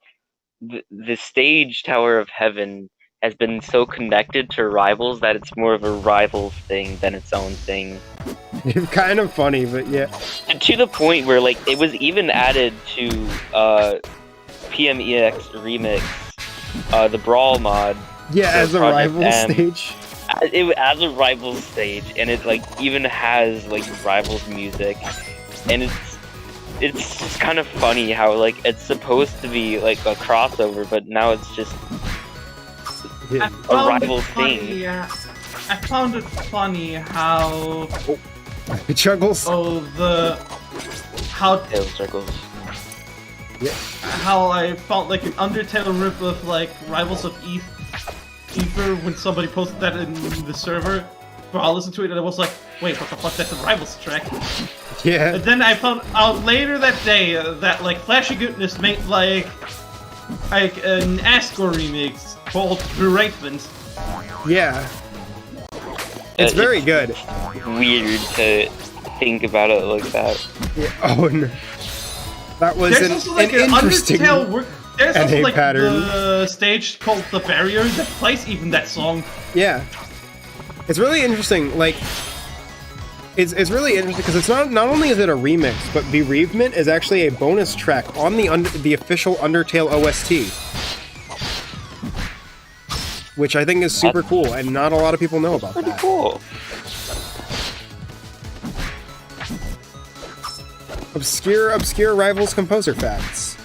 the stage Tower of Heaven has been so connected to Rivals that it's more of a Rivals thing than its own thing. It's kind of funny, but yeah. And to the point where it was even added to PMEX Remix, the Brawl mod. Yeah, as a Rivals stage. As a Rivals stage, and it even has Rivals music, and it's just kind of funny how it's supposed to be a crossover, but now it's just a Rivals thing. I found it funny how Chuggles. How Tails Chuggles. Yeah. How I found an Undertale rip of Rivals of Ether when somebody posted that in the server. But I listened to it and I was like, wait, what the fuck? That's a Rivals track. Yeah. And then I found out later that day that Flashy Goodness made an Asgore remix called Bereavement. Yeah. It's very good. Weird to think about it like that. Yeah. Oh, no. That was There's also like an interesting Undertale. There's also NA like pattern. the stage called The Barrier that plays even that song. Yeah. It's really interesting. Like, it's really interesting because it's not only is it a remix, but Bereavement is actually a bonus track on the official Undertale OST, which I think is super cool, and not a lot of people know about Pretty that. cool. Obscure Rivals composer facts.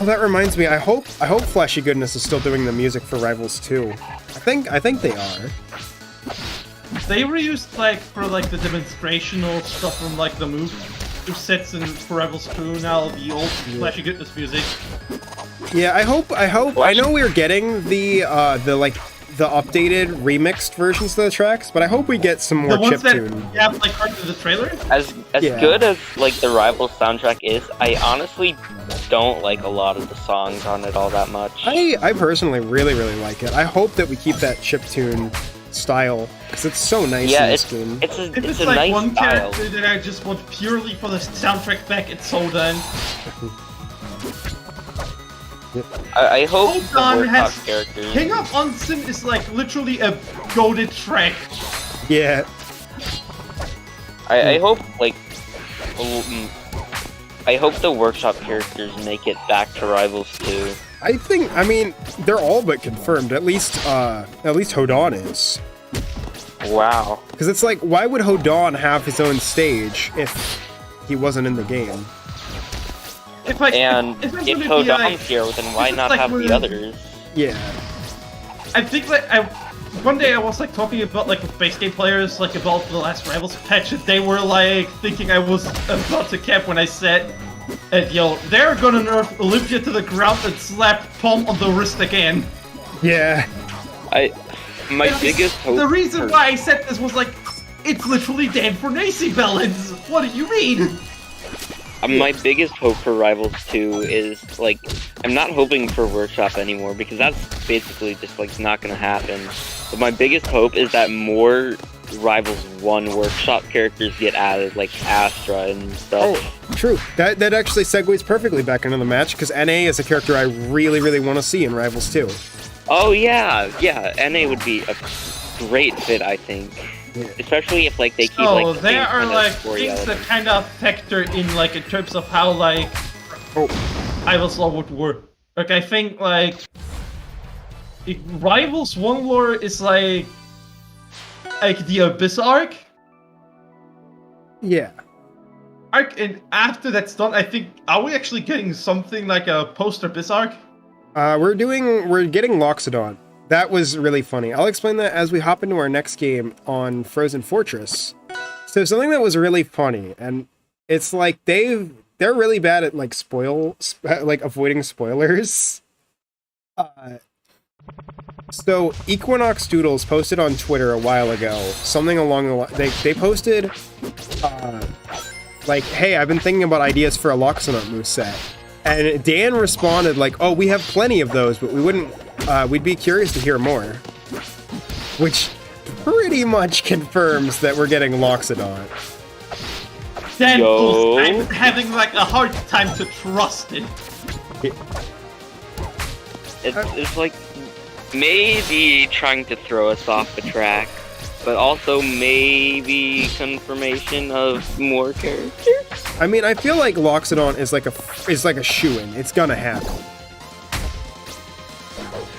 Oh, that reminds me. I hope Flashy Goodness is still doing the music for Rivals 2. I think they are. They were used like for like the demonstrational stuff from like the move sets in for Rebels 2. Now the old Flashy Goodness music. Yeah, I hope. I know we're getting the updated remixed versions of the tracks, but I hope we get some more The ones that chiptune. you have like heard in the trailer. As Yeah. good as like the Rivals soundtrack is, I honestly don't like a lot of the songs on it all that much. I personally really like it. I hope that we keep that chiptune style because it's so nice Yeah, in this it's game. it's a, If it's it's a like nice one style. character that I just want purely for the soundtrack back, it's so done. I hope Hold the on, workshop has characters. King of Onsen is like literally a goated track. Yeah, I hope like I hope the workshop characters make it back to Rivals 2. I mean they're all but confirmed. At least Hodon is. Wow. Because it's like, why would Hodon have his own stage if he wasn't in the game? If like, And if if Hodon's here, then why it's not like have when- the others? Yeah. I think like one day I was like talking about like with base game players like about the last Rivals patch, and they were like thinking I was about to cap when I said, "Yo, they're gonna nerf Olympia to the ground and slap Palm on the wrist again." Yeah. My biggest hope. The reason for- why I said this was like, it's literally Dan Fornace balance. What do you mean? My biggest hope for Rivals 2 is, like, I'm not hoping for Workshop anymore, because that's basically just, like, not gonna happen. But my biggest hope is that more Rivals 1 Workshop characters get added, like Astra and stuff. Oh, true. That actually segues perfectly back into the match, because NA is a character I really want to see in Rivals 2. Oh, yeah, NA would be a great fit, I think. Yeah. Especially if, like, they keep, So like, the same there are kind of like story things that elements. kind of factor in like in terms of how like Rivals lore would work. Like I think like Rivals 1 lore is like the Abyss arc. Yeah. And after that's done, I think are we actually getting something like a post Abyss arc? We're getting Loxodon. That was really funny. I'll explain that as we hop into our next game on Frozen Fortress. So something that was really funny, and it's like they're really bad at like avoiding spoilers. So Equinox Doodles posted on Twitter a while ago something along the line. They posted like, "Hey, I've been thinking about ideas for a Loxodon moveset." And Dan responded like, "Oh, we have plenty of those, but we'd be curious to hear more." Which pretty much confirms that we're getting Loxodon. Then Yo. I'm having like a hard time to trust it. It's like maybe trying to throw us off the track, but also maybe confirmation of more characters. I mean, I feel like Loxodon is like a shoo-in. It's gonna happen.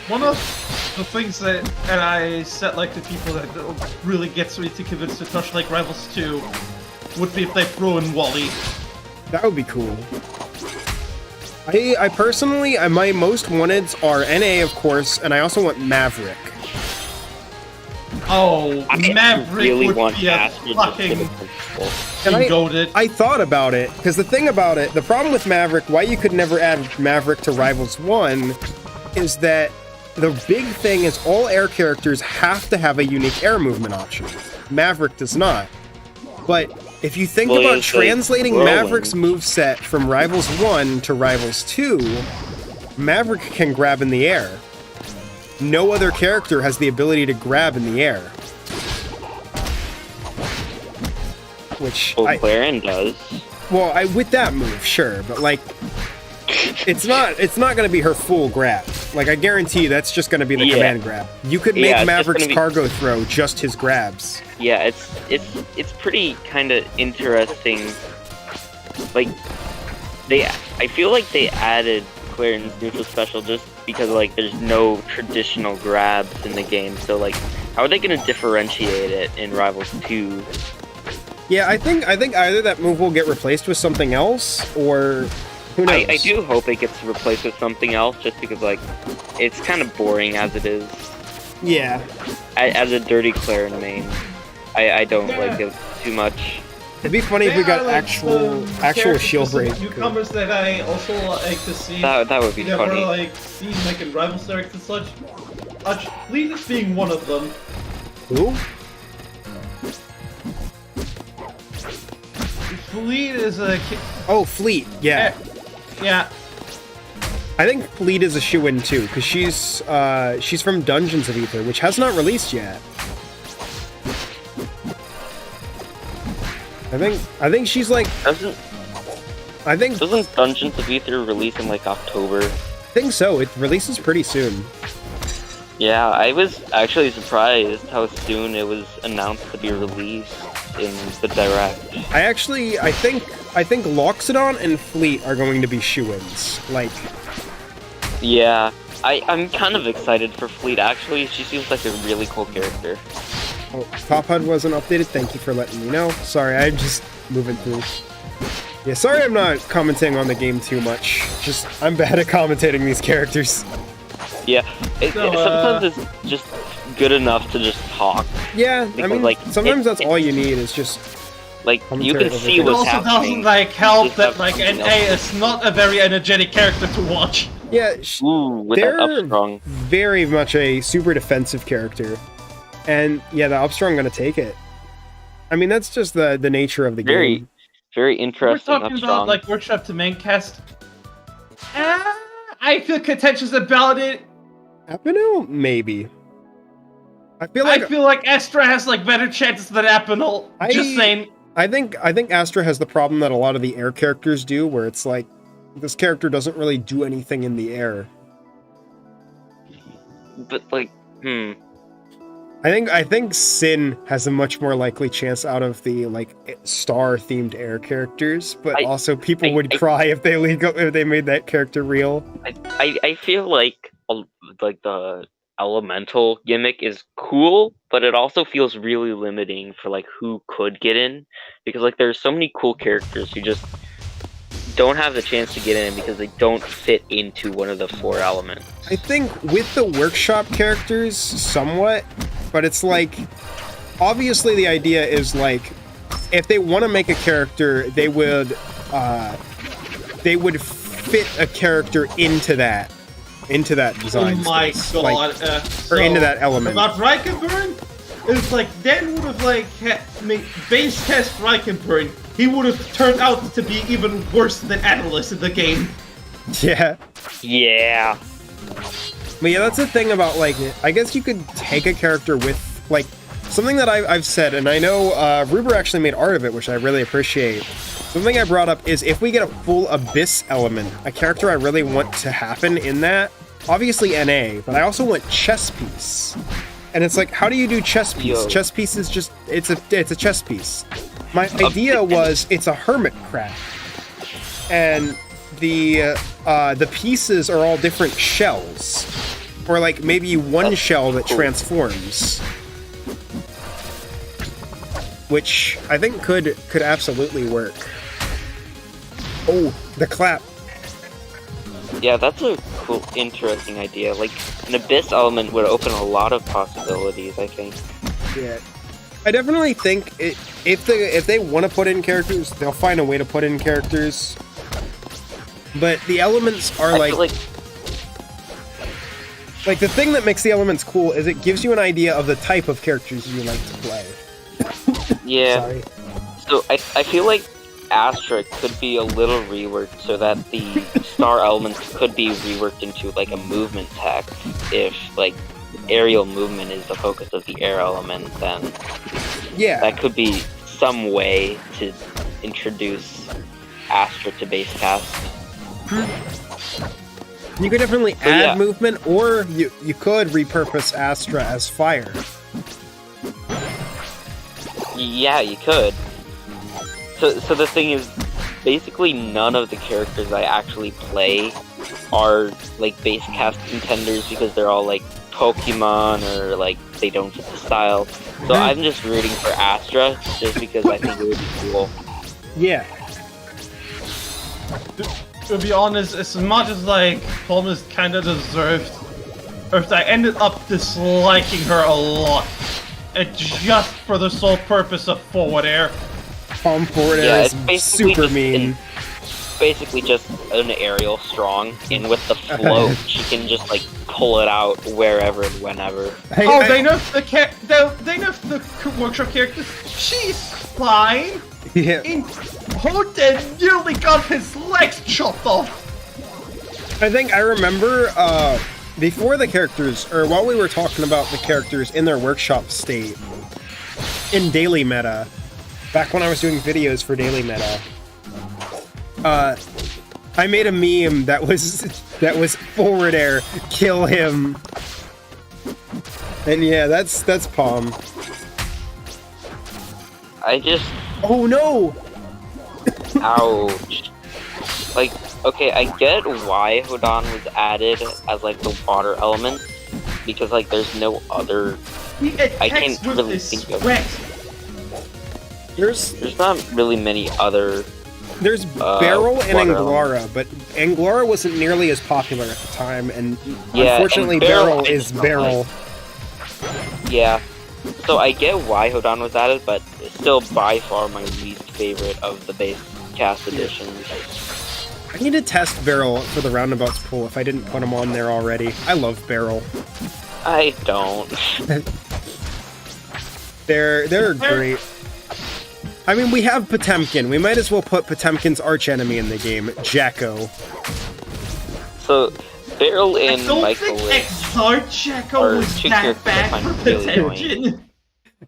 One of the things that and I said like to people that really gets me to convince to touch like Rivals 2 would be if they throw in Wally. That would be cool. I personally, my most wanteds are NA, of course, and I also want Maverick. Oh, I Maverick really would want be a Astrid to fucking be the principal. And goated. I thought about it, because the thing about it, the problem with Maverick, why you could never add Maverick to Rivals 1, is that the big thing is all air characters have to have a unique air movement option. Maverick does not. But if you think Well, about it's like translating whirlwind. Maverick's moveset from Rivals 1 to Rivals 2, Maverick can grab in the air. no other character has the ability to grab in the air. Which Well, Claren does. well, with that move, sure, but like, it's not gonna be her full grab. Like, I guarantee that's just gonna be the command grab. You could make Yeah, it's just Maverick's gonna be- cargo throw just his grabs. Yeah, it's pretty kind of interesting. Like, I feel like they added Claren's neutral special just because like there's no traditional grabs in the game. So like, how are they gonna differentiate it in Rivals 2? Yeah, I think either that move will get replaced with something else, or who knows? I do hope it gets replaced with something else, just because like it's kind of boring as it is. Yeah. As a dirty Claren main, I don't like it too much. It'd be funny if we got actual shield break. Newcomers that I also like to see. That would be Never funny. like seen like in Rivals Direct and such. Fleet being one of them. Who? Fleet is a Oh, Fleet. Yeah. yeah. I think Fleet is a shoe-in too, because she's from Dungeons of Ether, which has not released yet. I think she's like. Doesn't Dungeons of Ether release in like October? I think so. It releases pretty soon. Yeah, I was actually surprised how soon it was announced to be released in the Direct. I think Loxodon and Fleet are going to be shoe-ins. Like, Yeah, I'm kind of excited for Fleet actually. She seems like a really cool character. oh, Top HUD wasn't updated. Thank you for letting me know. Sorry, I'm just moving through. Yeah, sorry I'm not commenting on the game too much. Just, I'm bad at commentating these characters. Yeah, sometimes it's just good enough to just talk. Yeah, I Because, mean, like, sometimes that's all you need is just... Like, you Commentary can over see things. It what's also happening. doesn't like help Just that have like something NA else. is not a very energetic character to watch. Yeah, Ooh, with that they're Upstrong. very much a super defensive character. And yeah, the Upstrong gonna take it. I mean, that's just the nature of the Very, game. very We're interesting talking about Upstrong. like workshop to main cast. I feel contentious about it. Apino? Maybe. I feel I like feel like Astra has like better chances than Apinal. Just saying. I think Astra has the problem that a lot of the air characters do, where it's like this character doesn't really do anything in the air. But like, I think Sin has a much more likely chance out of the like star-themed air characters, but also people would cry if they made that character real. I feel like the elemental gimmick is cool, but it also feels really limiting for like who could get in, because like there's so many cool characters who just don't have the chance to get in because they don't fit into one of the 4 elements. I think with the workshop characters, somewhat, but it's like, obviously the idea is like, if they want to make a character, they would fit a character into that design. Oh my space, god. like, or into that element. About Reichenburn, it's like Dan would have like made base test Reichenburn. He would have turned out to be even worse than Atlas in the game. Yeah. Yeah. But yeah, that's the thing about, like, I guess you could take a character with, like, something that I've said, and I know Ruber actually made art of it, which I really appreciate. Something I brought up is if we get a full Abyss element, a character I really want to happen in that, obviously NA, but I also want Chess Piece. And it's like, how do you do Chess Piece? Yo. Chess Piece is just, it's a chess piece. My idea was it's a hermit crab. And the pieces are all different shells. Or like maybe one shell that transforms. Which I think could absolutely work. Oh, the clap. Yeah, that's a cool, interesting idea. Like, an Abyss element would open a lot of possibilities, I think. Yeah. I definitely think if they want to put in characters, they'll find a way to put in characters. But the elements are I feel like the thing that makes the elements cool is it gives you an idea of the type of characters you like to play. yeah. Sorry. So I feel like Astra could be a little reworked so that the star elements could be reworked into like a movement tech. If like aerial movement is the focus of the air element, then Yeah. that could be some way to introduce Astra to base cast. You could definitely So, add yeah. movement, or you could repurpose Astra as fire. Yeah, you could. So the thing is, basically none of the characters I actually play are like base cast contenders because they're all like Pokemon or like they don't fit the style. So I'm just rooting for Astra just because I think it would be cool. Yeah. To be honest, as much as like Thomas kinda deserved, or I ended up disliking her a lot. Just for the sole purpose of forward air. Palm forward Yeah, air it's is basically super just mean. basically just an aerial strong, and with the float, she can just like pull it out wherever and whenever. Oh, they nerfed they nerfed the workshop character. She's fine. Yeah. Hoden nearly got his legs chopped off. I think I remember before the characters, or while we were talking about the characters in their workshop state, in daily meta, back when I was doing videos for daily meta, I made a meme that was forward air, kill him. And yeah, that's Palm. I just Oh no! ouch. Like, okay, I get why Hodan was added as like the water element, because like there's no other. He attacks I can't with really his think of. sweat. There's not really many other. There's Beryl and water Anglora, but Anglora wasn't nearly as popular at the time, and Yeah, unfortunately and Beryl Beryl I is just don't Beryl. Yeah. So I get why Hodan was added, but it's still by far my least favorite of the base cast editions. I need to test Beryl for the Round-A-Bouts pool if I didn't put him on there already. I love Beryl. I don't. They're great. I mean, we have Potemkin. We might as well put Potemkin's archenemy in the game, Jacko. So Beryl I and don't Michael think Exart Checo are was two that characters I bad find for really annoying. Potemkin.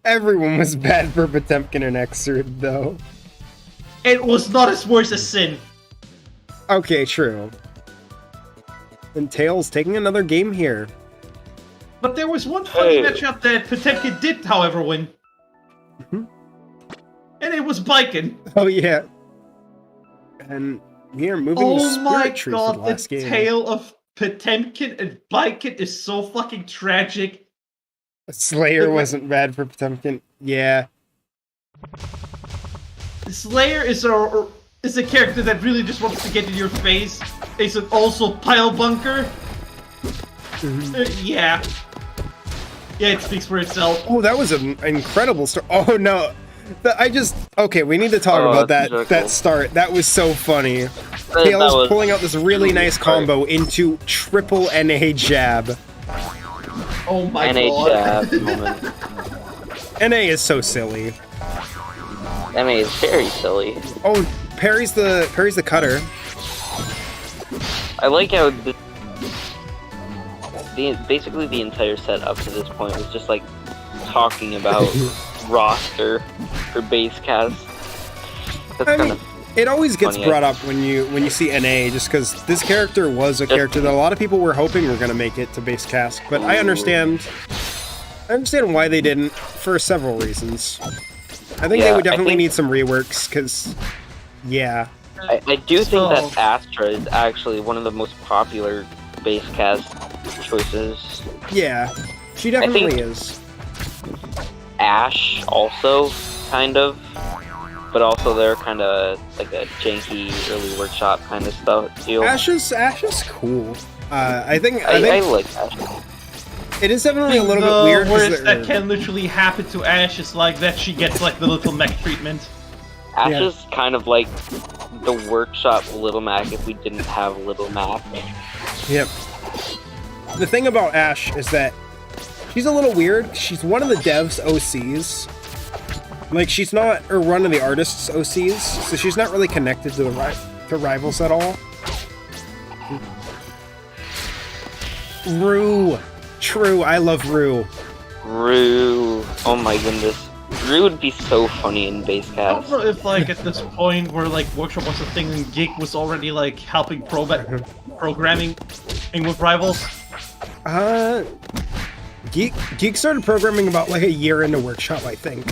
Everyone was bad for Potemkin and Exerd, though. It was not as worse as Sin. Okay, true. And Tails taking another game here. But there was one funny Hey. matchup that Potemkin did, however, win. Mhm. And it was Biken. Oh, yeah. And we are moving to Oh Spirit my Tree for god, the the last game. tale of Potemkin and Biken is so fucking tragic. Slayer wasn't bad for Potemkin. Yeah. Slayer is a character that really just wants to get in your face. Is it also pile bunker? Yeah. Yeah, it speaks for itself. Oh, that was an incredible start. Oh, no. Okay, we need to talk Oh, about that's that cool. start. That was so funny. That Tails was pulling out this really truly nice smart. combo into triple NA jab. Oh my NA god. jab moment. NA is so silly. NA is very silly. Oh, parries the cutter. I like how basically the entire set up to this point was just like talking about roster for base cast. That's I kind mean, of it always gets funny, brought up when you see NA, just because this character was a character that a lot of people were hoping were going to make it to base cast, but I understand why they didn't for several reasons. I think they Yeah, would I definitely think- need some reworks, because, yeah. I do think that So- Astra is actually one of the most popular base cast choices. Yeah, she definitely think- is. Ash also, kind of. But also they're kind of like a janky early workshop kind of stuff deal. Ash is cool. I think I like Ash. it is definitely a little bit The weird. 'cause worst they're- that can literally happen to Ash is like that she gets like the little mech treatment. Ash Yeah. is kind of like the workshop Little Mac if we didn't have Little Mac. Yep. The thing about Ash is that she's a little weird. She's one of the devs' OCs, Like, she's not a Run of the Artists OCs, so she's not really connected to to rivals at all. Rue. True, I love Rue. Rue. Oh my goodness. Rue would be so funny in base I cast. don't know if, like, at this point where, like, Workshop was a thing and Geek was already, like, helping programming with rivals. Geek started programming about, like, a year into Workshop, I think.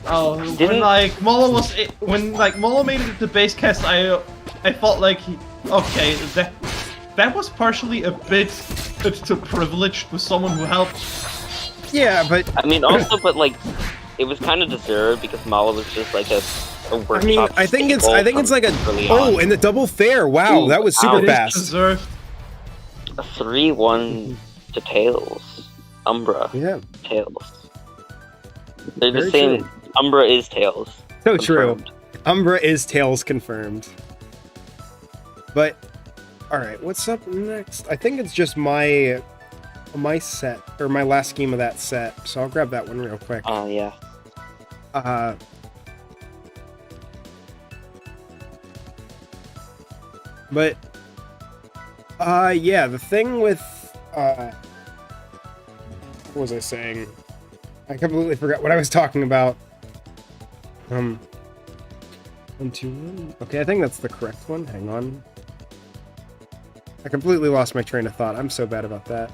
Oh, when, like, Molo made it to base cast, I felt like okay, that was partially a bit too privileged with someone who helped. Yeah, but... I mean, also, but, like, it was kind of deserved because Mala was just, like, a workshop. I mean, I think it's like a... Oh, and the double fair! Wow, Ooh, that was super ouch. fast. Deserved. A 3-1 to Tails. Umbra. Yeah. Tails. They're Very the same. true. Umbra is Tails. So true. Confirmed. Umbra is Tails confirmed. But, alright, what's up next? I think it's just my set, or my last game of that set, so I'll grab that one real quick. Yeah. But, yeah, the thing with, what was I saying? I completely forgot what I was talking about. 1, 2, 1. Okay, I think that's the correct one. Hang on. I completely lost my train of thought. I'm so bad about that.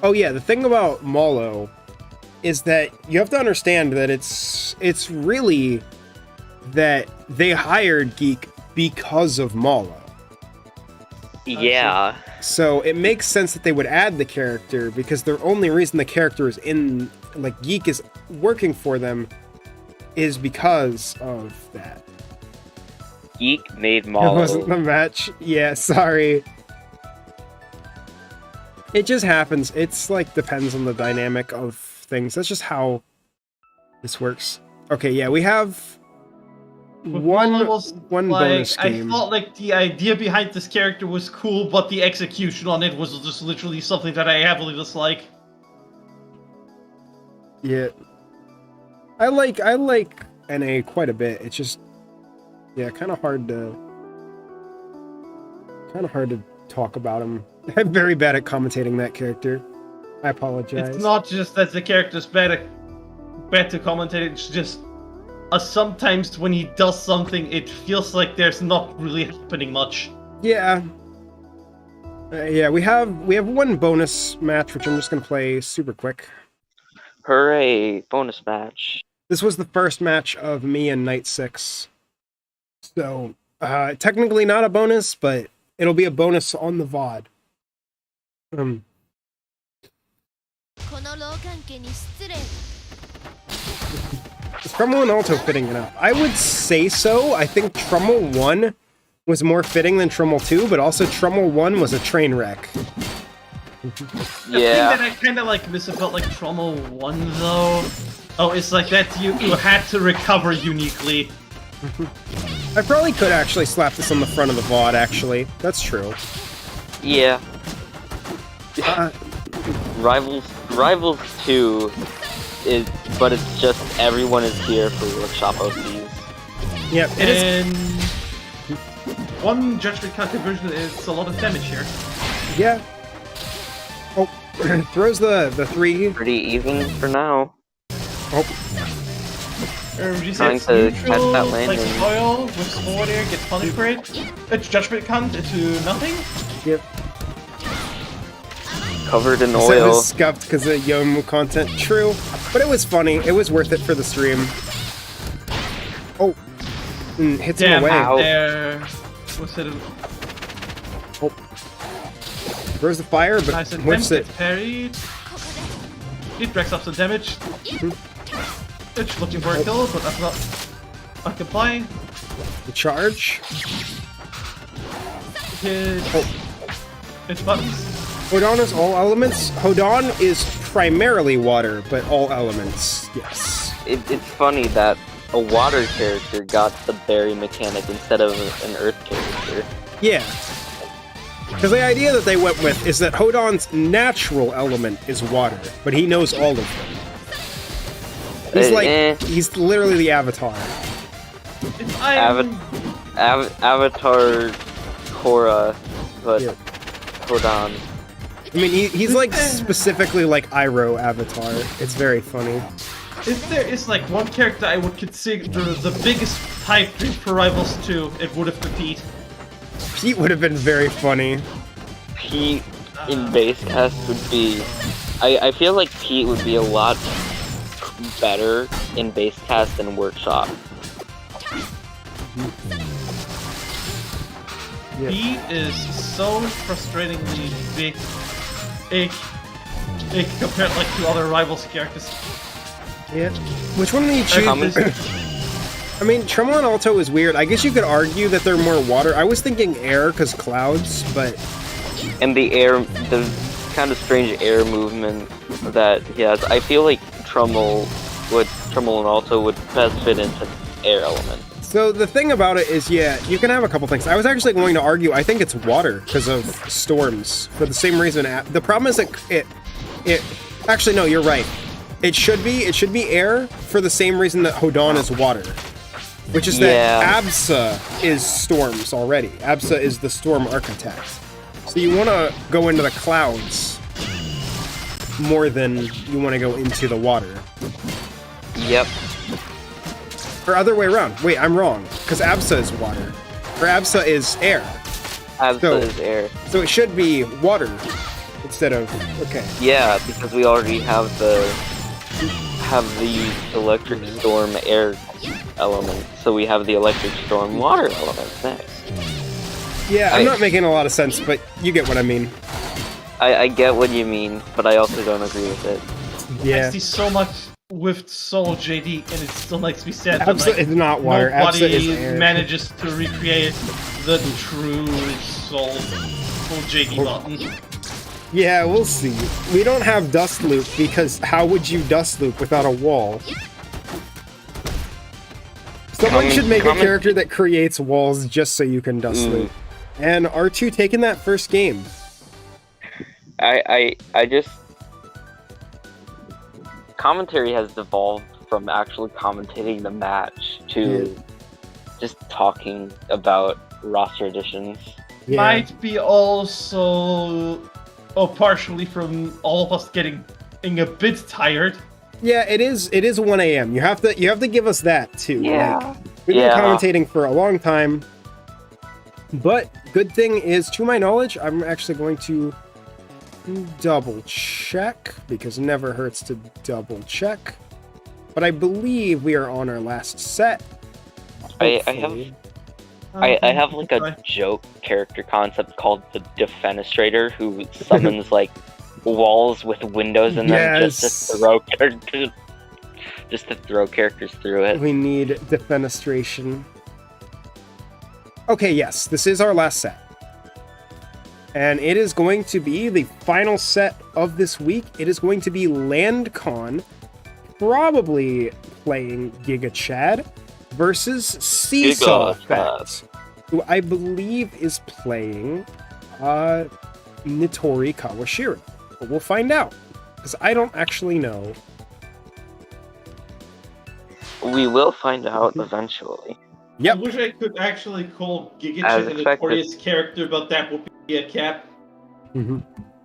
Oh yeah, the thing about Molo is that you have to understand that it's really that they hired Geek because of Molo. Yeah. So it makes sense that they would add the character because the only reason the character is in, like, Geek is working for them is because of that. Geek made It Molo. wasn't the match. Yeah, sorry. It just happens. It's like depends on the dynamic of things. That's just how this works. Okay, yeah, we have one Like, bonus game. I thought like the idea behind this character was cool, but the execution on it was just literally something that I heavily dislike. Yeah. I like NA quite a bit. It's just, yeah, kind of hard to talk about him. I'm very bad at commentating that character. I apologize. It's not just that the character's bad to commentate, it's just sometimes when he does something, it feels like there's not really happening much. Yeah. Yeah, we have one bonus match, which I'm just gonna play super quick. Hooray! Bonus match. This was the first match of me and Night 6. So, technically not a bonus, but it'll be a bonus on the VOD. Is Trummel and Alto fitting enough? I would say so. I think Trummel 1 was more fitting than Trummel 2, but also Trummel 1 was a train wreck. The Yeah. thing that I kind of like miss about like Trommel 1 though, it's like that you had to recover uniquely. I probably could actually slap this on the front of the VOD, actually. That's true. Yeah. Rivals 2 is, but it's just everyone is here for Workshop OCs. Yep, it is. And one Judgment conversion is a lot of damage here. Yeah. Oh, throws the 3. Pretty even for now. Oh, Trying to catch that landing. Like oil with Spore there, gets punished for it. It's Judgment Cunt into nothing. yep. Covered in So it oil. was scuffed because of Yomu content. True, but it was funny. It was worth it for the stream. Oh, hits him Damn, away. Ow. there. What's it? Oh, throws the fire, but Nice whiffs attempt, it. gets parried. It racks up some damage. It's looking for a kill, but that's not complying. The charge. It's buttons. Hodon is all elements. Hodon is primarily water, but all elements. Yes. It's funny that a water character got the berry mechanic instead of an earth character. Yeah. Because the idea that they went with is that Hodon's natural element is water, but he knows all of them. He's like, Eh. he's literally the Avatar. If I'm... Avatar Korra, but Yeah. Kodan. I mean, he's like specifically like Iroh Avatar. It's very funny. If there is like one character I would consider the biggest pipe dream for Rivals 2, it would have been Pete. Pete would have been very funny. Pete in base cast would be. I feel like Pete would be a lot better in base cast than workshop. Yeah. Pete is so frustratingly big compared like to other Rivals characters. Yeah. Which one do you choose? I mean, Tremolo and Alto is weird. I guess you could argue that they're more water. I was thinking air because clouds, but And the kind of strange air movement that he has. I feel like Tremolo and Alto would best fit into air element. so the thing about it is, yeah, you can have a couple things. I was actually going to argue. I think it's water because of storms for the same reason. The problem is that it. Actually, no, you're right. It should be air for the same reason that Hodan is water. Which is that Absa is storms already. Absa is the storm architect. So you want to go into the clouds more than you want to go into the water. Yep. Or other way around. Wait, I'm wrong. Because Absa is water. Or Absa is air. Absa is air. So it should be water instead of... Okay. Yeah, because we already have the electric storm air element, so we have the electric storm water element next. Yeah, I'm not making a lot of sense, but you get what I mean. I get what you mean, but I also don't agree with it. Yeah. I see so much with Solo JD, and it still makes me sad that Absa is not water. Absa is nobody air. manages to recreate the true Soulful JD button. Yeah, we'll see. We don't have Dust Loop because how would you Dust Loop without a wall? Someone should make a character that creates walls just so you can Dust Loop. And R2 taking that first game. I just... Commentary has devolved from actually commentating the match to just talking about roster additions. Yeah. Might be also partially from all of us getting a bit tired. Yeah, it is 1 a.m. You have to give us that too. Yeah. Like, we've been commentating for a long time. But good thing is, to my knowledge, I'm actually going to double check because it never hurts to double check. But I believe we are on our last set. I Hopefully. have like a joke character concept called the Defenestrator, who summons like walls with windows in them just to throw characters through it. We need defenestration. Okay, yes, this is our last set. And it is going to be the final set of this week. It is going to be LandCon, probably playing Giga Chad versus Seesaw Effect, who I believe is playing Nitori Kawashiro. But we'll find out, because I don't actually know. We will find out eventually. Yep. I wish I could actually call As Giga a expected. notorious character, but that would be a cap.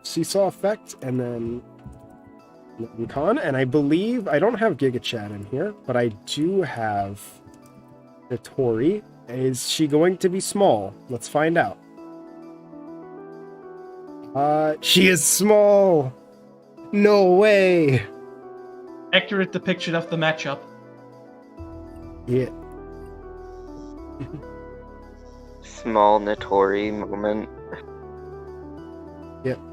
Seesaw Effect, and then LandCon, and I believe I don't have Giga Chad in here, but I do have Nitori. Is she going to be small? Let's find out. She is small. No way. Accurate depiction of the matchup. Yeah. Small Notori moment.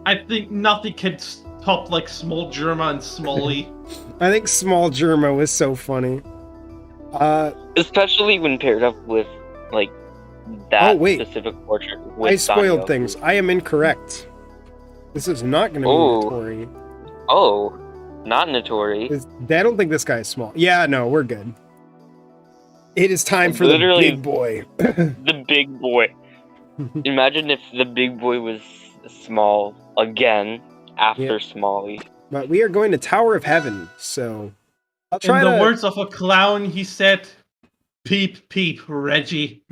I think nothing can top like Small Germa and Smalley. I think Small Germa was so funny. Especially when paired up with like that specific portrait. With I spoiled Sanyo. things. I am incorrect. This is not going to be Nitori. Oh, not Notori. I don't think this guy is small. Yeah, no, we're good. It is time for the big boy. The big boy. Imagine if the big boy was small again after Smalley. But we are going to Tower of Heaven, so I'll In try the to. words of a clown, he said, "Peep, peep, Reggie."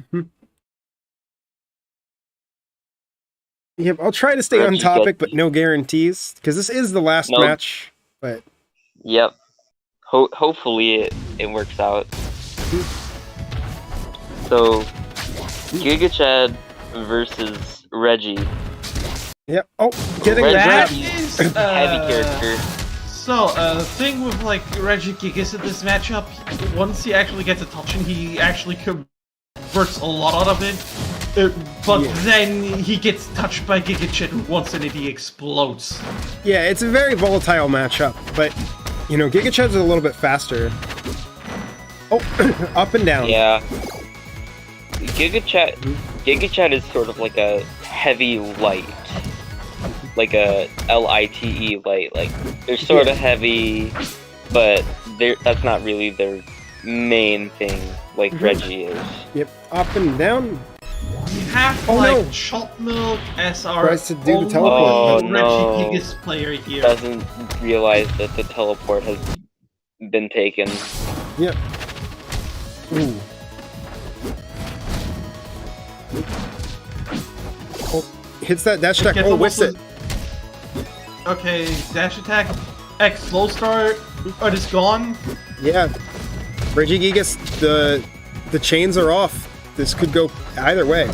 Yep, I'll try to stay on Reggie topic, gets- but no guarantees because this is the last No. match. But Yep. Hopefully it works out. So, Giga Chad versus Reggie. yep. Oh, getting Reggie- that. That is Heavy character. So, the thing with like Reggie Gigas in this matchup, once he actually gets a touch and he actually converts a lot out of it. But Yeah. then he gets touched by Giga Chad once and he explodes. Yeah, it's a very volatile matchup, but you know, Giga Chad's a little bit faster. Oh, up and down. Yeah. Giga Chad is sort of like a heavy light. Like a LITE light. Like, they're sort of heavy, but that's not really their main thing, like Reggie is. Yep, up and down. We have Oh, like no. Shot Milk as our Tries to do the only teleport. Oh, Reggie no. Gigas player here. Doesn't realize that the teleport has been taken. Yep. Ooh. Oh, hits that dash attack. Gets Oh, almost whiffs it. Okay, dash attack, X slow start, it is gone. Yeah. Reggie Gigas, the chains are off. This could go either way.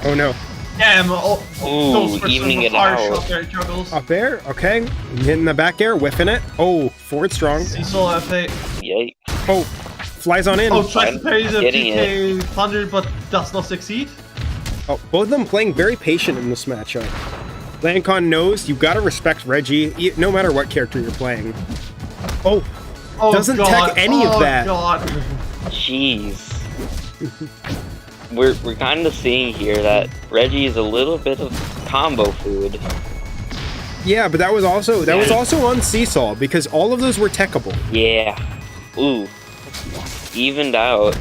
Oh no. Damn, those were evening some it harsh out. up air juggles. Up air, okay. Hitting the back air, whiffing it. Oh, forward strong. Cecil FA. Yay. Oh, flies on in. Oh, tries to parry the Getting PK Thunder, but does not succeed. Oh, both of them playing very patient in this matchup. Lancon knows you gotta respect Reggie, no matter what character you're playing. Oh, Oh, doesn't God. tech any of that. God. Jeez. We're kind of seeing here that Reggie is a little bit of combo food. Yeah, but that was also on Seesaw because all of those were techable. Yeah. Ooh. Evened out.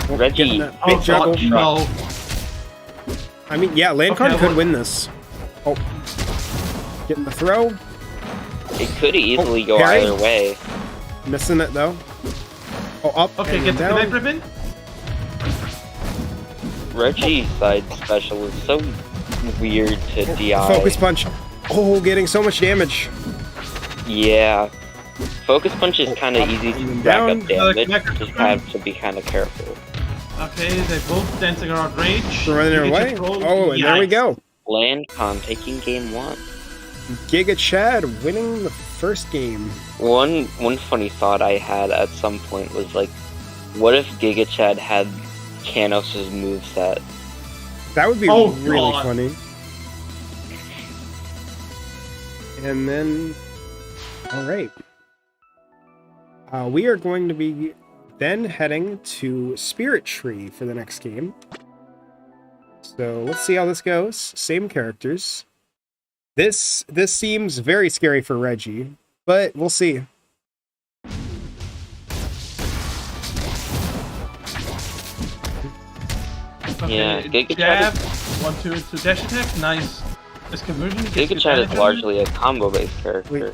Reggie. Getting that Oh, big God, juggle. no. I mean, yeah, Lancon Okay, could well- win this. Oh, getting the throw, It could easily go parry? either way. missing it though. Oh, up Okay, and get the down. connect ribbon. Reggie's side special is so weird to DI. Focus punch. Oh, getting so much damage. Yeah. Focus punch is kind of Up easy and to rack down. up damage. Another Just have to be kind of careful. Okay, they're both dancing around rage. Running You away. can just roll- Oh, and there we Yikes. go. Landcon taking game 1. Giga Chad winning the first game. One funny thought I had at some point was like, what if Giga Chad had Canos' moveset? That would be Oh, really God. funny. And then, all right. We are going to be then heading to Spirit Tree for the next game. So let's see how this goes. Same characters. This seems very scary for Reggie, but we'll see. Okay, Yeah, Giga Chad jab, 1-2 into dash attack, nice. This conversion gets Giga you Chad is advantage on it. largely a combo-based character.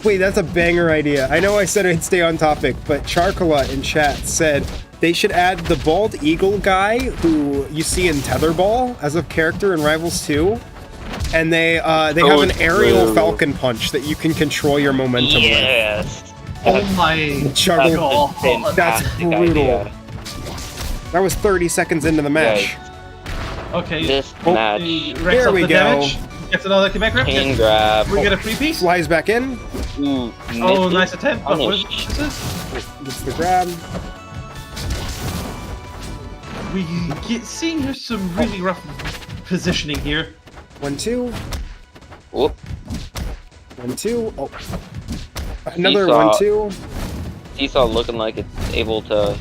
Wait, that's a banger idea. I know I said I'd stay on topic, but Charcola in chat said they should add the bald eagle guy who you see in Tetherball as a character in Rivals 2. And they have an aerial true. falcon punch that you can control your momentum Yes! Oh my with. Juggle. God. That's Fantastic brutal. idea. That was 30 seconds into the match. Okay, This Oh, match, he racks There up we the go. damage. Gets another command grab. chain grab. We get a free piece. Flies back in. Ooh, Oh, misses. nice attempt. But what Punished. is this? Gets the grab. We get seeing here some really rough positioning here. 1-2. Whoop. 1-2. Oh. Another Seesaw. 1-2. Seesaw looking like it's able to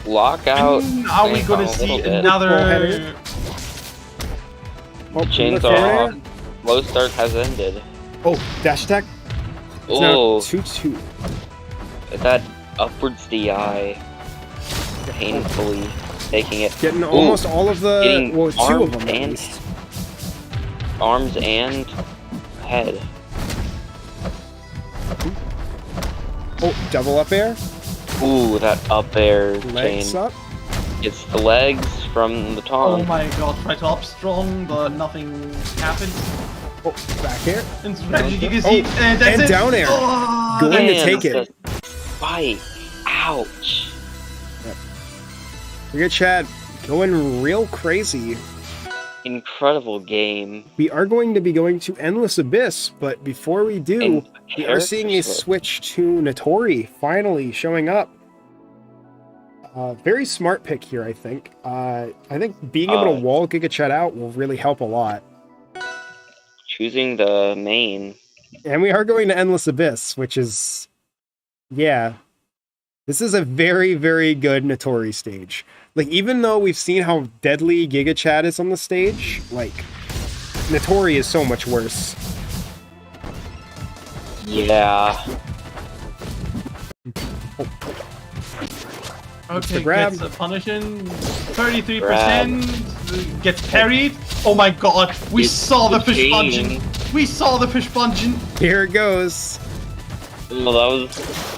lock out. Are we Landcon gonna a see little bit. another? Oh, Chainsaw. look Low start has ended. Oh, dash attack. It's now Oh, 2-2. that upwards DI. Painfully taking it. Getting almost all of the, Getting well, 2 of arms them at and least. arms and head. Oh, double up air. Ooh, that up air Legs chain. up. It's the legs from the Oh taunt. my god, try to up strong, but nothing happened. Oh, back air. And strategy Down- you can oh, see, and that's and it. down air. Oh, Going to Man, take it. the spike. Ouch. Look at Chad going real crazy. Incredible game. We are going to be going to Endless Abyss, but before we do, And we are seeing a switch to Notori finally showing up. Very smart pick here, I think. I think being able to wall Giga Chad out will really help a lot. Choosing the main. And we are going to Endless Abyss, which is... Yeah. This is a very, very good Notori stage. Like, even though we've seen how deadly Giga Chad is on the stage, like, Notori is so much worse. Yeah. okay, grab. gets a punishing 33%, gets parried. Oh my god, we saw the fish punching. We saw the fish punching. Here it goes. Well, that was...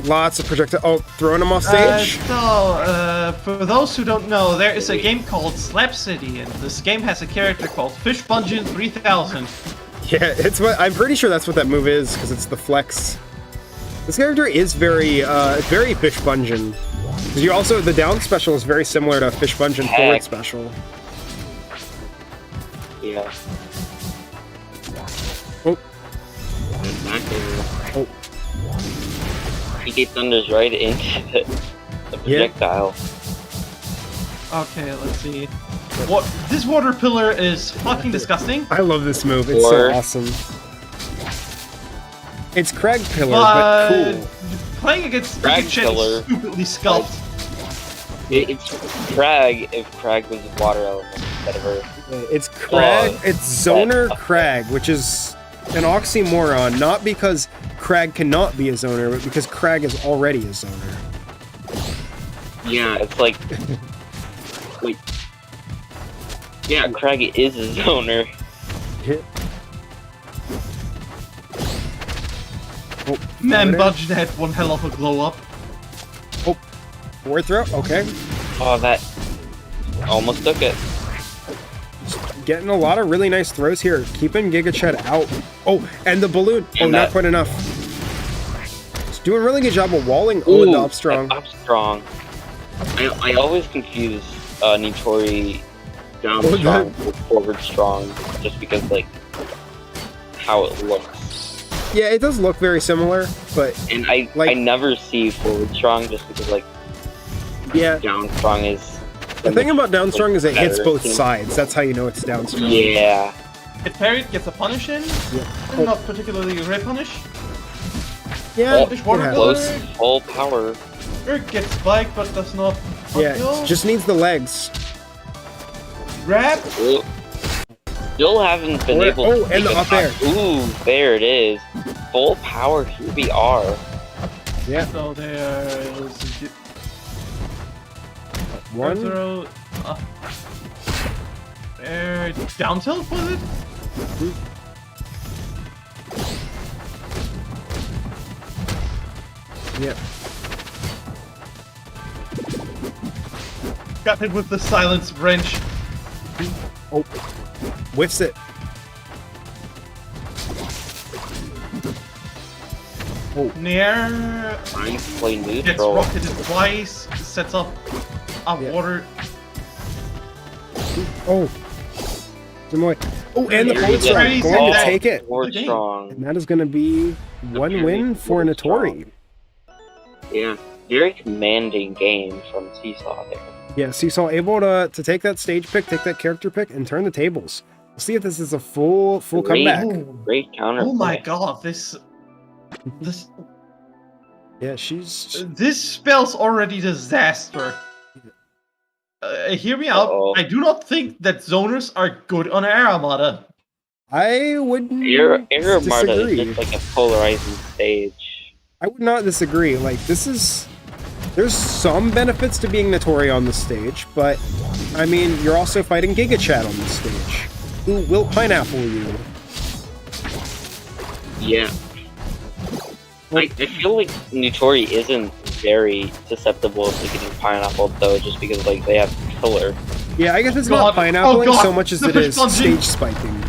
Lots of projectile. Oh, throwing him off stage. For those who don't know, there is a game called Slap City, and this game has a character called Fish Bungin 3000. Yeah, it's what I'm pretty sure that's what that move is because it's the flex. This character is very, very Fish Bungin. Because you also the down special is very similar to Fish Bungin forward special. Yeah. Oh, oh, He thunders right into the projectile. Okay, let's see. What this water pillar is fucking disgusting. I love this move. It's so awesome. It's Crag Pillar, but cool. Playing against Crag Shit Pillar. is stupidly sculpted. It's Crag if Crag was a water element instead of Earth. It's Crag. It's Zoner Crag, which is an oxymoron. Not because Crag cannot be a zoner, but because Crag is already a zoner. Yeah, it's like... Wait. Yeah, Crag is a zoner. Oh, Man, Budge had one hell of a glow up. Oh, forward throw. Okay. Oh, that... Almost took it. Getting a lot of really nice throws here. Keeping Giga Chad out. Oh, and the balloon. Oh, not quite enough. It's doing a really good job of walling. Oh, and the up strong. Up strong. I always confuse Notori down strong with forward strong just because, like, how it looks. Yeah, it does look very similar, but... And I never see forward strong just because, like, yeah, down strong is... The thing about down strong is it hits both better. sides. That's how you know it's down strong. Yeah. Gets parried, gets a punish in. Yeah. Not particularly a great punish. Yeah, Fish water Close, pillar. full power. It gets spiked, but does not. yeah, kill. just needs the legs. Grab. Ooh. Still haven't been able to... Oh, and take the a up air. Ooh, there it is. Full power, here we are. Yeah. So there's One. throw. Down tilt was it? Yep. Got hit with the silence wrench. Oh, whiffs it. Oh, Nair Trying to play gets neutral. rocketed twice. Sets up Yeah. water. oh. Demoy. Oh, and the There forward you go. strong. Crazy Going to that. take it. Forward Good game. strong. And that is going to be one win for Forward Notori. Yeah. Very commanding game from Seesaw there. Yeah, Seesaw able to take that stage pick, take that character pick, and turn the tables. We'll see if this is a full comeback. Great counter. Oh my god, this Yeah, she's... this spells already disaster. Hear me out. Uh-oh. I do not think that zoners are good on Air Armada. I wouldn't Air Armada is disagree. just like a polarizing stage. I would not disagree. Like, this is... There's some benefits to being Notori on the stage, but, I mean, you're also fighting Giga Chad on the stage, who will pineapple you. Yeah. I feel like Nutori isn't very susceptible to getting pineapple though, just because like they have pillar. Yeah, I guess it's God. not pineappling God. so much as The it is fish plunging. stage spiking.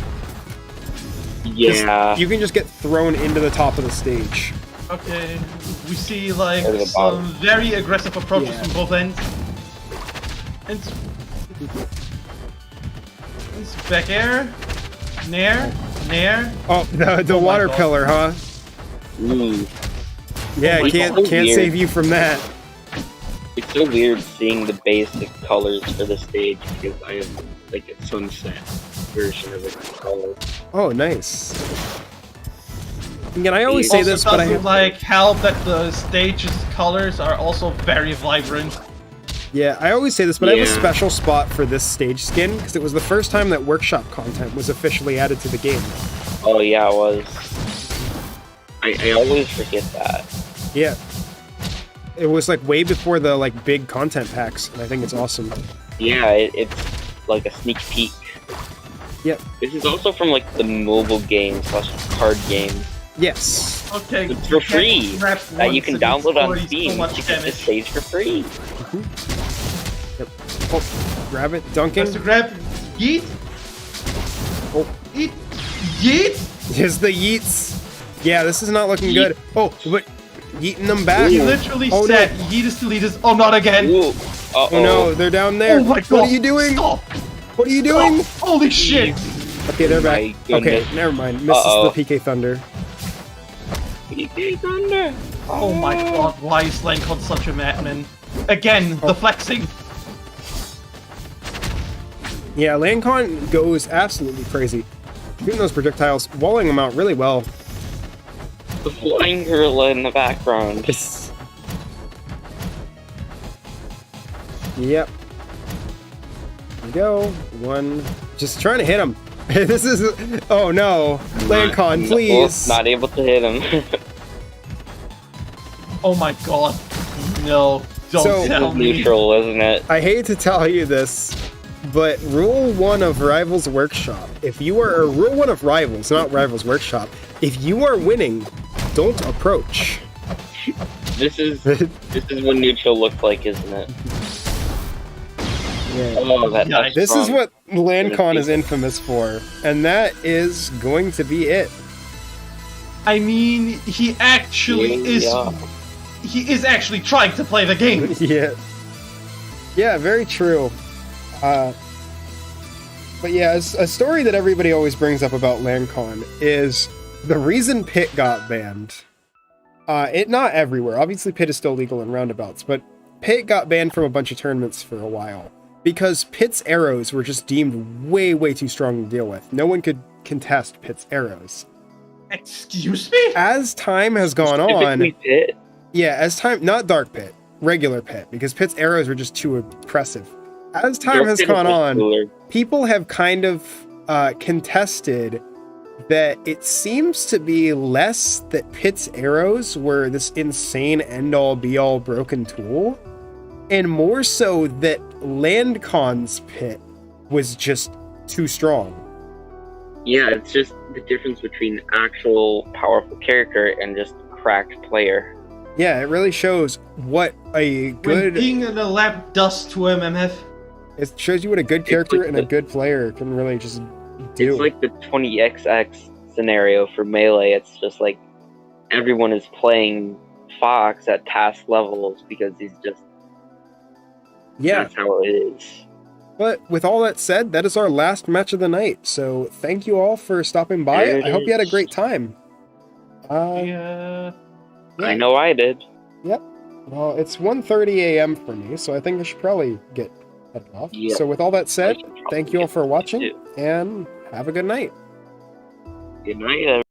Yeah. You can just get thrown into the top of the stage. Okay, we see like Or the some bottom. very aggressive approaches Yeah. from both ends. And it's back air, nair, nair. Oh, the Oh my water God. pillar, huh? Ooh. Yeah, my can't God. can't Weird. save you from that. It's so weird seeing the basic colors for the stage because I have like a sunset version of the color. Oh, nice. Again, I always say Also this, but I doesn't have, like help that the stage's colors are also very vibrant. yeah, I always say this, but I have a Yeah. special spot for this stage skin because it was the first time that workshop content was officially added to the game. Oh yeah, it was. I always forget that. Yeah. It was like way before the like big content packs, and I think it's awesome. Yeah, it's like a sneak peek. Yep. This is also from like the mobile game / card game Yes. Okay, It's for free, grab that you once can and it download on destroys so Steam much to get the damage. stage for free. Yep. Oh, grab it, dunking. Has to grab yeet. Oh. Eat. Yeet. Here's the yeets. Yeah, this is not looking Yeet. good. Oh, but yeeting them back. He literally Oh, said no. yeet is to lead us. Oh, not again. Ooh. Uh-oh. Oh no, they're down there. Oh my God. What are you doing? Stop. What are you doing? Stop. Holy shit. Okay, they're back. My Okay, goodness. never mind. Misses Uh-oh. the PK Thunder. PK Thunder. Oh my God, why is Lancon such a madman? Again, Oh. the flexing. Yeah, Lancon goes absolutely crazy. Shooting those projectiles, walling them out really well. The flying gorilla in the background. It's... Yep. Here we go. One. Just trying to hit him. This is... Oh no. Lancon, please. Not able to hit him. Oh my God. No, don't So- tell me. Neutral, isn't it? I hate to tell you this, but rule 1 of Rivals Workshop, if you are... Or rule 1 of Rivals, not Rivals Workshop, if you are winning, don't approach. This is what neutral looks like, isn't it? Yeah. Oh, that's This is strong. what Lancon is infamous for, and that is going to be it. I mean, he actually is. Yeah. He is actually trying to play the game. Yeah. Yeah, very true. But yeah, a story that everybody always brings up about Lancon is the reason Pit got banned. Not everywhere. Obviously, Pit is still legal in Round-A-Bouts, but Pit got banned from a bunch of tournaments for a while because Pit's arrows were just deemed way, way too strong to deal with. No one could contest Pit's arrows. Excuse me? As time has gone Specifically on, Pit? yeah, as time, not Dark Pit, regular Pit, because Pit's arrows were just too impressive. As time Dark has Pit gone is on, cooler. people have kind of contested that it seems to be less that Pit's arrows were this insane end-all be-all broken tool, and more so that Landcon's Pit was just too strong. Yeah, it's just the difference between actual powerful character and just cracked player. Yeah, it really shows what a When good... being in a lab does to MMF. It shows you what a good character like and a the- good player can really just do. It's like the 20XX scenario for Melee. It's just like everyone is playing Fox at task levels because he's just... Yeah, That's how it is. but with all that said, that is our last match of the night. So thank you all for stopping by. There it I hope you had a is. great time. Yeah. Yeah. I know I did. Well, it's 1:30 a.m. for me, so I think I should probably get headed off. Yeah. So with all that I said, should thank you all probably for get watching, too. and have a good night. Good night,